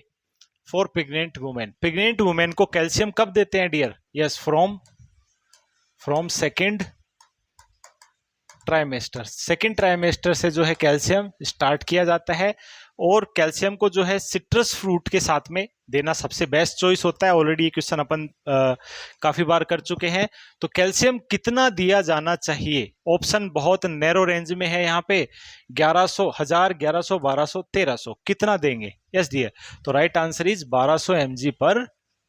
for pregnant women? Pregnant women को कैल्शियम कब देते हैं dear? Yes, from second trimester, second trimester से जो है कैल्शियम स्टार्ट किया जाता है, और कैल्शियम को जो है सिट्रस फ्रूट के साथ में देना सबसे बेस्ट चॉइस होता है। ऑलरेडी ये क्वेश्चन अपन काफी बार कर चुके हैं। तो कैल्शियम कितना दिया जाना चाहिए? ऑप्शन बहुत नैरो रेंज में है यहाँ पे, 1100, 1000, 1100, 1200, 1300, कितना देंगे? यस डियर, तो right answer is 1200 mg per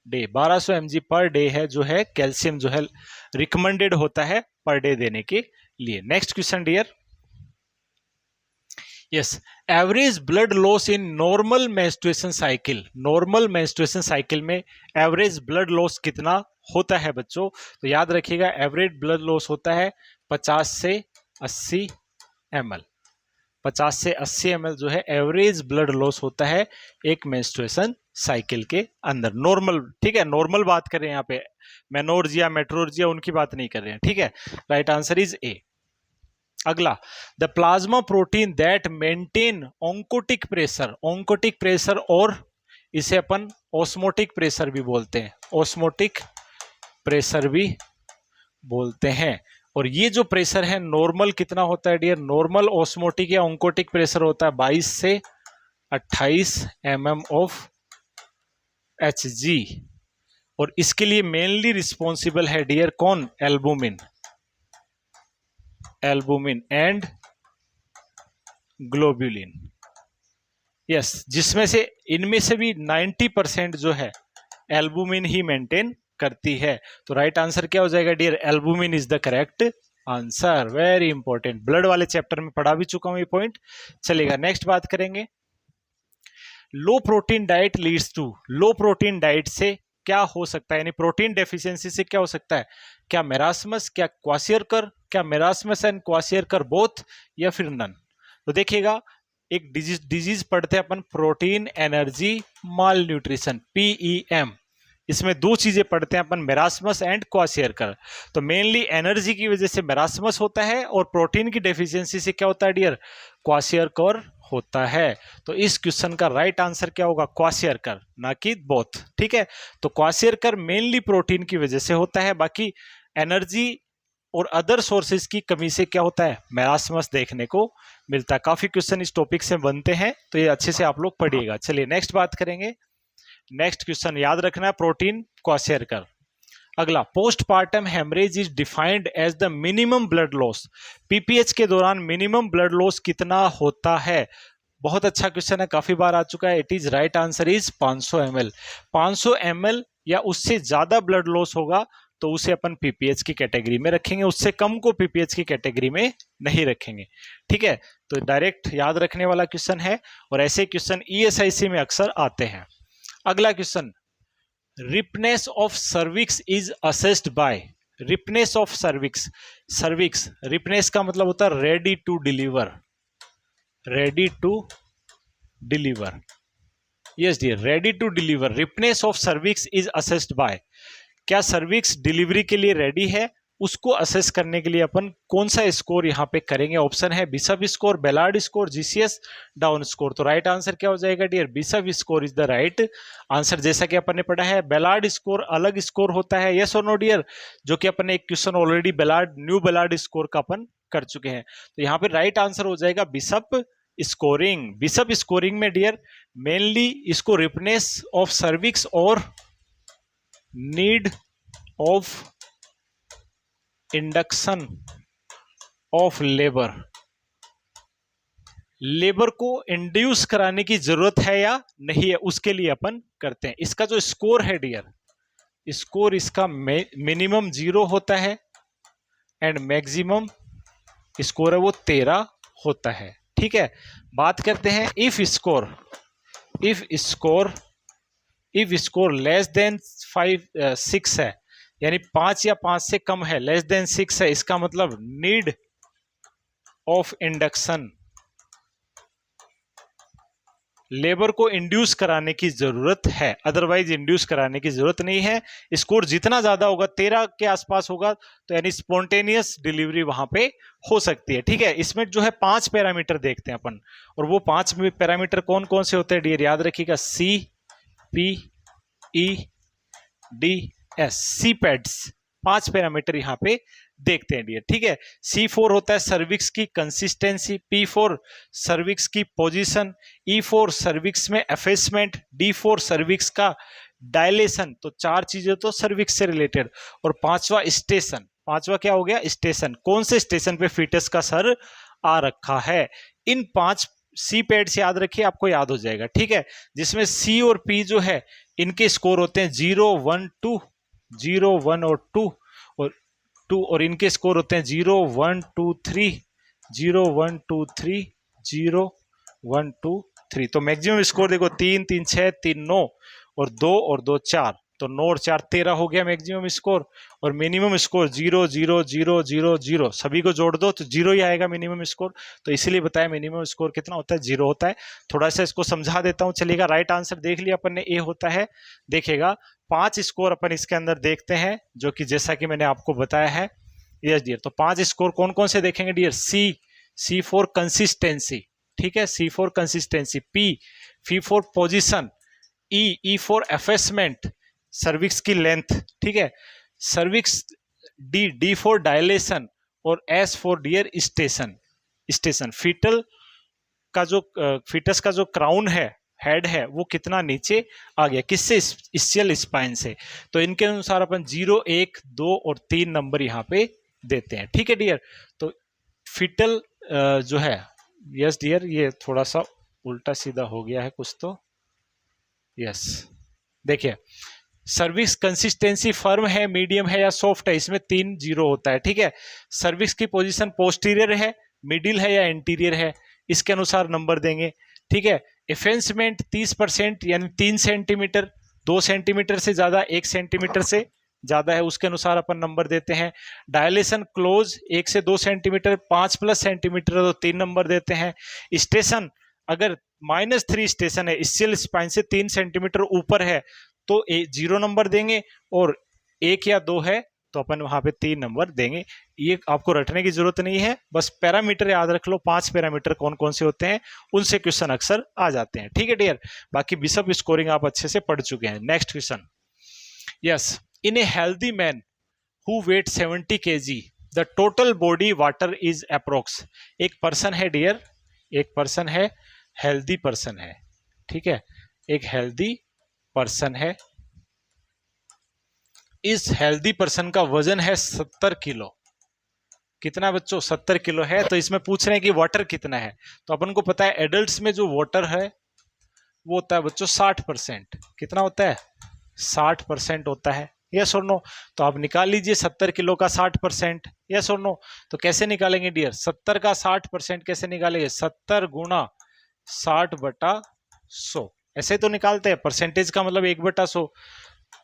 day, 1200 mg per day है जो है कैल्शियम जो है रिकमेंडेड होता है पर डे देने के लिए। Next question dear, yes, average blood loss in normal menstruation cycle. Normal menstruation cycle में एवरेज ब्लड लॉस कितना होता है बच्चों? तो याद रखिएगा, एवरेज ब्लड लॉस होता है 50 से 80 ml। 50 से 80 ml जो है एवरेज ब्लड लॉस होता है एक मेंस्ट्रुएशन साइकिल के अंदर। नॉर्मल, ठीक है, नॉर्मल बात कर रहे हैं यहाँ पे, मेनोर्जिया मेट्रोर्जिया उनकी बात नहीं कर रहे हैं, ठीक है। Right answer is A. अगला, the plasma protein that maintain oncotic pressure. Oncotic pressure, और इसे अपन ऑस्मोटिक प्रेशर भी बोलते हैं, ऑस्मोटिक प्रेशर भी बोलते हैं। और ये जो प्रेशर है नॉर्मल कितना होता है डियर? नॉर्मल ऑस्मोटिक या ऑन्कोटिक प्रेशर होता है 22 से 28 mm ऑफ Hg। और इसके लिए मेनली रिस्पॉन्सिबल है डियर कौन? Albumin, albumin and globulin. Yes, जिसमें से इनमें से भी 90% जो है एल्बुमिन ही मेंटेन करती है। तो राइट आंसर क्या हो जाएगा dear? Albumin is the correct answer. Very important, blood वाले चैप्टर में पढ़ा भी चुका हूं ये पॉइंट। चलेगा, नेक्स्ट बात करेंगे। Low protein diet leads to. Low protein diet से क्या हो सकता है, यानी प्रोटीन डेफिशिएंसी से क्या हो सकता है? क्या मेरास्मस, क्या क्वाशियरकर, क्या मेरास्मस एंड क्वाशियरकर बोथ, या फिर नन? तो देखिएगा, एक डिजीज पढ़ते हैं अपन, प्रोटीन एनर्जी माल न्यूट्रिशन, PEM। इसमें दो चीजें पढ़ते हैं अपन, मेरास्मस एंड क्वाशियरकर। तो मेनली एनर्जी की वजह से मेरास्मस होता है, और प्रोटीन की डेफिशिएंसी से क्या होता है डियर? क्वाशियरकर होता है। तो इस क्वेश्चन का राइट आंसर क्या होगा? क्वाशियरकर, ना कि बोथ, ठीक है। तो क्वाशियरकर मेनली प्रोटीन की वजह से होता है, बाकी एनर्जी और अदर सोर्सेज की कमी से क्या होता है? मेरास्मस देखने को मिलता है। काफी क्वेश्चन इस टॉपिक से बनते हैं, तो ये अच्छे से आप लोग पढ़िएगा। चलिए नेक्स्ट बात करेंगे। नेक्स्ट क्वेश्चन याद रखना है, प्रोटीन क्वाशियरकर। अगला, postpartum haemorrhage is defined as the minimum blood loss. PPH के दौरान मिनिमम ब्लड लॉस कितना होता है? बहुत अच्छा क्वेश्चन है, काफी बार आ चुका है। It is right answer is 500 ml। 500 ml या उससे ज्यादा ब्लड लॉस होगा तो उसे अपन पीपीएच की कैटेगरी में रखेंगे, उससे कम को पीपीएच की कैटेगरी में नहीं रखेंगे, ठीक है। तो डायरेक्ट याद रखने वाला क्वेश्चन है, और ऐसे क्वेश्चन ईएसआईसी में अक्सर आते हैं। अगला question, ripeness of cervix is assessed by. Ripeness of cervix, cervix ripeness का मतलब होता है ready to deliver, ready to deliver. Yes dear, ready to deliver. Ripeness of cervix is assessed by. क्या सर्विक्स डिलीवरी के लिए ready है, उसको assess करने के लिए अपन कौन सा स्कोर यहाँ पे करेंगे? ऑप्शन है Bishop score, Ballard score, GCS Downes score. तो राइट आंसर क्या हो जाएगा dear? Bishop score is the right answer. जैसा कि अपन ने पढ़ा है, बेलार्ड स्कोर अलग स्कोर होता है, यस और नो डियर? जो कि अपन ने एक question already Ballard, new Ballard score का अपन कर चुके हैं। तो यहाँ पे राइट आंसर हो जाएगा बिशप स्कोरिंग। बिशप स्कोरिंग में डियर मेनली इसको रिपनेस ऑफ सर्विक्स और need of induction of labour, labour को इंड्यूस कराने की जरूरत है या नहीं है, उसके लिए अपन करते हैं। इसका जो स्कोर है डियर, स्कोर इसका मिनिमम 0 होता है एंड मैक्सिमम स्कोर है वो 13 होता है, ठीक है। बात करते हैं if score, if score less than 6 है, यानी 5 या 5 से कम है, लेस देन 6 है, इसका मतलब नीड ऑफ इंडक्शन, लेबर को इंड्यूस कराने की जरूरत है, अदरवाइज इंड्यूस कराने की जरूरत नहीं है। स्कोर जितना ज्यादा होगा, 13 के आसपास होगा, तो यानी स्पॉन्टेनियस डिलीवरी वहां पे हो सकती है, ठीक है। इसमें जो है 5 पैरामीटर देखते हैं अपन, और वो 5 पैरामीटर कौन कौन से होते हैं डियर? याद रखिएगा, C P E D S, C pads, 5 parameter यहाँ पे देखते हैं डियर, ठीक है। C4 होता है सर्विक्स की कंसिस्टेंसी, P4 सर्विक्स की पोजीशन, E4 सर्विक्स में एफेसमेंट, D4 सर्विक्स का डायलेशन। तो 4 चीजें तो सर्विक्स से रिलेटेड। और 5वां स्टेशन, 5वां क्या हो गया? स्टेशन, कौन से स्टेशन पे फीटस का सर आ रखा है। इन 5 सी पैड से याद रखिए, आपको याद हो जाएगा, ठीक है। जिसमें C और P जो है इनके स्कोर होते हैं 0, 1, 2, 0, 1 और 2 और इनके स्कोर होते हैं 0, 1, 2, 3, 0, 1, 2, 3, 0, 1 2 3। तो मैक्सिमम स्कोर देखो 3 3 6 3 9 और 2 4, तो 9 और 4 13 हो गया मैक्सिमम स्कोर। और मिनिमम स्कोर 0 0 0 0 0, सभी को जोड़ दो तो 0 ही आएगा मिनिमम स्कोर। तो इसीलिए बताया मिनिमम स्कोर कितना होता है, 0 होता है। थोड़ा सा इसको समझा देता हूँ, चलेगा। राइट आंसर देख लिया अपन ने, ए होता है। देखेगा 5 स्कोर अपन इसके अंदर देखते हैं, जो कि जैसा कि मैंने आपको बताया है। यस डियर, तो 5 स्कोर कौन कौन से देखेंगे डियर? सी फॉर कंसिस्टेंसी, ठीक है, C for consistency. P for position. E for effacement, cervix की लेंथ, ठीक है, सर्विक्स। D for dilation. और S for dear station. Fetus का जो क्राउन है, हेड है, वो कितना नीचे आ गया, किससे? स्कियल स्पाइन से। तो इनके अनुसार अपन 0 1 2 और 3 नंबर यहाँ पे देते हैं, ठीक है डियर। तो फीटल जो है, यस डियर, ये थोड़ा सा उल्टा सीधा हो गया है कुछ तो। यस, देखिए सर्विक्स कंसिस्टेंसी फर्म है, मीडियम है या सॉफ्ट है, इसमें 3 0 होता है, ठीक है। सर्विक्स की पोजीशन पोस्टीरियर है, मिडिल है या इंटीरियर है, इसके अनुसार नंबर देंगे, ठीक है। एफेंसमेंट 30% यानी 3 सेंटीमीटर, 2 सेंटीमीटर से ज्यादा, 1 सेंटीमीटर से ज्यादा है, उसके अनुसार अपन नंबर देते हैं। डायलेशन क्लोज 1 से 2 सेंटीमीटर, 5+ सेंटीमीटर तो 3 नंबर देते हैं। स्टेशन अगर -3 स्टेशन है, स्कियल स्पाइन से 3 सेंटीमीटर ऊपर है तो 0 नंबर देंगे, और 1 या 2 है तो अपन वहां पे 3 नंबर देंगे। ये आपको रटने की जरूरत नहीं है, बस पैरामीटर याद रख लो। 5 पैरामीटर कौन कौन से होते हैं, उनसे क्वेश्चन अक्सर आ जाते हैं, ठीक है डियर। बाकी बिशप स्कोरिंग आप अच्छे से पढ़ चुके हैं। Next question, yes, in a healthy man who weight 70 kg the total body water is approx. एक पर्सन है डियर, एक पर्सन है, हेल्दी पर्सन है, ठीक है, एक हेल्दी पर्सन है। इस हेल्दी पर्सन का वजन है 70 किलो। कितना बच्चों? 70 किलो है। तो इसमें पूछ रहे हैं कि वाटर कितना है। तो अपन को पता है एडल्ट्स में जो वाटर है वो होता है बच्चों 60%। कितना होता है? 60% होता है। यस और नो? तो आप निकाल लीजिए 70 किलो का 60%। यस और नो? तो कैसे निकालेंगे डियर? 70 का 60% कैसे निकालेंगे? 70 गुणा 60/100, ऐसे तो निकालते हैं। परसेंटेज का मतलब 1/100।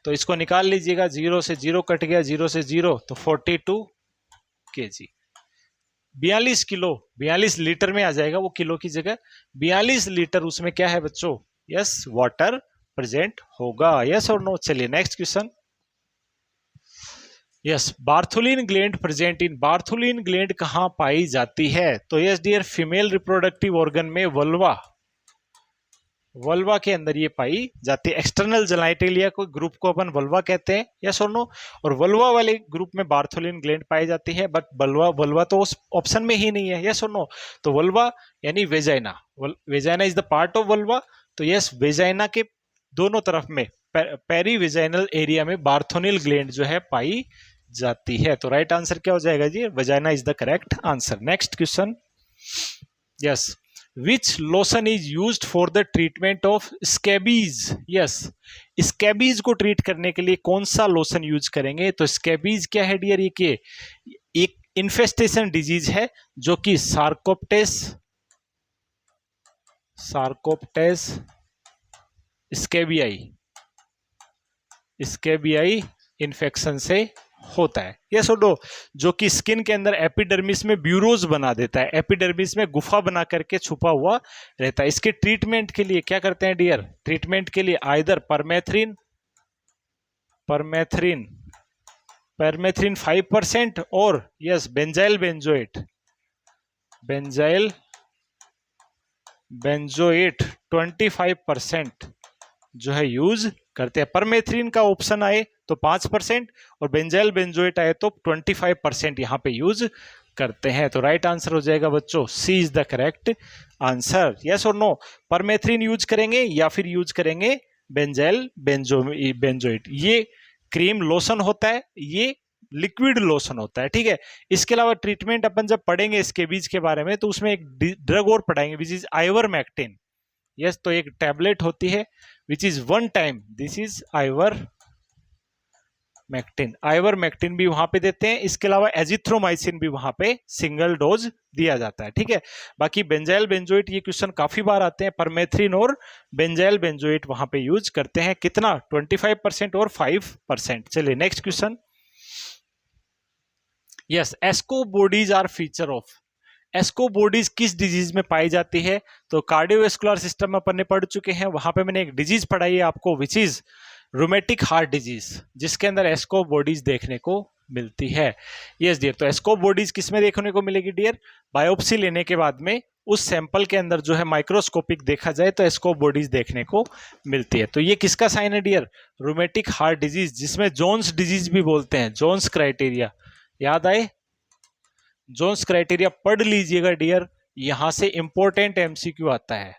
तो इसको निकाल लीजिएगा, 0 से 0 कट गया, 0 से 0 तो 42 kg। 42 किलो, 42 लीटर में आ जाएगा वो किलो की जगह। 42 लीटर उसमें क्या है बच्चों? यस, वाटर प्रेजेंट होगा। यस और नो? चलिए next question. Yes, Bartholin gland present in. Bartholin gland कहां पाई जाती है? तो yes dear, female reproductive organ में वल्वा के अंदर ये पाई जाती है। एक्सटर्नल जेनिटलिया को ग्रुप को अपन वल्वा कहते हैं। यस और नो? और वल्वा वाले ग्रुप में बार्थोलिन ग्लैंड पाई जाती है, बट वल्वा तो उस ऑप्शन में ही नहीं है। यस और नो? तो वल्वा यानी vagina, vagina is the part of vulva. तो यस, वेजाइना के दोनों तरफ में पेरी वेजाइनल एरिया में बार्थोनिल ग्लैंड जो है पाई जाती है। तो राइट आंसर क्या हो जाएगा जी? Vagina is the correct answer. Next question, yes, which lotion is used for the treatment of scabies. Yes, scabies को ट्रीट करने के लिए कौन सा लोशन यूज करेंगे? तो स्कैबीज क्या है डियर? ये एक इन्फेस्टेशन डिजीज है जो कि सार्कोप्टेस स्कैबियाई इन्फेक्शन से होता है। यस और नो? जो कि स्किन के अंदर एपिडर्मिस में ब्यूरोज बना देता है, एपिडर्मिस में गुफा बना करके छुपा हुआ रहता है। इसके ट्रीटमेंट के लिए क्या करते हैं डियर? ट्रीटमेंट के लिए आइदर परमेथ्रिन 5% और यस बेंजाइल बेंजोएट 25% जो है यूज करते हैं। परमेथ्रिन का ऑप्शन आए तो 5% और बेंजाइल बेंजोएट आए तो 25% यहाँ पे यूज करते हैं। तो राइट आंसर हो जाएगा बच्चों, C is the correct answer. Yes और नो? परमेथ्रिन यूज करेंगे या फिर यूज करेंगे बेंजाइल बेंजोएट। ये क्रीम लोशन होता है, ये लिक्विड लोशन होता है, ठीक है। इसके अलावा ट्रीटमेंट अपन जब पढ़ेंगे स्कैबीज के बारे में तो उसमें एक ड्रग और पढ़ाएंगे विच इज आइवरमेक्टिन। यस, तो एक टैबलेट होती है which is 1 time, this is ivermectin. Mectin, ivermectin भी वहां पे देते हैं। इसके अलावा एजिथ्रोमाइसिन भी वहां पे सिंगल डोज दिया जाता है, ठीक है। बाकी बेंजाइल बेंजोएट ये क्वेश्चन काफी बार आते हैं, परमेथ्रिन और बेंजाइल बेंजोएट वहां पे यूज करते हैं। कितना? 25% और 5%। चलिए next question. Yes, Aschoff bodies are feature of, Aschoff bodies किस डिजीज में पाई जाती है? तो कार्डियोवेस्कुलर सिस्टम में अपन ने पढ़ चुके हैं, वहां पे मैंने एक डिजीज पढ़ाई है आपको, which is rheumatic heart disease, जिसके अंदर एस्को बॉडीज देखने को मिलती है। यस डियर, तो एस्को बॉडीज किस में देखने को मिलेगी डियर? बायोप्सी लेने के बाद में उस सैंपल के अंदर जो है माइक्रोस्कोपिक देखा जाए तो एस्को बॉडीज देखने को मिलती है। तो ये किसका साइन है डियर? रोमेटिक हार्ट डिजीज, जिसमें जोन्स डिजीज भी बोलते हैं। जोन्स क्राइटेरिया याद आए? जोन्स क्राइटेरिया पढ़ लीजिएगा डियर, यहां से इंपॉर्टेंट एमसीक्यू आता है,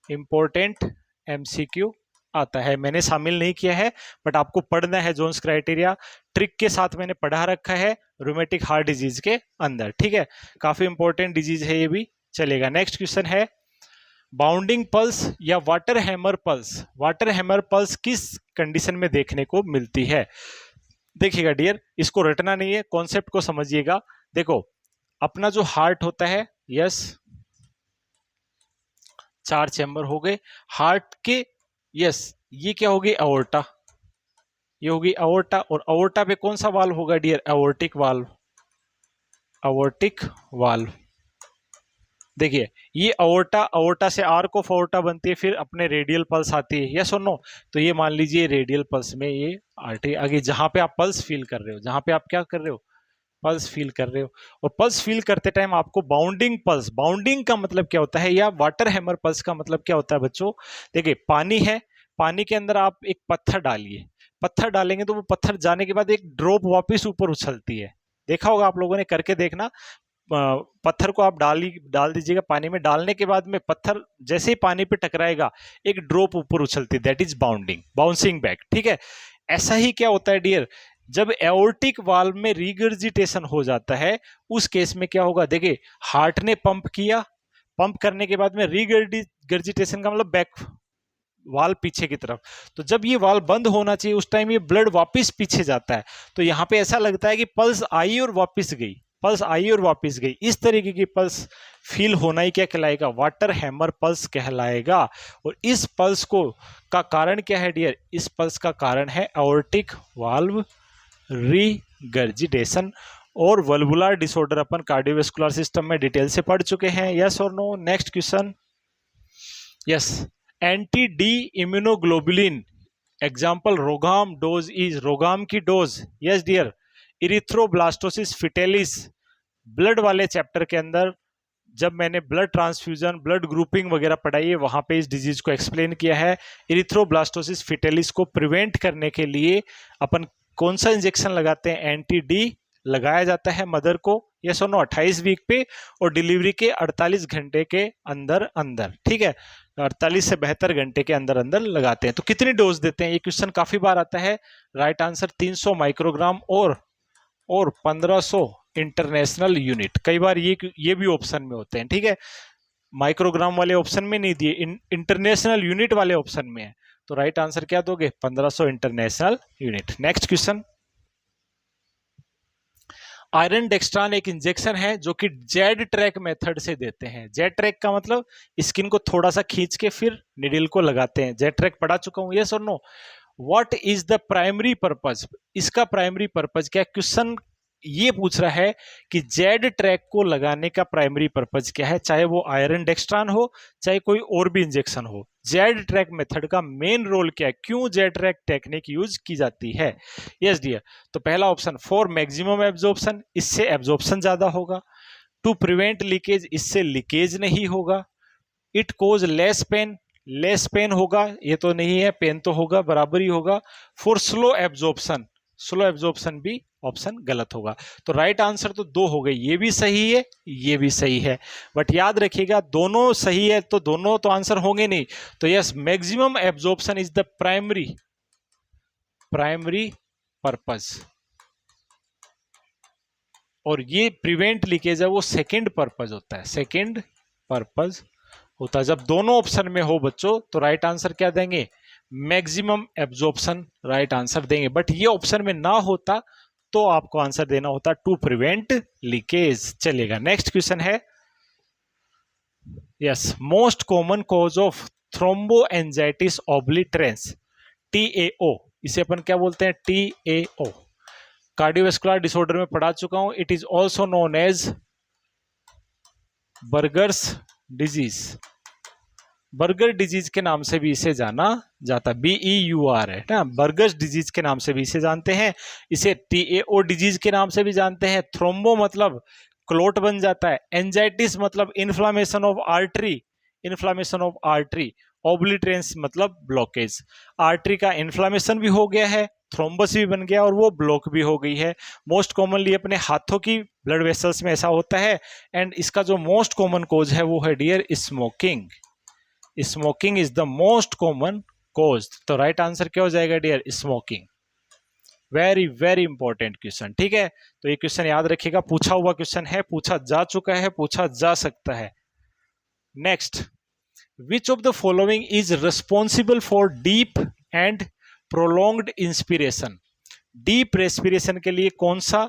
इंपॉर्टेंट एमसीक्यू आता है। मैंने शामिल नहीं किया है बट आपको पढ़ना है जोन्स क्राइटेरिया, ट्रिक के साथ मैंने पढ़ा रखा है रोमेटिक हार्ट डिजीज के अंदर, ठीक है। काफी इंपॉर्टेंट डिजीज है ये भी, चलेगा। नेक्स्ट क्वेश्चन है बाउंडिंग पल्स या water hammer pulse, water hammer pulse किस कंडीशन में देखने को मिलती है? देखिएगा डियर, इसको रटना नहीं है, कॉन्सेप्ट को समझिएगा। देखो, अपना जो हार्ट होता है, यस, 4 चैम्बर हो गए हार्ट के, यस, ये क्या होगी? अओर्टा, ये होगी अओर्टा। और अओर्टा पे कौन सा वाल्व होगा dear? Aortic valve, aortic valve. देखिए, ये अओर्टा, अओर्टा से आर्क ऑफ अओर्टा बनती है, फिर अपने रेडियल पल्स आती है, यस और नो? तो ये मान लीजिए रेडियल पल्स में ये आर्टरी आगे, जहां पे आप पल्स फील कर रहे हो, जहां पे आप क्या कर रहे हो? पल्स फील कर रहे हो। और पल्स फील करते टाइम आपको बाउंडिंग पल्स, बाउंडिंग का मतलब क्या होता है, या वाटर हैमर पल्स का मतलब क्या होता है बच्चों? देखिए, पानी है, पानी के अंदर आप एक पत्थर डालिए, पत्थर डालेंगे तो वो पत्थर जाने के बाद एक ड्रॉप वापस ऊपर उछलती है, देखा होगा आप लोगों ने, करके देखना। पत्थर को आप डाल दीजिएगा पानी में, डालने के बाद में पत्थर जैसे ही पानी पे टकराएगा एक ड्रॉप ऊपर उछलती है, that is bounding, bouncing back, ठीक है। ऐसा ही क्या होता है डियर, जब एओर्टिक वाल्व में रिगर्जिटेशन हो जाता है, उस केस में क्या होगा? देखिए, हार्ट ने पंप किया, पंप करने के बाद में रिगर्जिटेशन का मतलब बैक वाल्व पीछे की तरफ, तो जब ये वाल्व बंद होना चाहिए उस टाइम ये ब्लड वापस पीछे जाता है, तो यहाँ पे ऐसा लगता है कि पल्स आई और वापस गई, पल्स आई और वापस गई। इस तरीके की पल्स फील होना ही क्या कहलाएगा? वाटर हैमर पल्स कहलाएगा। और इस पल्स को का कारण क्या है डियर? इस पल्स का कारण है एओर्टिक वाल्व रिगर्जिटेशन। और वल्वुलर डिसऑर्डर अपन कार्डियोवेस्कुलर सिस्टम में डिटेल से पढ़ चुके हैं, यस और no? Next question. Yes, anti D immunoglobulin example rhogam dose is, rhogam की dose, yes dear, erythroblastosis fetalis. Blood वाले चैप्टर के अंदर जब मैंने ब्लड ट्रांसफ्यूजन, ब्लड ग्रुपिंग वगैरह पढ़ाई है, वहां पे इस डिजीज को एक्सप्लेन किया है। इरिथ्रोब्लास्टोसिस फिटेलिस को प्रिवेंट करने के लिए अपन कौन सा इंजेक्शन लगाते हैं? एंटी डी लगाया जाता है मदर को, यस और नो? 28 वीक पे और डिलीवरी के 48 घंटे के अंदर अंदर, ठीक है, 48 से 72 घंटे के अंदर अंदर लगाते हैं। तो कितनी डोज देते हैं? ये क्वेश्चन काफी बार आता है। राइट आंसर 300 माइक्रोग्राम और 1500 इंटरनेशनल यूनिट। कई बार ये भी ऑप्शन में होते हैं, ठीक है, माइक्रोग्राम वाले ऑप्शन में नहीं दिए, इंटरनेशनल यूनिट वाले ऑप्शन में है। तो राइट आंसर क्या दोगे? 1500 international unit. Next question, iron dextran एक इंजेक्शन है जो कि जेड ट्रैक मेथड से देते हैं। जेड ट्रैक का मतलब स्किन को थोड़ा सा खींच के फिर निडल को लगाते हैं। जेड ट्रैक पढ़ा चुका हूं, यस और no? What is the primary purpose, इसका प्राइमरी पर्पज क्या? क्वेश्चन ये पूछ रहा है कि जेड ट्रैक को लगाने का प्राइमरी पर्पज क्या है, चाहे वो आयरन डेक्स्ट्रान हो चाहे कोई और भी इंजेक्शन हो। जेड ट्रैक मेथड का मेन रोल क्या है, क्यों जेड ट्रैक टेक्निक यूज की जाती है? यस डियर, तो पहला ऑप्शन फॉर मैक्सिमम एब्जॉर्प्शन, इससे एब्जॉर्प्शन ज्यादा होगा। टू प्रिवेंट लीकेज, इससे लीकेज नहीं होगा। It cause less pain, less pain होगा, ये तो नहीं है, पेन तो होगा, बराबर ही होगा। For slow absorption, slow absorption भी ऑप्शन गलत होगा। तो राइट आंसर तो 2 हो गए, ये भी सही है, ये भी सही है, बट याद रखिएगा दोनों सही है तो दोनों तो आंसर होंगे नहीं। तो yes, maximum absorption is the primary purpose, और ये प्रिवेंट लीकेज है वो सेकंड पर्पस होता है, सेकंड पर्पस होता है। जब दोनों ऑप्शन में हो बच्चों तो राइट आंसर क्या देंगे? मैक्सिमम एब्जॉर्प्शन राइट आंसर देंगे, बट ये ऑप्शन में ना होता तो आपको आंसर देना होता टू प्रिवेंट लीकेज। चलेगा, नेक्स्ट क्वेश्चन है, yes, most common cause of thromboangiitis obliterans, TAO, इसे अपन क्या बोलते हैं, TAO, कार्डियोवैस्कुलर डिसऑर्डर में पढ़ा चुका हूं। It is also known as Buerger's disease, Buerger disease के नाम से भी इसे जाना जाता, BEUR है ना, बर्गर्स डिजीज के नाम से भी इसे जानते हैं। इसे TAO डिजीज के नाम से भी जानते हैं। थ्रोम्बो मतलब क्लोट बन जाता है, एंजाइटिस मतलब inflammation of artery, inflammation of artery, obliterans मतलब ब्लॉकेज, आर्टरी का इन्फ्लामेशन भी हो गया है, थ्रोम्बस भी बन गया और वो ब्लॉक भी हो गई है। मोस्ट कॉमनली अपने हाथों की ब्लड वेसल्स में ऐसा होता है। एंड इसका जो मोस्ट कॉमन कोज है वो है dear smoking, smoking is the most common cause. तो राइट आंसर क्या हो जाएगा dear, smoking. Very very important question, ठीक है, तो ये क्वेश्चन याद रखिएगा, पूछा हुआ क्वेश्चन है, पूछा जा चुका है, पूछा जा सकता है। Next, which of the following is responsible for deep and prolonged inspiration, deep respiration के लिए कौन सा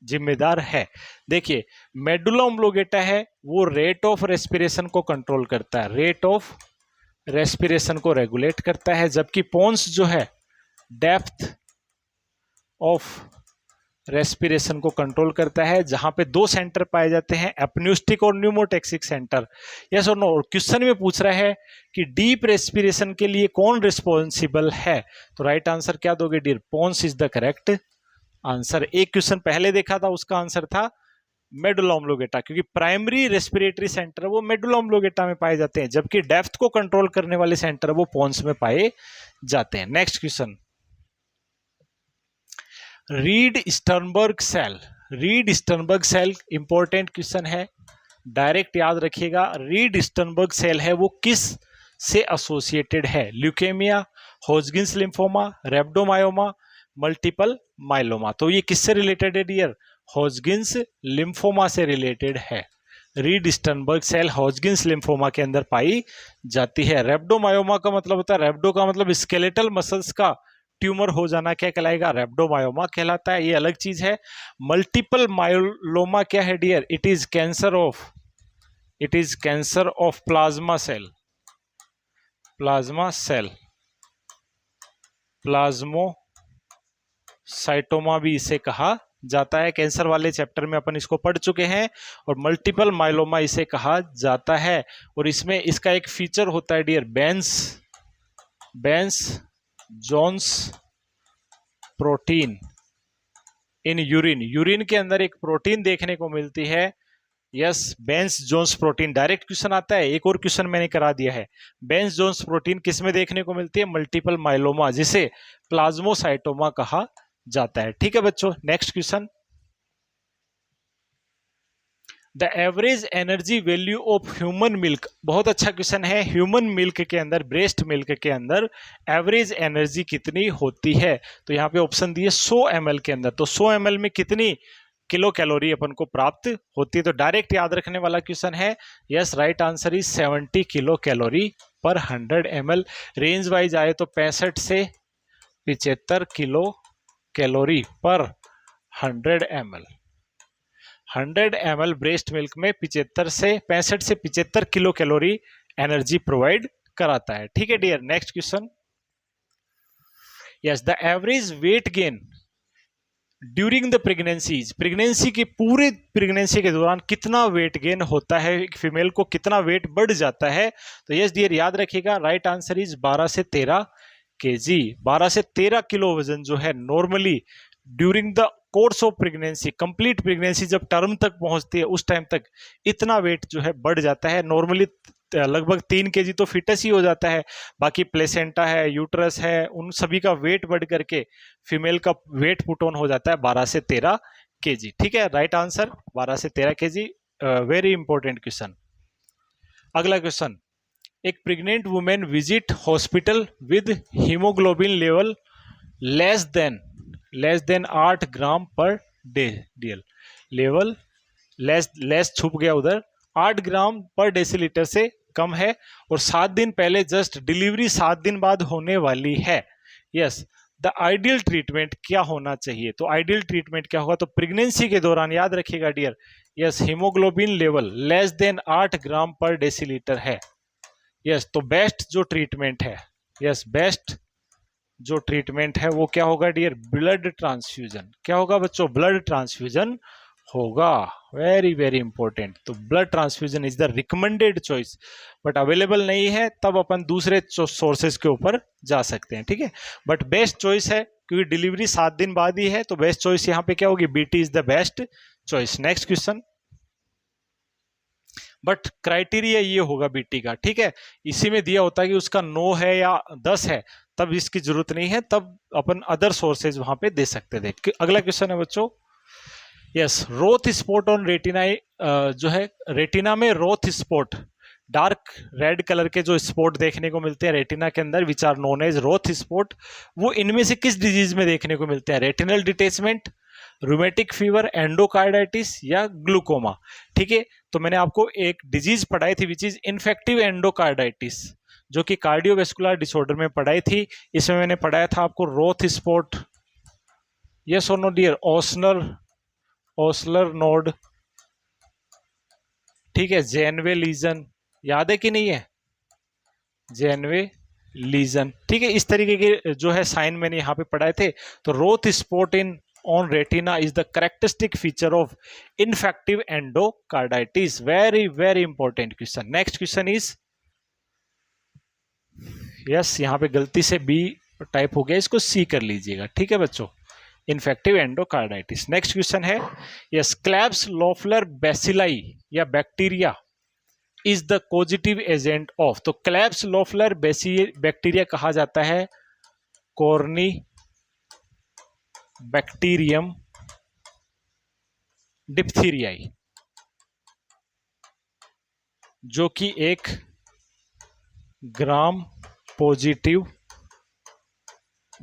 जिम्मेदार है। देखिए, मेडुला ओब्लोंगेटा है वो रेट ऑफ रेस्पिरेशन को कंट्रोल करता है, रेट ऑफ रेस्पिरेशन को रेगुलेट करता है, जबकि पोन्स जो है डेप्थ ऑफ रेस्पिरेशन को कंट्रोल करता है, जहां पे दो सेंटर पाए जाते हैं, एपन्यूस्टिक और न्यूमोटेक्सिक सेंटर। यस और नो, क्वेश्चन में पूछ रहा है कि डीप रेस्पिरेशन के लिए कौन रिस्पॉन्सिबल है, तो राइट आंसर क्या दोगे dear, pons is the correct answer. एक क्वेश्चन पहले देखा था, उसका आंसर था मेडुला ओब्लोंगेटा, क्योंकि प्राइमरी रेस्पिरेटरी सेंटर वो मेडुला ओब्लोंगेटा में पाए जाते हैं, जबकि डेप्थ को कंट्रोल करने वाले सेंटर वो पोन्स में पाए जाते हैं। Next question, Reed Sternberg cell, Reed Sternberg cell important question है, डायरेक्ट याद रखिएगा। रीड स्टर्नबर्ग सेल है वो किस से एसोसिएटेड है, ल्यूकेमिया, हॉजकिंस लिम्फोमा, रेब्डोमायोमा, मल्टीपल माइलोमा। तो ये किससे रिलेटेड है डियर, हॉजकिंस लिम्फोमा से रिलेटेड है। रीड स्टर्नबर्ग सेल हॉजकिंस लिम्फोमा के अंदर पाई जाती है। रेब्डोमायोमा का मतलब होता है, रेब्डो का मतलब स्केलेटल मसल्स का ट्यूमर हो जाना, क्या कहलाएगा, रेब्डोमायोमा कहलाता है, ये अलग चीज है। मल्टीपल मायोलोमा क्या है dear, it is cancer of, it is cancer of plasma cell, plasma cell, plasmacytoma भी इसे कहा जाता है। कैंसर वाले चैप्टर में अपन इसको पढ़ चुके हैं, और मल्टीपल माइलोमा इसे कहा जाता है। और इसमें इसका एक फीचर होता है dear, Bence Jones protein in urine, urine के अंदर एक प्रोटीन देखने को मिलती है, yes, Bence Jones protein. Direct question आता है, एक और क्वेश्चन मैंने करा दिया है, बेंस जोन्स प्रोटीन किस में देखने को मिलती है, मल्टीपल माइलोमा, जिसे प्लाज्मोसाइटोमा कहा जाता है। ठीक है बच्चों, next question, the average energy value of human milk, बहुत अच्छा क्वेश्चन है। ह्यूमन मिल्क के अंदर, ब्रेस्ट मिल्क के अंदर एवरेज एनर्जी कितनी होती है, तो यहाँ पे ऑप्शन दिए 100 ml के अंदर, तो 100 ml में कितनी किलो कैलोरी अपन को प्राप्त होती है, तो डायरेक्ट याद रखने वाला क्वेश्चन है। Yes, right answer is 70 kilo calorie पर 100 ml। रेंज वाइज आए तो 65 से 75 किलो कैलोरी पर 100 ml। 100 ml ब्रेस्ट मिल्क में 65 से 75 किलो कैलोरी एनर्जी प्रोवाइड कराता है। ठीक है dear, next question, yes, the average weight gain during the pregnancies, pregnancy के पूरे प्रेगनेंसी के दौरान कितना वेट गेन होता है, एक फीमेल को कितना वेट बढ़ जाता है, तो यस डियर याद रखिएगा, राइट आंसर इज 12 से 13 kg, 12 से 13 किलो वजन जो है normally during the course of pregnancy, complete pregnancy जब टर्म तक पहुंचती है उस टाइम तक इतना वेट जो है बढ़ जाता है। नॉर्मली लगभग 3 kg तो फिटस ही हो जाता है, बाकी प्लेसेंटा है, यूट्रस है, उन सभी का वेट बढ़ करके फीमेल का वेट पुट ऑन हो जाता है 12 से 13 kg। ठीक है, राइट आंसर 12 से 13 kg। Very important question. अगला क्वेश्चन, एक pregnant women visit hospital with haemoglobin level less than 8 gram per day, level less छुप गया उधर, 8 ग्राम पर डेसीलीटर से कम है और 7 दिन पहले जस्ट डिलीवरी 7 दिन बाद होने वाली है। यस, द आइडियल ट्रीटमेंट क्या होना चाहिए? तो आइडियल ट्रीटमेंट क्या होगा? तो प्रेगनेंसी के दौरान याद रखिएगा dear, yes, haemoglobin level less than 8 gram per decilitre है। यस, तो बेस्ट जो ट्रीटमेंट है, यस, बेस्ट जो ट्रीटमेंट है वो क्या होगा डियर? Blood transfusion. क्या होगा बच्चों? ब्लड ट्रांसफ्यूजन होगा। Very very important. तो blood transfusion is the recommended choice, but available नहीं है तब अपन दूसरे सोर्सेज के ऊपर जा सकते हैं, ठीक है। बट बेस्ट चॉइस है क्योंकि डिलीवरी 7 दिन बाद ही है, तो बेस्ट चॉइस यहाँ पे क्या होगी? BT is the best choice. Next question, but criteria ये होगा बीटी का, ठीक है। इसी में दिया होता है कि उसका 9 है या 10 है, तब इसकी जरूरत नहीं है, तब अपन अदर सोर्सेज वहां पे दे सकते थे। अगला क्वेश्चन है बच्चों, yes, Roth spot on retina, जो है रेटिना में Roth spot, dark red colour के जो स्पॉट देखने को मिलते हैं रेटिना के अंदर, which are known as Roth spot, वो इनमें से किस डिजीज में देखने को मिलते हैं? Retinal detachment, rheumatic fever, endocarditis या ग्लूकोमा, ठीक है। तो मैंने आपको एक डिजीज पढ़ाई थी विच इज इन्फेक्टिव एंडोकार्डाइटिस, जो कि कार्डियोवेस्कुलर डिसऑर्डर में पढ़ाई थी। इसमें मैंने पढ़ाया था आपको रोथ स्पॉट, यस और नो डियर, ओस्लर नोड, ठीक है, जेनवे लीजन, याद है कि नहीं है? जेनवे लीजन, ठीक है। इस तरीके के जो है साइन मैंने यहाँ पे पढ़ाए थे। तो Roth spot in on retina is the characteristic feature of infective endocarditis. Very very important question. Next question is, yes, यहाँ पे गलती से बी टाइप हो गया, इसको सी कर लीजिएगा, ठीक है बच्चों, इन्फेक्टिव एंडोकार्डाइटिस। नेक्स्ट क्वेश्चन है, यस, क्लैब्स लोफलर बेसिलाई या bacteria is the positive agent of, तो क्लैब्स लोफलर बैक्टीरिया कहा जाता है कॉर्नी बैक्टीरियम डिप्थीरियाई, जो कि एक ग्राम पॉजिटिव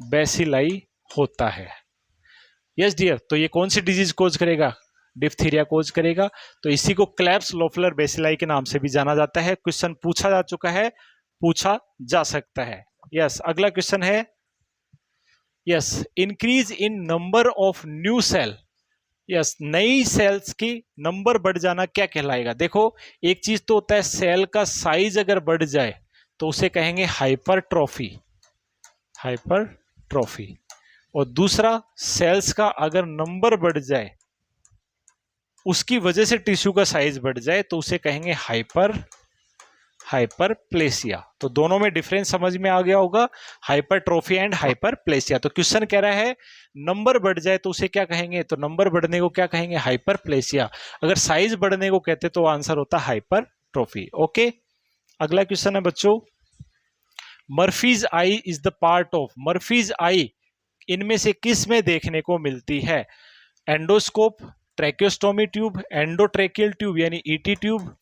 बेसिलाई होता है। यस डियर, तो ये कौन सी डिजीज कोज करेगा? डिप्थीरिया कोज करेगा। तो इसी को क्लैब्स लोफलर बेसिलाई के नाम से भी जाना जाता है। क्वेश्चन पूछा जा चुका है, पूछा जा सकता है। यस, अगला क्वेश्चन है, yes, increase in number of new cell, yes, नई सेल्स की नंबर बढ़ जाना क्या कहलाएगा? देखो, एक चीज तो होता है सेल का साइज अगर बढ़ जाए तो उसे कहेंगे हाइपरट्रॉफी, हाइपरट्रॉफी, और दूसरा सेल्स का अगर नंबर बढ़ जाए उसकी वजह से टिश्यू का साइज बढ़ जाए तो उसे कहेंगे हाइपरप्लेसिया। तो दोनों में डिफरेंस समझ में आ गया होगा, हाइपरट्रोफी एंड हाइपरप्लेसिया। तो क्वेश्चन कह रहा है नंबर बढ़ जाए तो उसे क्या कहेंगे? तो नंबर बढ़ने को क्या कहेंगे? हाइपरप्लेसिया। अगर साइज बढ़ने को कहते तो आंसर होता हाइपरट्रोफी। ओके, अगला क्वेश्चन है बच्चों, Murphy's eye is the part of, Murphy's eye इनमें से किस में देखने को मिलती है? Endoscope, tracheostomy tube, endotracheal tube यानी ईटी ट्यूब,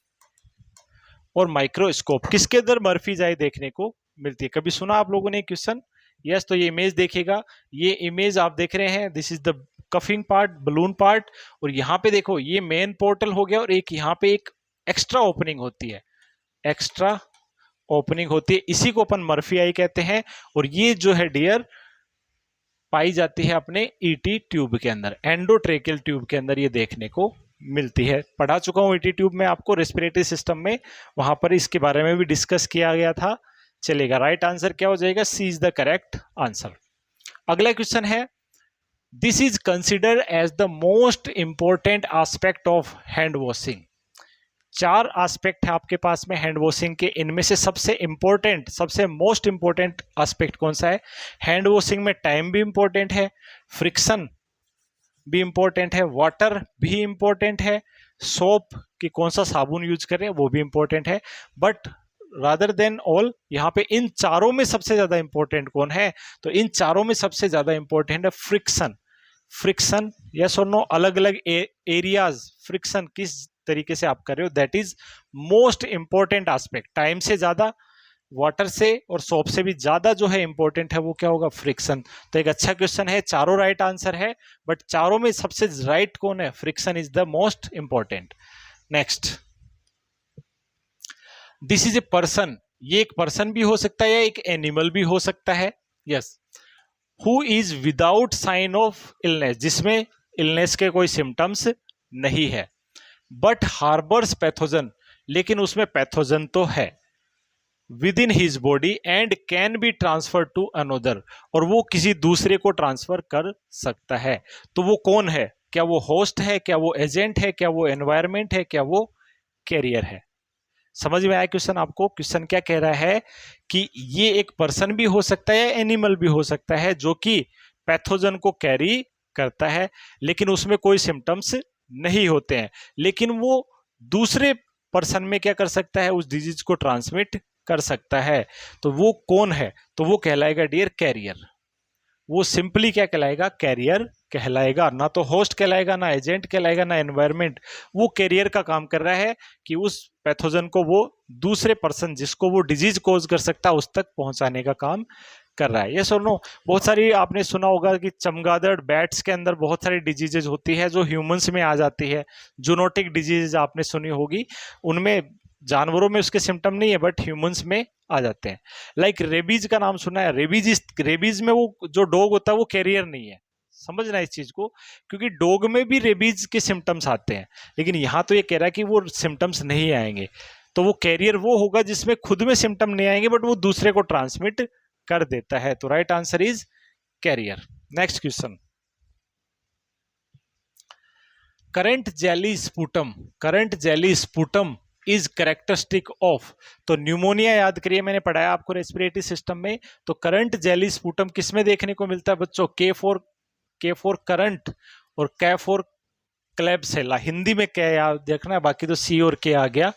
और माइक्रोस्कोप। किसके अंदर मर्फीज आई देखने को मिलती है? कभी सुना आप लोगों ने क्वेश्चन? यस, तो ये इमेज देखिएगा, ये इमेज आप देख रहे हैं, this is the coughing part, balloon part, और यहाँ पे देखो ये मेन पोर्टल हो गया और एक यहाँ पे एक एक्स्ट्रा ओपनिंग होती है, एक्स्ट्रा ओपनिंग होती है, इसी को अपन मर्फी आई कहते हैं। और ये जो है डियर पाई जाती है अपने ईटी ट्यूब के अंदर, एंडोट्रेकियल ट्यूब के अंदर ये देखने को मिलती है। पढ़ा चुका हूं ईटी ट्यूब में आपको रेस्पिरेटरी सिस्टम में, वहां पर इसके बारे में भी डिस्कस किया गया था। चलेगा, राइट आंसर क्या हो जाएगा? C is the correct answer. अगला क्वेश्चन है, this is considered as the most important aspect of hand washing. 4 aspect है आपके पास में हैंड वॉशिंग के, इनमें से सबसे इंपॉर्टेंट, सबसे मोस्ट इंपॉर्टेंट एस्पेक्ट कौन सा है? हैंड वॉशिंग में टाइम भी इंपॉर्टेंट है, फ्रिक्शन भी इंपॉर्टेंट है, वाटर भी इंपॉर्टेंट है, सोप कि कौन सा साबुन यूज कर रहे हैं वो भी इंपॉर्टेंट है, बट रादर देन ऑल यहाँ पे इन चारों में सबसे ज्यादा इंपॉर्टेंट कौन है? तो इन चारों में सबसे ज्यादा इंपॉर्टेंट है फ्रिक्शन। फ्रिक्शन, यस और नो, अलग अलग एरियाज फ्रिक्शन किस तरीके से आप कर रहे हो, that is most important aspect. Time से ज्यादा, वाटर से और सोप से भी ज्यादा जो है इंपॉर्टेंट है वो क्या होगा? फ्रिक्शन। तो एक अच्छा क्वेश्चन है, चारों राइट आंसर है, बट चारों में सबसे राइट कौन है? Friction is the most important. Next, this is a person, ये एक पर्सन भी हो सकता है या एक एनिमल भी हो सकता है। Yes, who is without sign of illness, जिसमें इलनेस के कोई सिम्टम्स नहीं है, बट हार्बर्स पैथोजन, लेकिन उसमें पैथोजन तो है, within his body and can be transfer to another, और वो किसी दूसरे को ट्रांसफर कर सकता है। तो वो कौन है? क्या वो होस्ट है, क्या वो एजेंट है, क्या वो एनवायरमेंट है, क्या वो कैरियर है? समझ में आया क्वेश्चन आपको? क्वेश्चन क्या कह रहा है कि ये एक पर्सन भी हो सकता है, एनिमल भी हो सकता है, जो कि पैथोजन को कैरी करता है, लेकिन उसमें कोई सिम्टम्स नहीं होते हैं, लेकिन वो दूसरे पर्सन में क्या कर सकता है? उस डिजीज को ट्रांसमिट कर सकता है। तो वो कौन है? तो वो कहलाएगा डियर कैरियर। वो सिंपली क्या कहलाएगा? कैरियर कहलाएगा। ना तो होस्ट कहलाएगा, ना एजेंट कहलाएगा, ना एनवायरमेंट। वो कैरियर का काम कर रहा है कि उस पैथोजन को वो दूसरे पर्सन जिसको वो डिजीज कोज कर सकता है उस तक पहुंचाने का काम कर रहा है। ये सुनो, बहुत सारी आपने सुना होगा कि चमगादड़, बैट्स के अंदर बहुत सारी डिजीजेज होती है जो ह्यूमंस में आ जाती है। जूनोटिक डिजीज आपने सुनी होगी, उनमें जानवरों में उसके सिम्टम नहीं है बट ह्यूमंस में आ जाते हैं। लाइक रेबीज का नाम सुना है? रेबीज में वो जो डॉग होता है वो कैरियर नहीं है। समझना इस चीज को, क्योंकि डॉग में भी रेबीज के सिम्टम्स आते हैं, लेकिन यहां तो ये कह रहा है कि वो सिम्टम्स नहीं आएंगे। तो वो कैरियर वो होगा जिसमें खुद में सिम्टम नहीं आएंगे बट वो दूसरे को ट्रांसमिट कर देता है। तो right answer is carrier. Next question, currant jelly sputum, currant jelly sputum is characteristic of. तो न्यूमोनिया याद करिए, मैंने पढ़ाया आपको रेस्पिरेटरी सिस्टम में। तो करंट जेली स्पूटम किस में देखने को मिलता है बच्चों? के फॉर करंट और कै फॉर क्लेब्सेला। हिंदी में क्या याद रखना है, बाकी तो सी और के आ गया,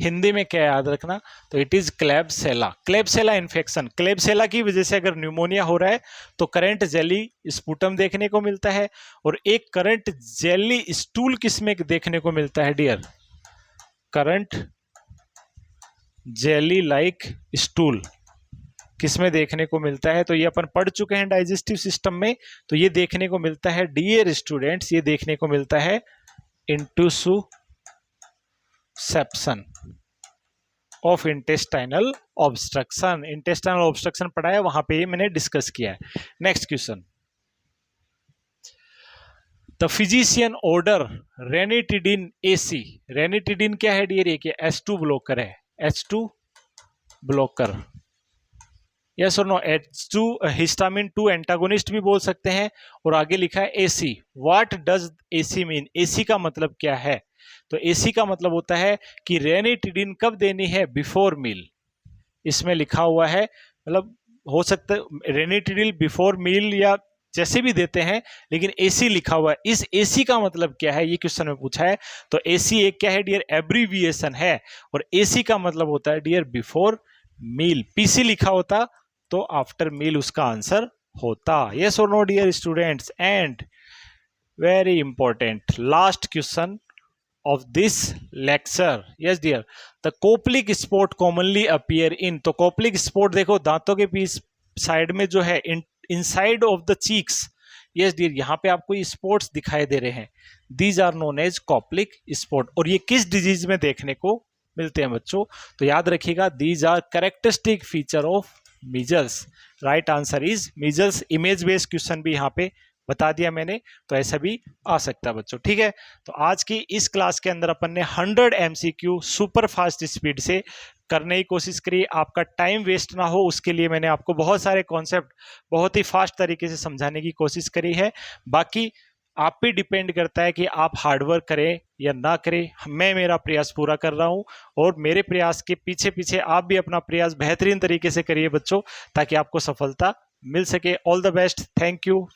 हिंदी में क्या याद रखना? तो इट इज क्लेब्सेला। क्लेब्सेला इन्फेक्शन, क्लेब्सेला की वजह से अगर न्यूमोनिया हो रहा है तो करंट जेली स्पूटम देखने को मिलता है। और एक करंट जेली स्टूल किसमें देखने को मिलता है dear? Currant jelly like stool किसमें देखने को मिलता है? तो ये अपन पढ़ चुके हैं डाइजेस्टिव सिस्टम में। तो ये देखने को मिलता है डियर स्टूडेंट्स, ये देखने को मिलता है intussusception of intestinal obstruction. Intestinal obstruction पढ़ा है, वहां पे मैंने डिस्कस किया है। Next question, the physician order ranitidine AC. Ranitidine क्या है डियर? ये H2 ब्लॉकर है, H2 ब्लॉकर। यस और नो? H2 हिस्टामिन 2 एंटागोनिस्ट भी बोल सकते हैं। और आगे लिखा है AC. What does AC mean? AC का मतलब क्या है? तो एसी का मतलब होता है कि रेनिटिडिन कब देनी है? Before meal. इसमें लिखा हुआ है, मतलब हो सकता है रेनिटिडिन बिफोर मील या जैसे भी देते हैं, लेकिन एसी लिखा हुआ है। इस एसी का मतलब क्या है, ये क्वेश्चन में पूछा है। तो एसी एक क्या है डियर? एब्रीविएशन है। और एसी का मतलब होता है डियर बिफोर मील। पीसी लिखा होता तो आफ्टर मील उसका आंसर होता। यस और no dear students? And very important last question of this lecture, yes dear, the coplic spot commonly appear in। तो कोप्लिक स्पॉट देखो दांतों के पीस साइड में जो है, inside of the cheeks. Yes dear, यहाँ पे आपको ये स्पॉट्स दिखाई दे रहे हैं, these are known as Koplik spot. और ये किस डिजीज में देखने को मिलते हैं बच्चों? तो याद रखिएगा, these are characteristic feature of measles. Right answer is measles. Image based question भी यहाँ पे बता दिया मैंने, तो ऐसा भी आ सकता है बच्चों। ठीक है, तो आज की इस क्लास के अंदर अपन ने 100 MCQ सुपर फास्ट स्पीड से करने की कोशिश करी। आपका टाइम वेस्ट ना हो उसके लिए मैंने आपको बहुत सारे कॉन्सेप्ट बहुत ही फास्ट तरीके से समझाने की कोशिश करी है। बाकी आप पे डिपेंड करता है कि आप हार्डवर्क करें या ना करें। मैं मेरा प्रयास पूरा कर रहा हूं और मेरे प्रयास के पीछे पीछे आप भी अपना प्रयास बेहतरीन तरीके से करिए बच्चों, ताकि आपको सफलता मिल सके। All the best, thank you.